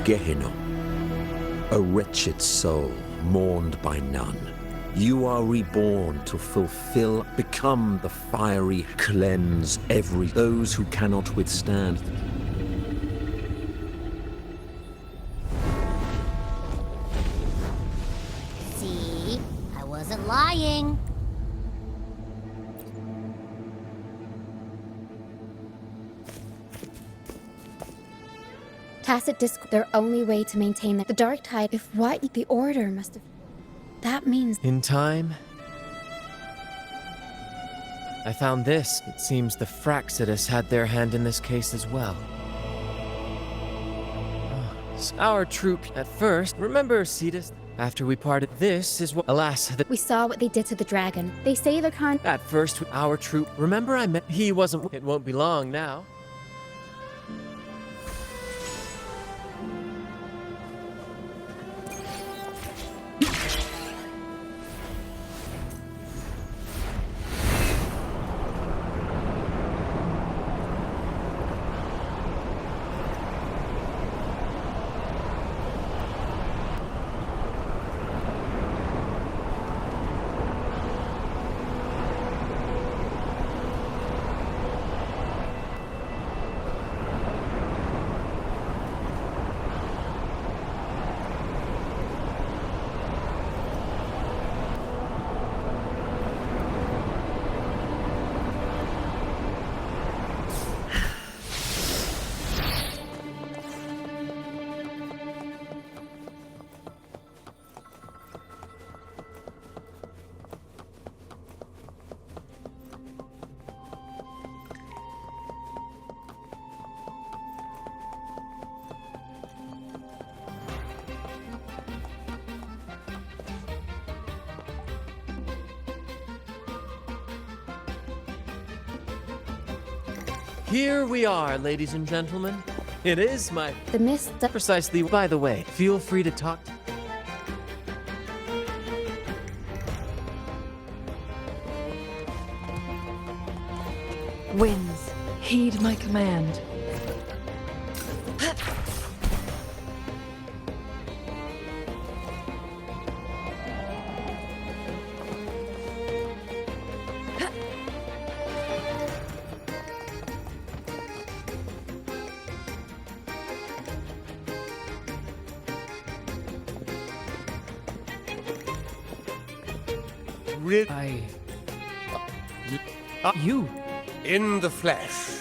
Gehenna, a wretched soul, mourned by none. You are reborn to fulfill, become the fiery, cleanse those who cannot withstand. See? I wasn't lying. Tacit discord. Their only way to maintain the dark tide. If what the order must have... That means... In time, I found this. It seems the Fraxidus had their hand in this case as well. Our troop at first. Remember, Cetus? After we parted, this is what... Alas, We saw what they did to the dragon. They say the Khan... At first, our troop... Remember I met... He wasn't... It won't be long now. Here we are, ladies and gentlemen. It is my... The mist... Precisely. By the way, feel free to talk... Winds, heed my command. You in the flesh,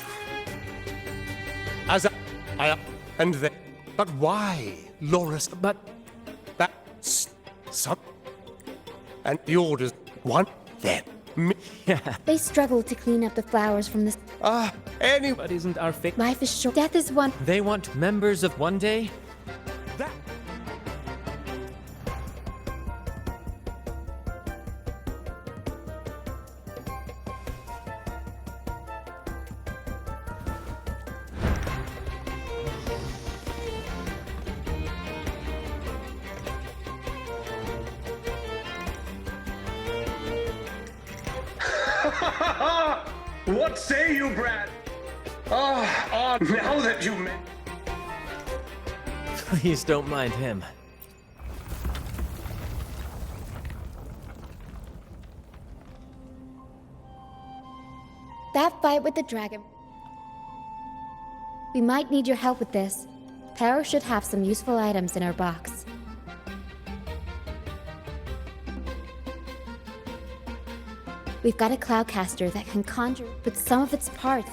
as I and then But why, Loris? But that's some. And the orders want them. Yeah. They struggle to clean up the flowers from this. Anyway. But isn't our fate? Life is short. Death is one. They want members of one day? That. What say you, Brad? Now that you met. Please don't mind him. That fight with the dragon. We might need your help with this. Taro should have some useful items in her box. We've got a cloudcaster that can conjure with some of its parts.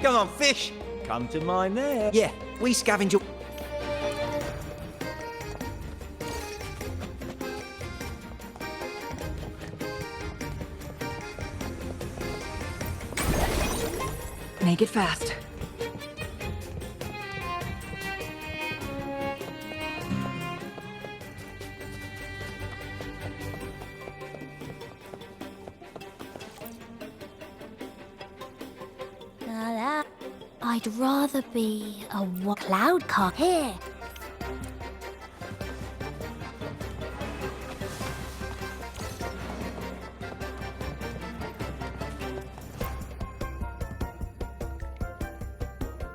Come on, fish! Come to mine there. Yeah, we scavenge your... Make it fast. I'd rather be a cloud car here.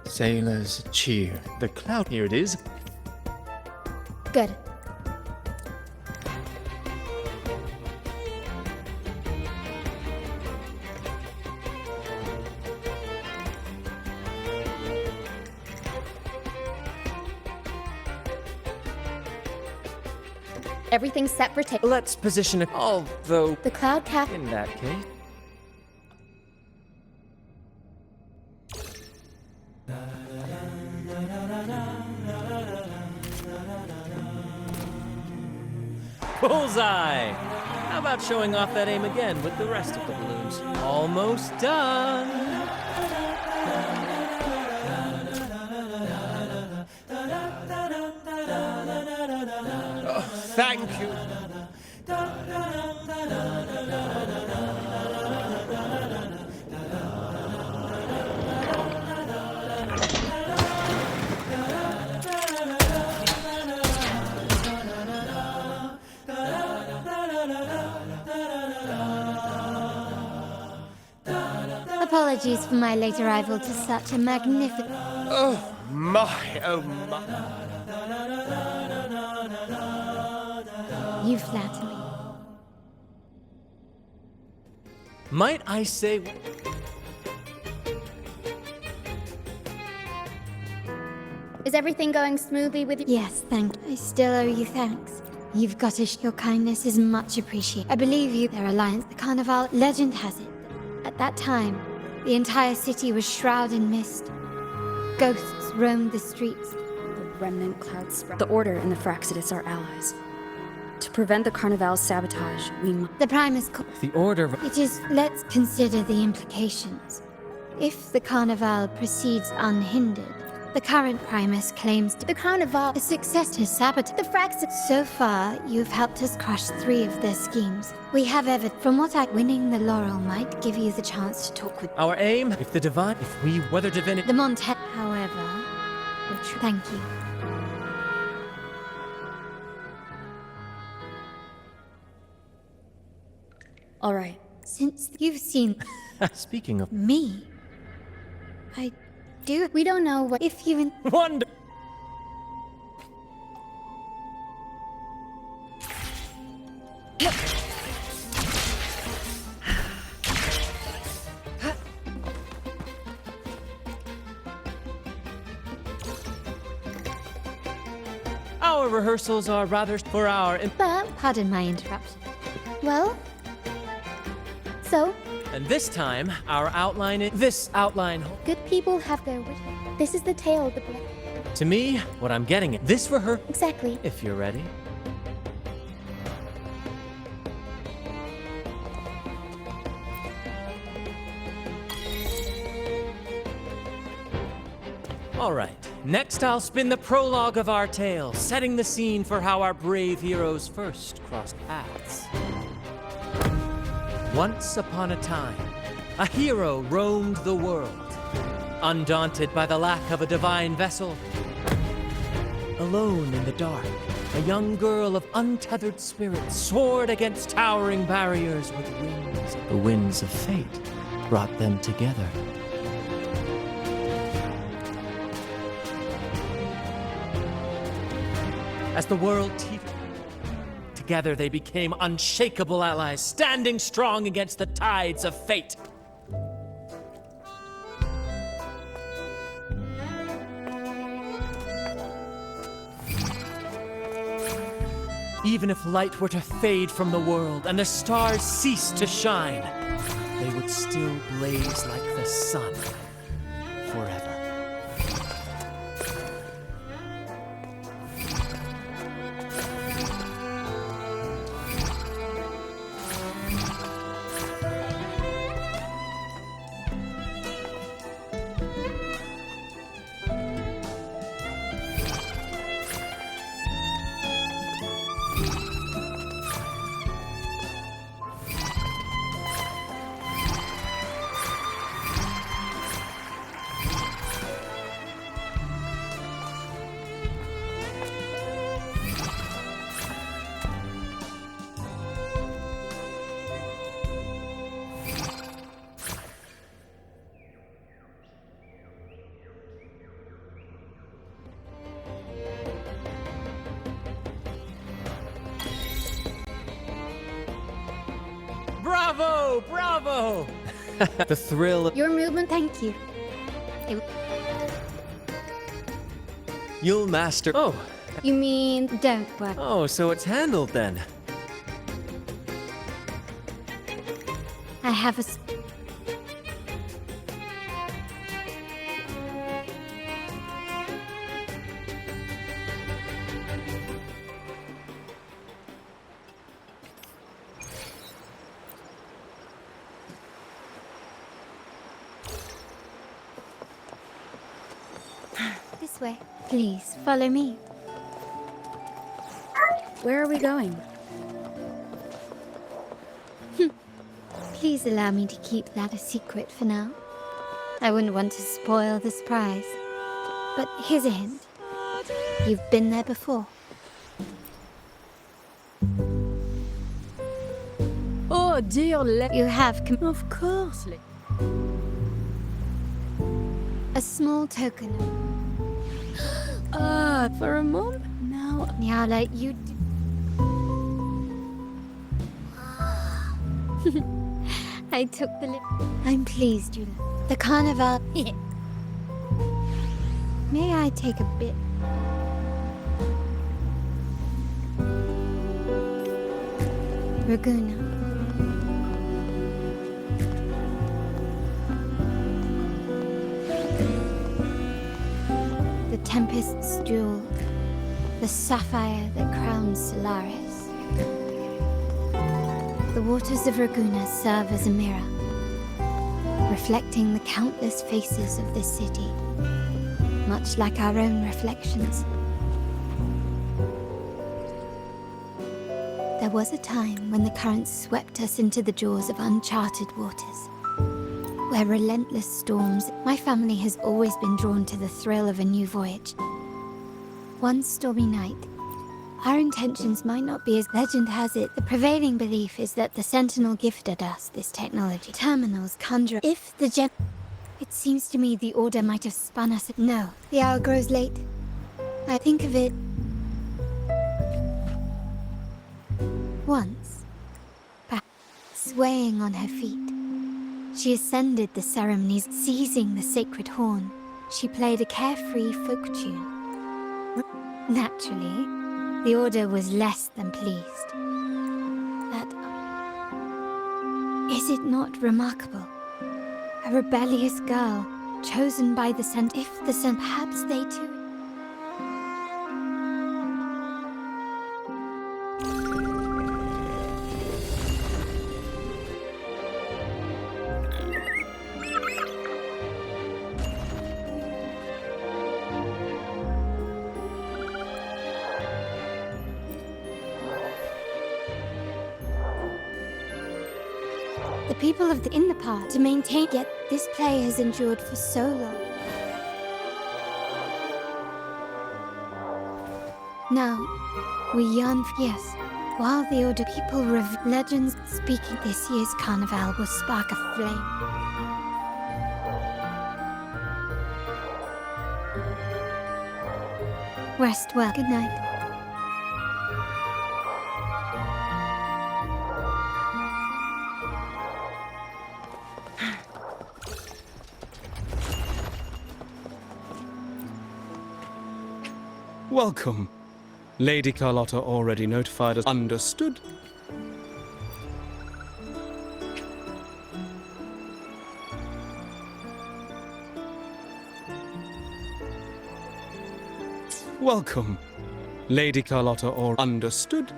Sailors cheer. The cloud, here it is. Good. Everything's set for take. Let's position it, although... The cloud cap... In that case... Bullseye! How about showing off that aim again with the rest of the balloons? Almost done! Thank you. Apologies for my late arrival to such a magnificent... Oh my, oh my. You flatter me. Might I say... Is everything going smoothly with you? Yes, thank you. I still owe you thanks. You've got your kindness is much appreciated. I believe you, their alliance, the Carnival. Legend has it. At that time, the entire city was shrouded in mist. Ghosts roamed the streets. The remnant cloud spread. The Order and the Fraxidus are allies. To prevent the Carnival's sabotage, we must... The Primus... The Order... It is... Let's consider the implications. If the Carnival proceeds unhindered, the current Primus claims the Carnival a success to sabotage the Fraxidus. So far, you've helped us crush 3 of their schemes. We have from what winning the laurel might give you the chance to talk with... Our aim, if we weather divinity... The Monte... However... Thank you. All right. Since you've seen... Speaking of... Me... We don't know what... If you... Wonder... our rehearsals are rather for our... But, pardon my interruption. Well? So? And this time, our outline is... This outline... Good people have their wishes. This is the tale of the blood. To me, what I'm getting at... This for her... Exactly. If you're ready. All right, next I'll spin the prologue of our tale, setting the scene for how our brave heroes first crossed paths. Once upon a time, a hero roamed the world, undaunted by the lack of a divine vessel. Alone in the dark, a young girl of untethered spirit soared against towering barriers with wings. The winds of fate brought them together. As the world teetered, together they became unshakable allies, standing strong against the tides of fate. Even if light were to fade from the world and the stars cease to shine, they would still blaze like the sun forever. Bravo! Bravo! The thrill of... Your movement, thank you. You'll master... Oh. You mean... Don't worry. Oh, so it's handled then. I have a... This way. Please, follow me. Where are we going? Please allow me to keep that a secret for now. I wouldn't want to spoil the surprise. But here's a hint. You've been there before. Oh dear, you have... Of course. A small token. For a moment? No, Nyala, you... I took the lip. I'm pleased, you know. The carnival... May I take a bit? Raguna. The Tempest's jewel. The sapphire that crowns Solaris. The waters of Raguna serve as a mirror, reflecting the countless faces of this city, much like our own reflections. There was a time when the currents swept us into the jaws of uncharted waters, where relentless storms... My family has always been drawn to the thrill of a new voyage. One stormy night, our intentions might not be as legend has it. The prevailing belief is that the Sentinel gifted us this technology. Terminals conjure... If the gem... It seems to me the Order might have spun us... No, the hour grows late. I think of it... Once, perhaps, swaying on her feet, she ascended the ceremonies, seizing the sacred horn. She played a carefree folk tune. Naturally, The Order was less than pleased. That... Is it not remarkable? A rebellious girl, chosen by the Cent... If the Cent... Perhaps they too... The people of the in the part to maintain, yet this play has endured for so long. Now, we yearn for yes. While the Order people legends speaking, this year's carnival will spark a flame. Rest well. Good night. Welcome. Lady Carlotta already notified us. Understood. Welcome. Lady Carlotta or understood.